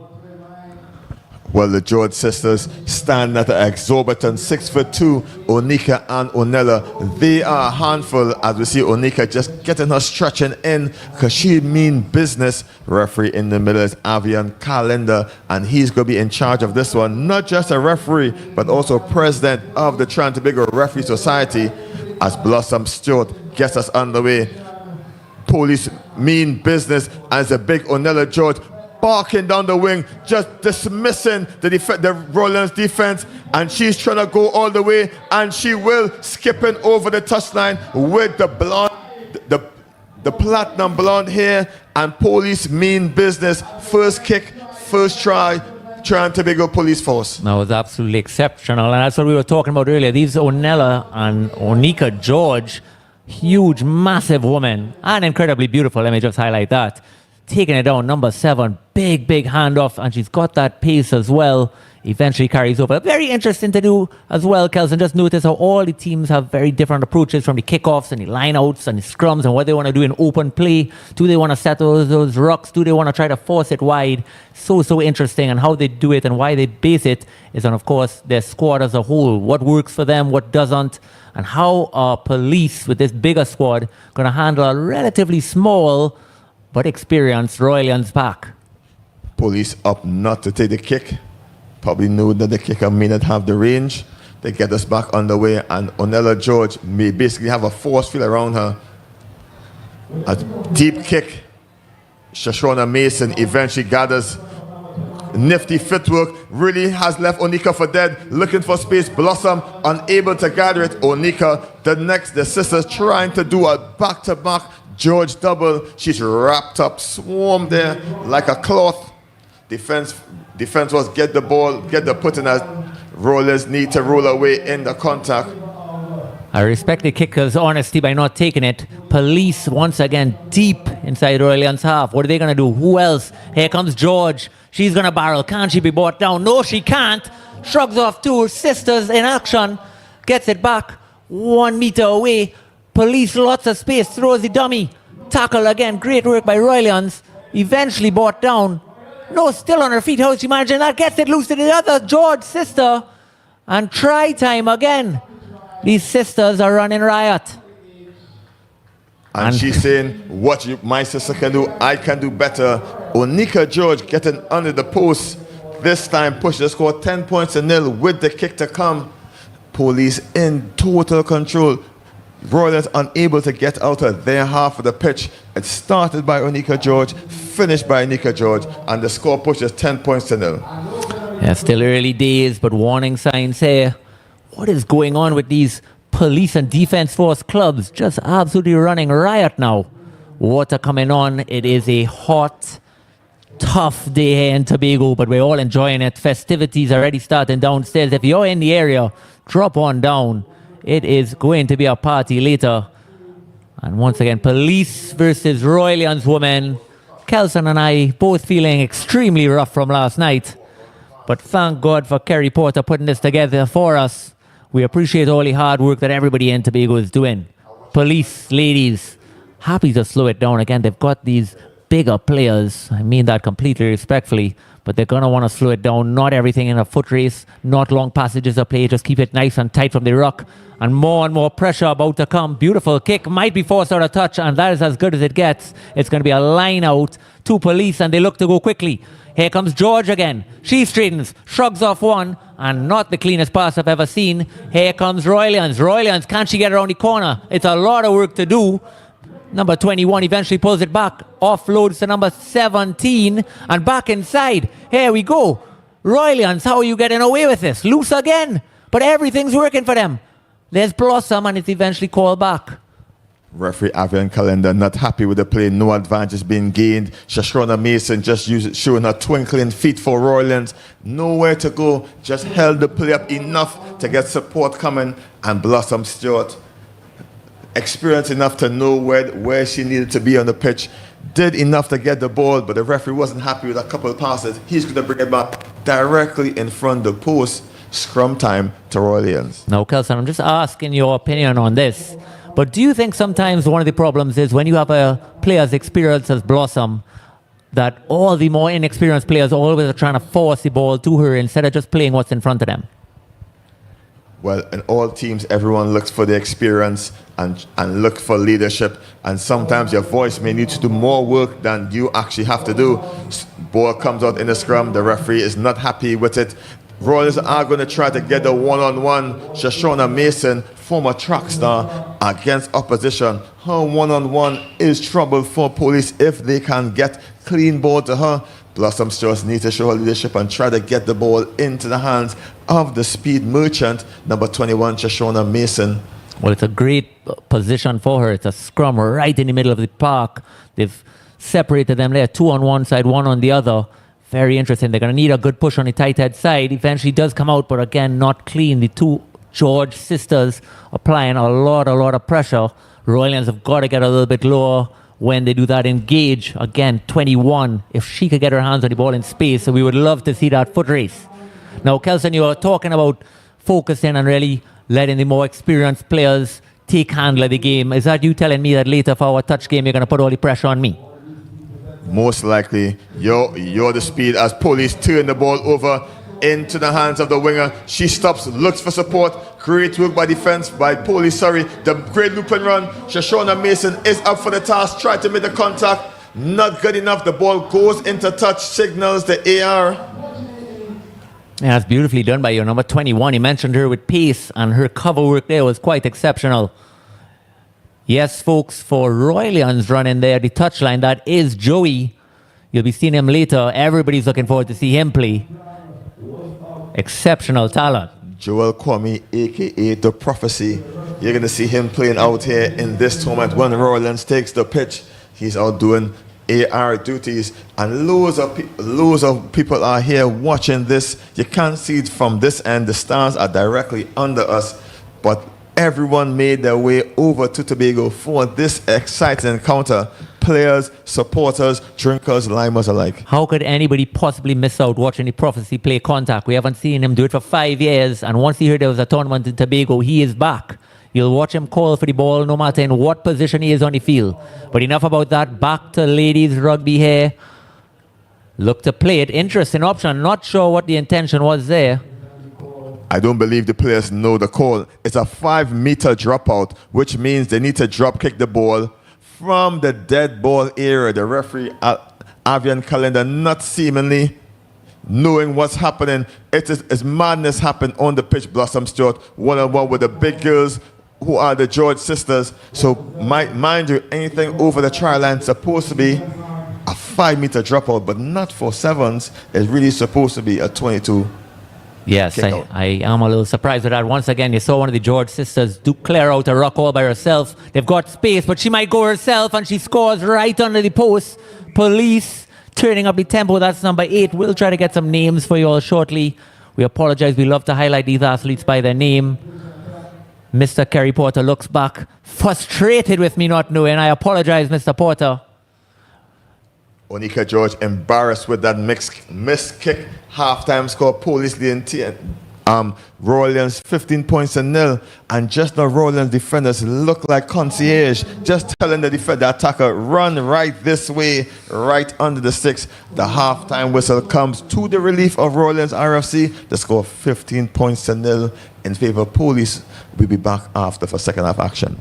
Well, the George sisters stand at an exorbitant 6'2", Onika and Onella. They are a handful as we see Onika just getting her stretching in because she mean business. Referee in the middle is Avian Calendar, and he's going to be in charge of this one. Not just a referee, but also president of the Tobago Referee Society as Blossom Stewart gets us underway. Police mean business as a big Onella George barking down the wing, just dismissing the Rollins defense, and she's trying to go all the way, and she will, skipping over the touchline with the blonde, the platinum blonde hair, and police mean business. First kick, first try, Tobago Police Force. That was absolutely exceptional, and that's what we were talking about earlier. These Onella and Onika George, huge, massive women, and incredibly beautiful. Let me just highlight that. Taking it down, number 7, big handoff, and she's got that pace as well. Eventually carries over. Very interesting to do as well, Kelson. Just notice how all the teams have very different approaches from the kickoffs and the lineouts and the scrums and what they want to do in open play. Do they want to set those rucks? Do they want to try to force it wide? So interesting, and how they do it and why they base it is on, of course, their squad as a whole. What works for them, what doesn't, and how are police with this bigger squad going to handle a relatively small but experienced Royalians pack. Police up not to take the kick. Probably knew that the kicker may not have the range. They get us back on the way, and Onella George may basically have a force field around her. A deep kick. Shoshona Mason eventually gathers. Nifty footwork really has left Onika for dead. Looking for space. Blossom unable to gather it. Onika, the sisters trying to do a back-to-back George double. She's wrapped up, swarmed there like a cloth. Defense was get the ball, get the put in as Rollers need to roll away in the contact. I respect the kicker's honesty by not taking it. Police once again deep inside Royalians half. What are they going to do? Who else? Here comes George. She's going to barrel. Can she be brought down? No, she can't. Shrugs off 2 sisters in action. Gets it back 1 meter away. Police, lots of space, throws the dummy. Tackle again, great work by Royalians. Eventually brought down. No, still on her feet. How's she managing that? Gets it loose to the other George sister. And try time again. These sisters are running riot. And she's saying, what my sister can do, I can do better. Onika George getting under the post. This time push the score 10 points to 0 with the kick to come. Police in total control. Royals unable to get out of their half of the pitch. It started by Onika George, finished by Onika George, and the score pushes 10 points to 0. Yeah, still early days, but warning signs here. What is going on with these police and defense force clubs? Just absolutely running riot now. Water coming on. It is a hot, tough day here in Tobago, but we're all enjoying it. Festivities already starting downstairs. If you're in the area, drop on down. It is going to be a party later. And once again, police versus Royalians women. Kelson and I both feeling extremely rough from last night. But thank God for Kerry Porter putting this together for us. We appreciate all the hard work that everybody in Tobago is doing. Police, ladies, happy to slow it down again. They've got these bigger players. I mean that completely respectfully. But they're going to want to slow it down. Not everything in a foot race. Not long passages of play. Just keep it nice and tight from the ruck. And more pressure about to come. Beautiful kick. Might be forced out of touch. And that is as good as it gets. It's going to be a line out to police. And they look to go quickly. Here comes George again. She straightens. Shrugs off one. And not the cleanest pass I've ever seen. Here comes Royalians. Royalians, can she get around the corner? It's a lot of work to do. Number 21 eventually pulls it back, offloads to number 17, and back inside. Here we go. Royalians, how are you getting away with this? Loose again, but everything's working for them. There's Blossom, and it's eventually called back. Referee Avian Calendar not happy with the play. No advantage being gained. Shoshona Mason just showing her twinkling feet for Royalians. Nowhere to go. Just held the play up enough to get support coming. And Blossom Stewart, experienced enough to know where she needed to be on the pitch. Did enough to get the ball, but the referee wasn't happy with a couple of passes. He's going to bring it back directly in front of the post. Scrum time to Royalians. Now, Kelson, I'm just asking your opinion on this. But do you think sometimes one of the problems is when you have a player as experienced as Blossom, that all the more inexperienced players always are trying to force the ball to her instead of just playing what's in front of them? Well, in all teams, everyone looks for the experience and look for leadership. And sometimes your voice may need to do more work than you actually have to do. Ball comes out in the scrum. The referee is not happy with it. Royals are going to try to get the one-on-one. Shoshona Mason, former track star, against opposition. Her one-on-one is trouble for police if they can get clean ball to her. Blossom Stewart needs to show her leadership and try to get the ball into the hands of the speed merchant, number 21, Shoshona Mason. Well, it's a great position for her. It's a scrum right in the middle of the park. They've separated them there, 2 on one side, 1 on the other. Very interesting. They're going to need a good push on the tight head side. Eventually does come out, but again, not clean. The two George sisters applying a lot of pressure. Royalians have got to get a little bit lower when they do that. Engage. Again, 21. If she could get her hands on the ball in space, so we would love to see that foot race. Now, Kelson, you were talking about focusing and really letting the more experienced players take handle of the game. Is that you telling me that later for our touch game, you're going to put all the pressure on me? Most likely, you're the speed as police turn the ball over into the hands of the winger. She stops, looks for support. Great work by defense, by police, The great loop and run. Shoshona Mason is up for the task, tried to make the contact. Not good enough. The ball goes into touch, signals the AR. Yeah, that's beautifully done by you. Number 21, you mentioned her with pace, and her cover work there was quite exceptional. Yes, folks, for Royalians running there, the touchline, that is Joey. You'll be seeing him later. Everybody's looking forward to see him play. Exceptional talent. Joel Kwame, a.k.a. The Prophecy. You're going to see him playing out here in this tournament when Royalians takes the pitch. He's out doing AR duties, and loads of people are here watching this. You can't see it from this end. The stars are directly under us, but everyone made their way over to Tobago for this exciting encounter. Players, supporters, drinkers, limers alike. How could anybody possibly miss out watching the Prophecy play contact? We haven't seen him do it for 5 years, and once he heard there was a tournament in Tobago, he is back. You'll watch him call for the ball no matter in what position he is on the field. But enough about that. Back to ladies rugby here. Look to play it. Interesting option. Not sure what the intention was there. I don't believe the players know the call. It's a 5-meter dropout, which means they need to drop kick the ball from the dead ball area. The referee, Avian Calendar, not seemingly knowing what's happening. It's madness happened on the pitch. Blossom Stewart, one-on-one with the big girls who are the George sisters. So mind you, anything over the try line is supposed to be a 5-meter dropout, but not for sevens. It's really supposed to be a 22. Yes, I am a little surprised with that. Once again, you saw one of the George sisters do clear out a rock all by herself. They've got space, but she might go herself, and she scores right under the post. Police turning up the tempo. That's number 8. We'll try to get some names for you all shortly. We apologize. We love to highlight these athletes by their name. Mr. Kerry Porter looks back, frustrated with me not knowing. I apologize, Mr. Porter. Onika George embarrassed with that missed kick. Halftime score, Police leading Royalians 15 points to 0. And just now Royalians defenders look like concierge, just telling the attacker, run right this way, right under the sticks. The halftime whistle comes to the relief of Royalians RFC. The score 15 points to 0 in favor of Police. We'll be back after for second half action.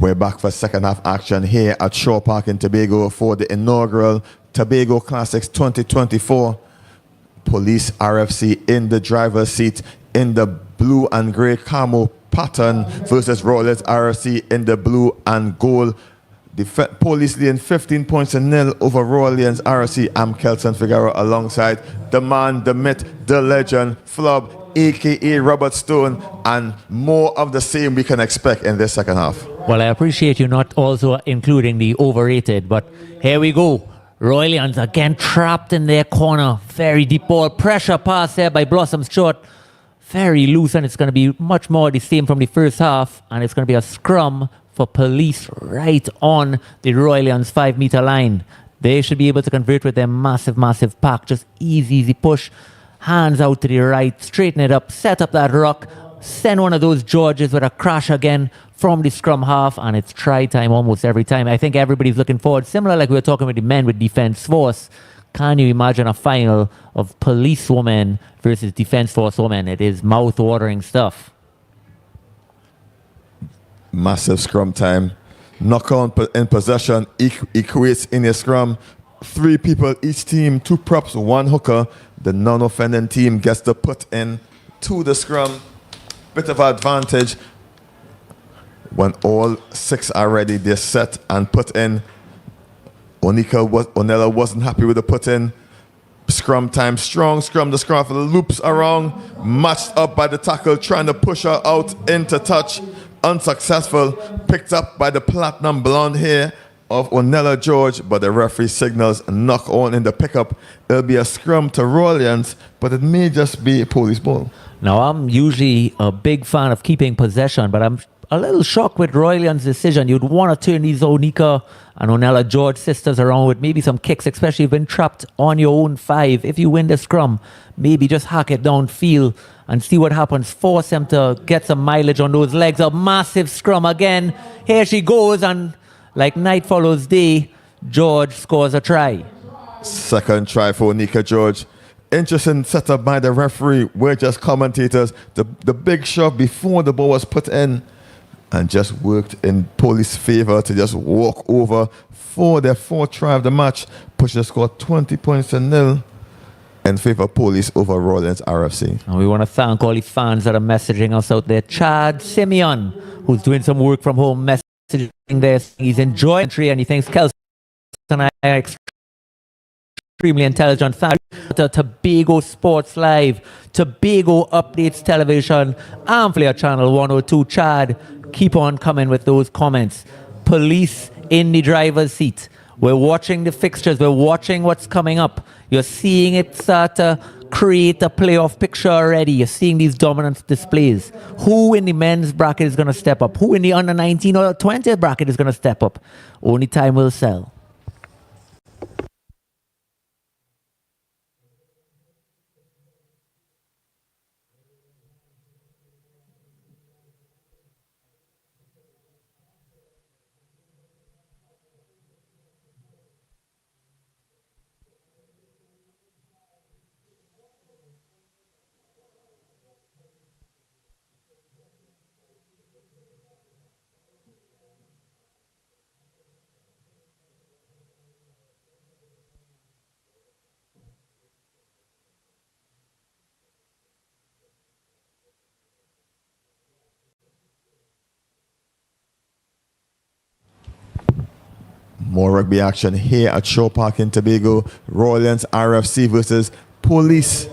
We're back for second half action here at Shore Park in Tobago for the inaugural Tobago Classics 2024. Police RFC in the driver's seat in the blue and grey camo pattern versus Rollins RFC in the blue and gold. Police leading 15 points to nil over Rollins RFC. I'm Kelson Figueroa alongside the man, the myth, the legend, Flub, aka Robert Stone, and more of the same we can expect in this second half. Well, I appreciate you not also including the overrated, but here we go. Royalians again trapped in their corner. Very deep ball. Pressure pass there by Blossom Short. Very loose, and it's going to be much more the same from the first half. And it's going to be a scrum for Police right on the Royalians 5 meter line. They should be able to convert with their massive, massive pack. Just easy push. Hands out to the right. Straighten it up. Set up that rock. Send one of those Georges with a crash again from the scrum half, and it's try time almost every time. I think everybody's looking forward, similar like we were talking with the men with Defence Force. Can you imagine a final of Police women versus Defence Force women? It is mouth-watering stuff. Massive scrum time. Knock on in possession equates in a scrum. 3 people each team, 2 props, 1 hooker. The non-offending team gets to put in to the scrum. Bit of advantage. When all 6 are ready, they're set and put in. Onella wasn't happy with the put in. Scrum time, strong scrum. The scrum for the loops around. Matched up by the tackle, trying to push her out into touch. Unsuccessful. Picked up by the platinum blonde hair of Onella George, but the referee signals knock on in the pickup. It'll be a scrum to Royalians, but it may just be a Police ball. Now, I'm usually a big fan of keeping possession, but I'm a little shocked with Royalians' decision. You'd want to turn these Onika and Onella George sisters around with maybe some kicks, especially if you've been trapped on your own 5. If you win the scrum, maybe just hack it downfield and see what happens. Force them to get some mileage on those legs. A massive scrum again. Here she goes, and like night follows day, George scores a try. Second try for Onika George. Interesting setup by the referee. We're just commentators. The big shove before the ball was put in, and just worked in Police favor to just walk over for their 4th try of the match. Push the score 20 points to nil in favor of Police over Rollins RFC. And we want to thank all the fans that are messaging us out there. Chad Simeon, who's doing some work from home, messaging this. He's enjoying the tree, and he thinks Kelson and I are extremely intelligent. Thank you to Tobago Sports Live, Tobago Updates Television, and Flair Channel 102. Chad, keep on coming with those comments. Police in the driver's seat. We're watching the fixtures. We're watching what's coming up. You're seeing it start to create a playoff picture already. You're seeing these dominance displays. Who in the men's bracket is going to step up? Who in the under 19 or 20 bracket is going to step up? Only time will tell. More rugby action here at Shore Park in Tobago. Royalians RFC versus Police.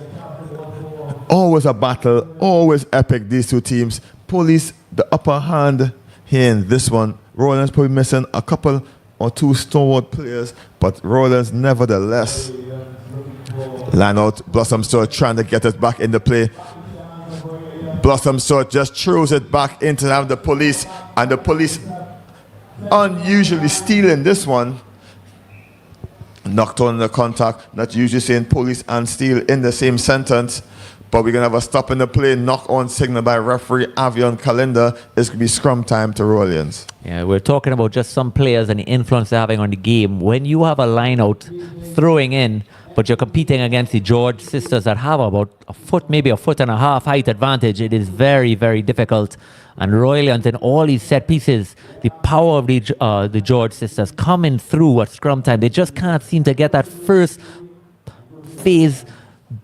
Always a battle, always epic, these 2 teams. Police, the upper hand here in this one. Royalians probably missing a couple or 2 stalwart players, but Royalians nevertheless. Line out, Blossom Sword trying to get it back into play. Blossom Sword just throws it back into the Police, and the Police unusually stealing this one. Knocked on the contact. Not usually saying Police and steal in the same sentence, but we're going to have a stop in the play. Knock on signal by referee Avion Kalinda. It's going to be scrum time to Royalians. Yeah, we're talking about just some players and the influence they're having on the game. When you have a line out throwing in, but you're competing against the George sisters that have about a foot, maybe a foot and a half height advantage. It is very, very difficult. And Royalians in all these set pieces, the power of the George sisters coming through at scrum time. They just can't seem to get that first phase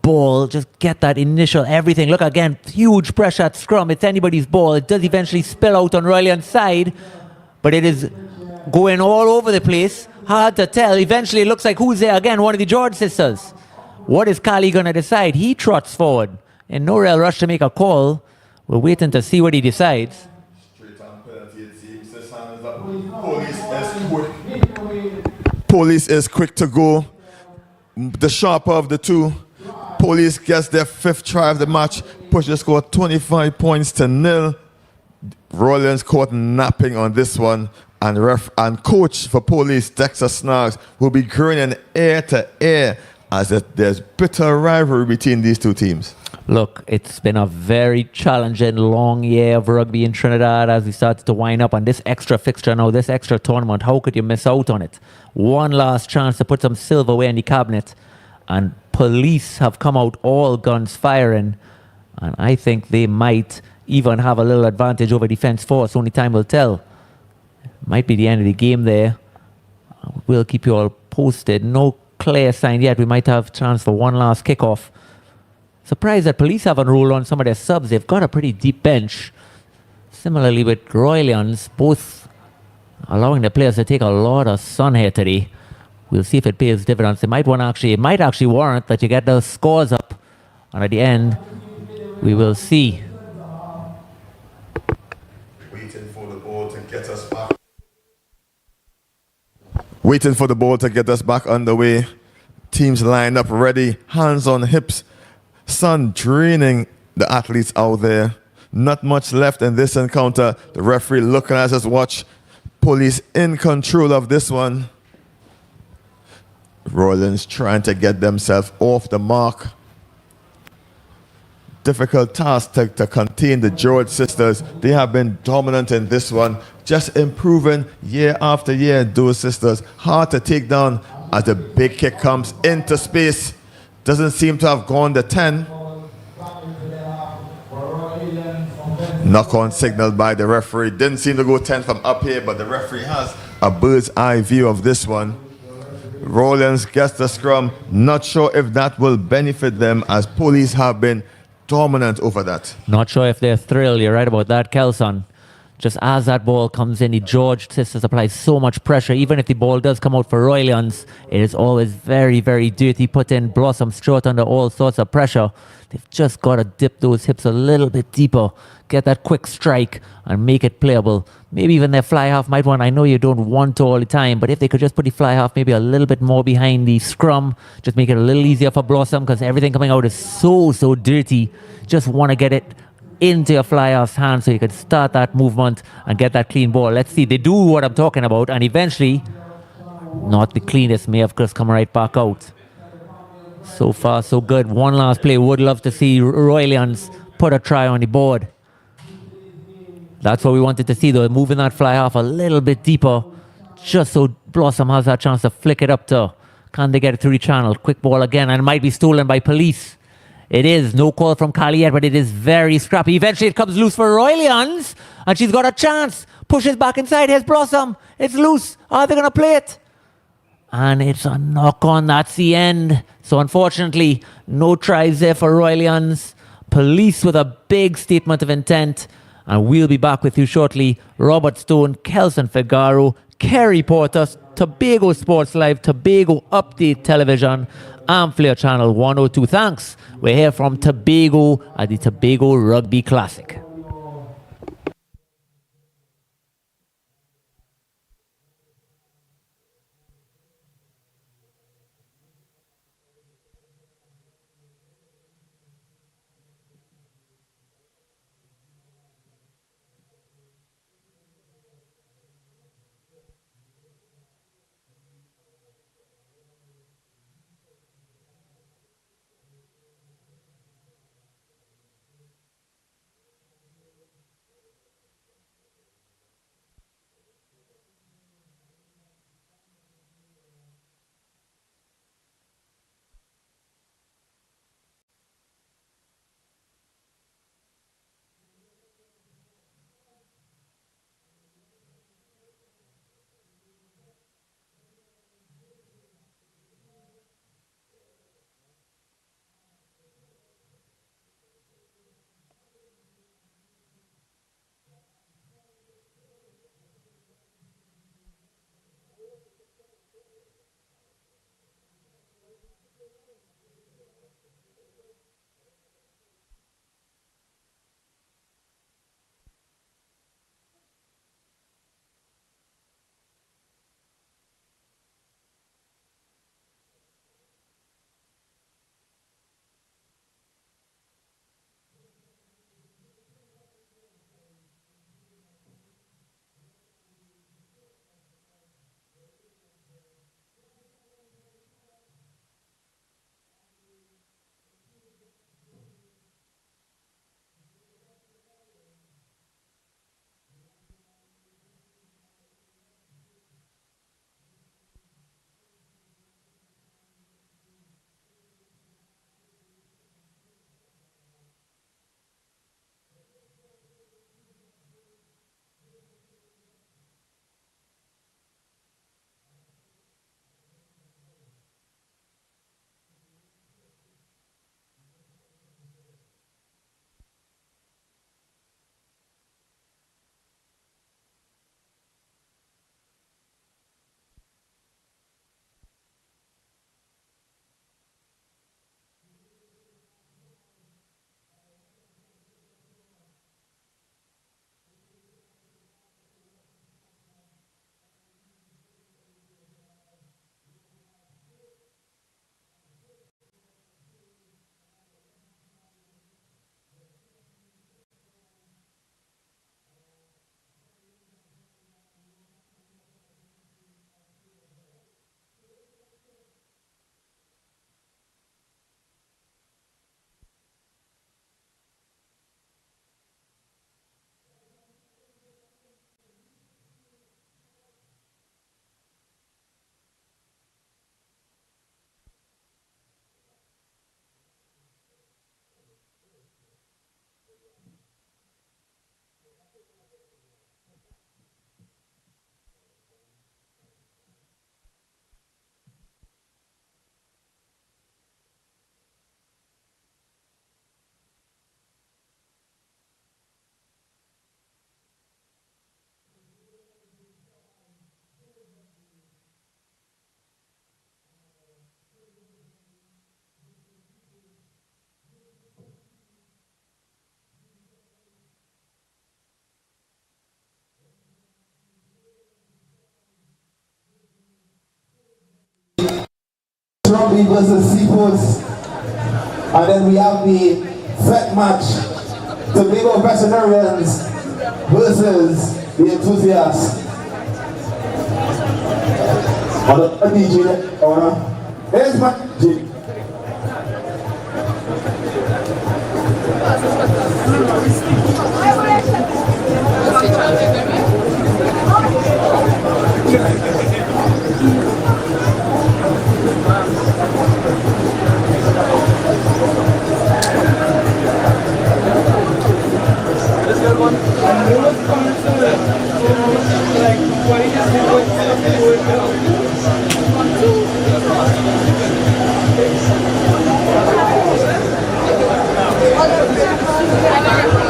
ball, just get that initial everything. Look again, huge pressure at scrum. It's anybody's ball. It does eventually spill out on Royalian's side, but it is going all over the place. Hard to tell. Eventually it looks like who's there again? One of the George sisters. What is Kali going to decide? He trots forward in no real rush to make a call. We're waiting to see what he decides. Straight on penalty, it seems. This hand is up. Police is quick. Police is quick to go. The sharper of the two. Police gets their 5th try of the match. Push the score 25 points to 0. Rollins caught napping on this one. And coach for Police, Dexter Snarks, will be grinning ear to ear as there's bitter rivalry between these two teams. Look, it's been a very challenging, long year of rugby in Trinidad as we started to wind up on this extra fixture now, this extra tournament. How could you miss out on it? One last chance to put some silverware in the cabinet. And Police have come out all guns firing. And I think they might even have a little advantage over Defence Force. Only time will tell. Might be the end of the game there. We'll keep you all posted. No clear sign yet. We might have a chance for one last kickoff. Surprised that Police haven't rolled on some of their subs. They've got a pretty deep bench. Similarly with Royalians, both allowing the players to take a lot of sun here today. We'll see if it pays dividends. It might actually warrant that you get those scores up. And at the end, we will see. Waiting for the ball to get us back. Waiting for the ball to get us back underway. Teams lined up ready, hands on hips. Sun draining the athletes out there. Not much left in this encounter. The referee looking at his watch. Police in control of this one. Rollins trying to get themselves off the mark. Difficult task to contain the George sisters. They have been dominant in this one. Just improving year after year, those sisters. Hard to take down as the big kick comes into space. Doesn't seem to have gone the 10. Knock on signaled by the referee. Didn't seem to go 10 from up here, but the referee has a bird's eye view of this one. Rollins gets the scrum. Not sure if that will benefit them as Police have been dominant over that. Not sure if they're thrilled. You're right about that, Kelson. Just as that ball comes in, the George sisters apply so much pressure. Even if the ball does come out for Royalians, it is always very, very dirty. Put in Blossom short under all sorts of pressure. They've just got to dip those hips a little bit deeper, get that quick strike and make it playable. Maybe even their fly half might want, I know you don't want to all the time, but if they could just put the fly half maybe a little bit more behind the scrum, just make it a little easier for Blossom because everything coming out is so dirty. Just want to get it into your fly half's hand so you can start that movement and get that clean ball. Let's see, they do what I'm talking about and eventually, not the cleanest, may of course come right back out. So far so good. One last play. Would love to see Royalians put a try on the board. That's what we wanted to see though, moving that fly half a little bit deeper just so Blossom has that chance to flick it up to, can they get it through the channel? Quick ball again and it might be stolen by Police. It is. No call from Kali yet, but it is very scrappy. Eventually it comes loose for Royalians and she's got a chance. Pushes back inside. Here's Blossom. It's loose. Are they going to play it? And it's a knock on. That's the end. So unfortunately, no tries there for Royalians. Police with a big statement of intent. And we'll be back with you shortly. Robert Stone, Kelson Figaro, Kerry Porter, Tobago Sports Live, Tobago Update Television, and Flair Channel 102. Thanks. We're here from Tobago at the Tobago Rugby Classic. Rugby versus Seaports. And then we have the set match, Tobago Veterinarians versus the Enthusiasts. On the DJ, here's my DJ.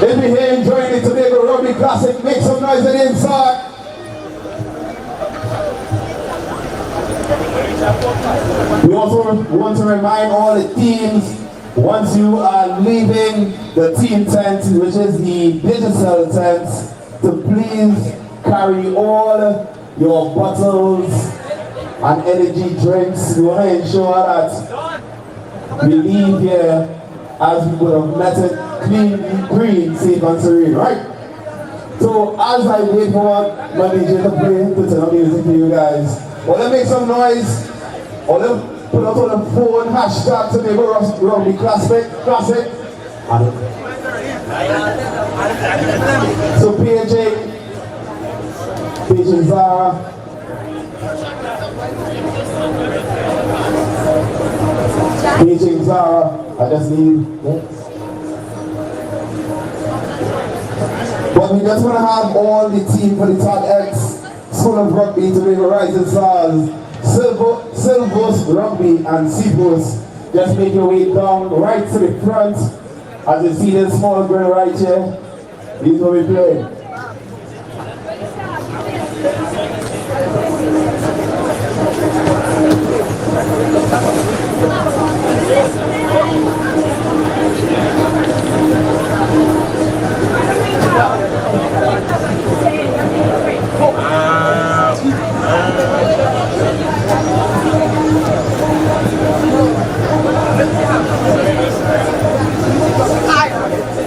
If you're here enjoying the Tobago Rugby Classic, make some noise on the inside. We also want to remind all the teams, once you are leaving the team tent, which is the digital tent, to please carry all your bottles and energy drinks. We want to ensure that we leave here as we would have met it, clean, green, safe and serene, right? So as I wait for my DJ to play, to tell music to you guys, well, let's make some noise, or let's put out on the phone, hashtag Tobago Rugby Classic. So PJ Zara, PJ Zara, I just need, but we just want to have all the team for the Top X School of Rugby, Tobago Rising Stars, Silvos Rugby and Seaports. Just make your way down right to the front. As you see this small girl right here, this is what we play.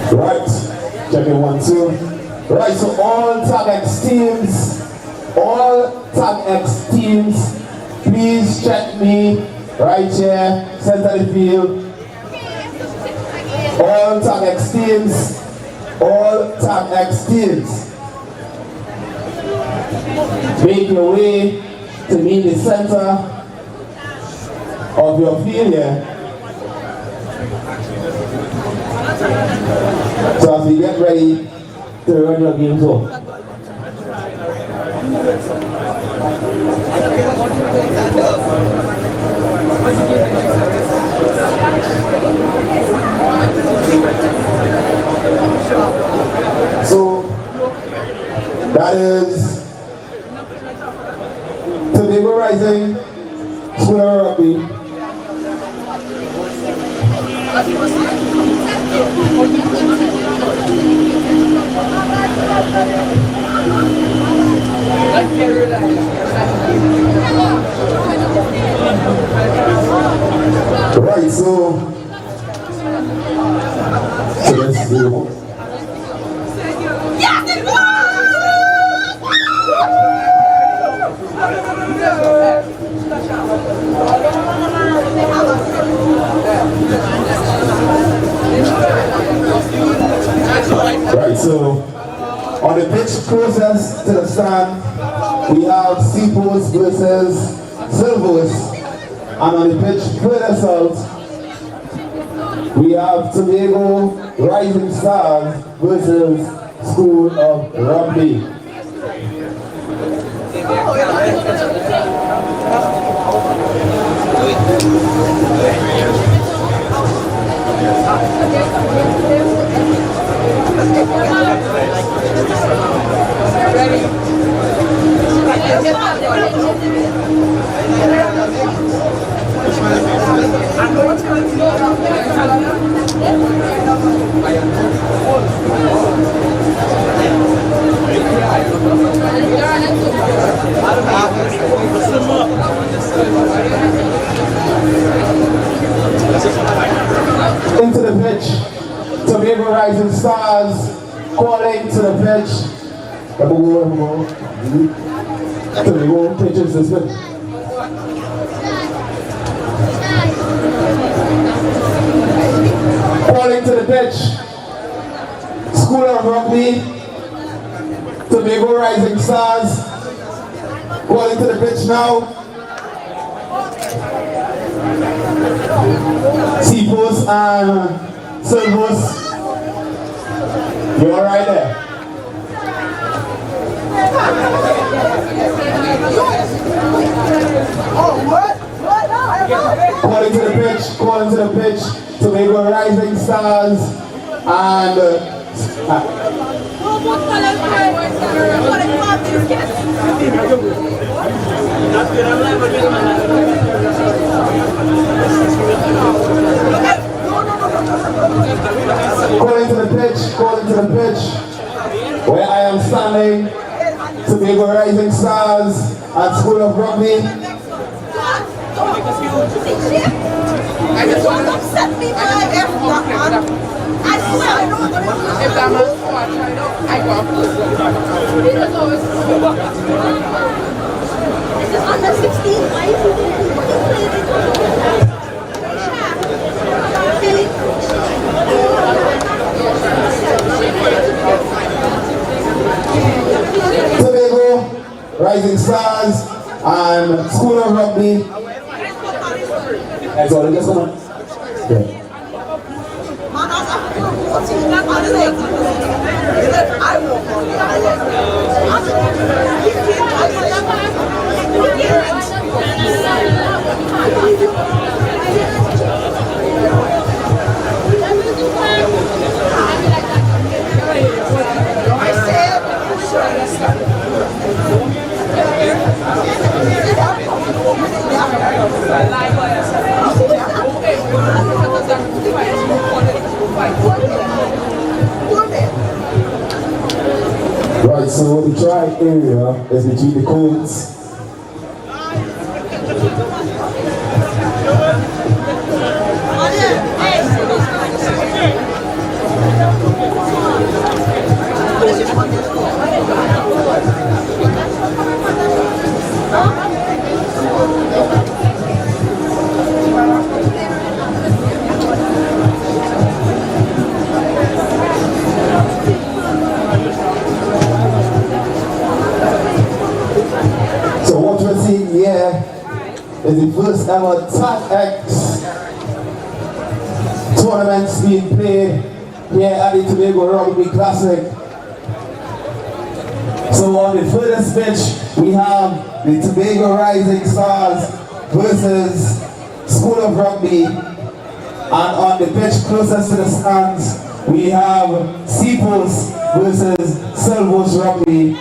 Right, check it 1, 2. Right, so all Tag X teams, please check me right here, center of the field. All Tag X teams, make your way to meet the center of your field here. So as we get ready to run your games off. So that is Tobago Rising School of Rugby. Right, so let's do Right, so on the pitch closest to the stand, we have Seaports versus Silvos, and on the pitch further south, we have Tobago Rising Stars versus School of Rugby. pitch. Tobago Rising Stars calling to the pitch. Tobago pitches this pitch. Calling to the pitch. School of Rugby. Tobago Rising Stars. Calling to the pitch now. Seapost and Silvos. You're right there. Calling to the pitch, calling to the pitch. Tobago Rising Stars and calling to the pitch, where I am standing, Tobago Rising Stars at School of Rugby. I just want to upset me by I swear I don't know. If that man's I go. This is under 16. Why is he Tobago Rising Stars and School of Rugby. That's all, just come on. Yeah. Right, so the try area is between the cones. Is the first ever TAC-X tournaments being played here at the Tobago Rugby Classic. So on the furthest pitch, we have the Tobago Rising Stars versus School of Rugby. And on the pitch closest to the stands, we have Seapost versus Silvos Rugby.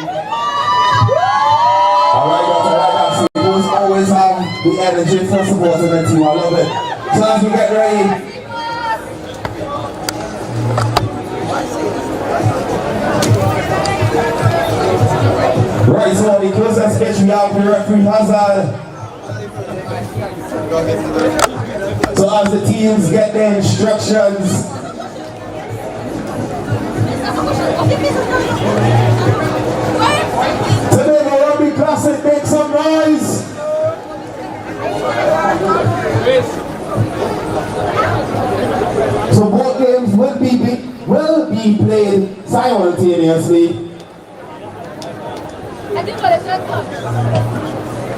Always have the energy for supporting the team. I love it. So as we get ready, right, so on the closest pitch we have the referee Hazard. So as the teams get their instructions, Tobago Rugby Classic, make some noise. So both games will be played simultaneously.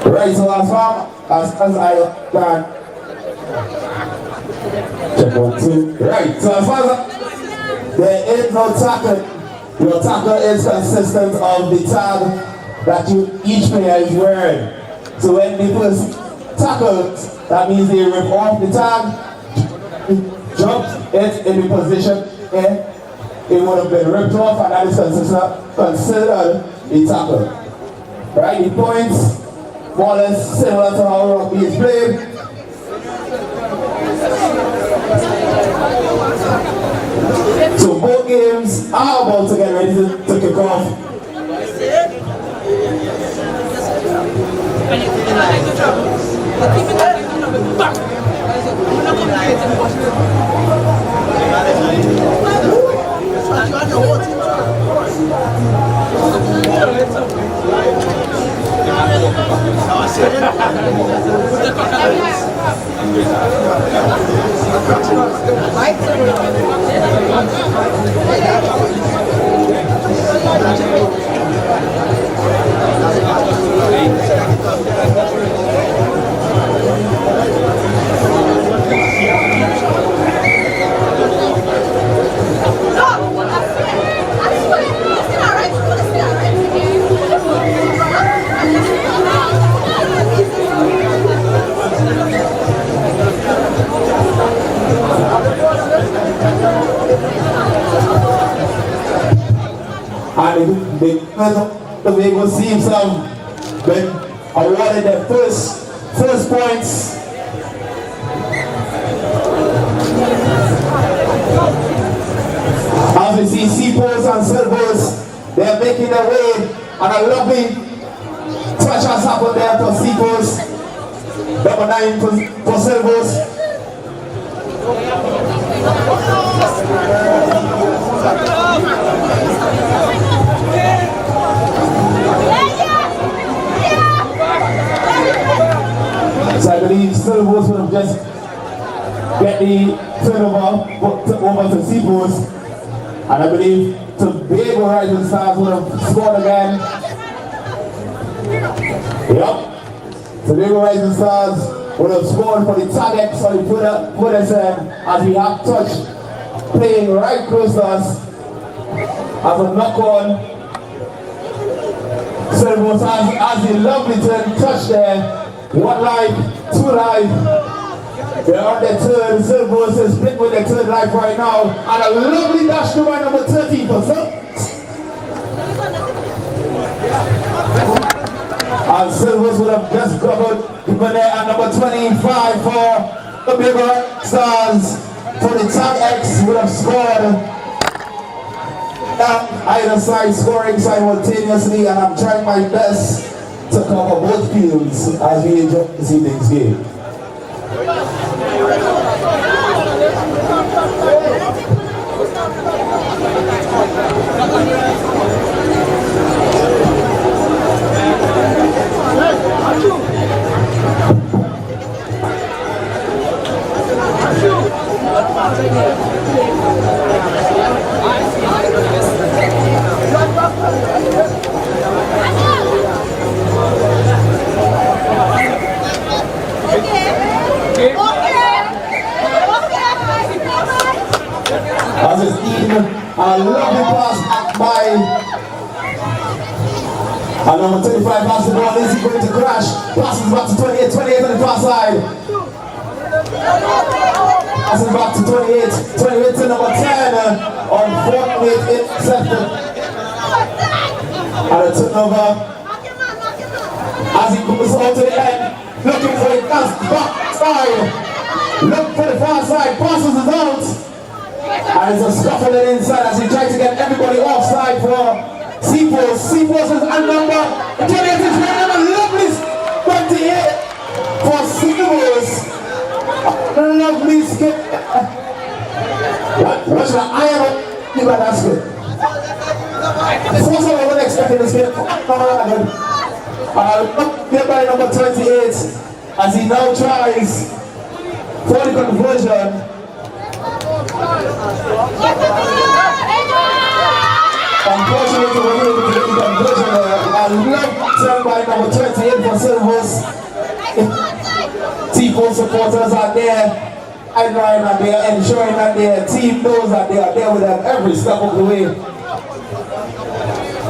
Right, so as far as I can check 1, 2. Right, so as far as there is no tackle, your tackle is consistent of the tag that each player is wearing. So when the first tackle, that means they rip off the tag, jumps it in the position, and it would have been ripped off, and that is considered a tackle. Right, the points, more or less similar to how rugby is played. So both games are about to get ready to kick off. And the Tobago seems to have been awarded their first points. As we see Seaports and Silvers, they are making their way, and a lovely touch has happened there for Seaports. Number 9 for Silvers. So I believe Silvers would have just get the turnover over to Seaports. And I believe Tobago Rising Stars would have scored again. Yep. Tobago Rising Stars would have scored for the target, so we put us as we have touch playing right close to us as a knock-on. Silvers has the lovely turn touch there. 1 life, 2 life. They're on their third. Silvers is split with their third life right now. And a lovely dash to by number 13%. And Silvers would have just covered even there at number 25 for the Tobago Stars. For the Tag X would have scored. Either side scoring simultaneously, and I'm trying my best to cover both fields as we enjoy this evening's game. As it's Eden, a lovely pass by number 35 passes the ball. Is he going to crash? Passes back to 28 on the far side. Passes back to 28 to number 10 on 48 intercepted. And a turnover as he comes out to the end, looking for the back side. Look for the far side, passes it out. And it's a scuffling inside as he tries to get everybody offside for Seaports. Seaports is at number 28 is right now. Lovely 28 for Seaports. Lovely skip. Watch the iron. You got that skip. First of all, I wasn't expecting this skip. Look here by number 28 as he now tries for the conversion. Unfortunately, we're able to get the conversion there. I love turn by number 28 for Silvers. T4 supporters are there. And they are ensuring that their team knows that they are there with them every step of the way.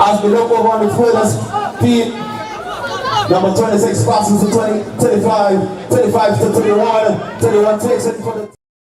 As we look over on the furthest field, number 26 passes to 25 to 21. 21 takes it for the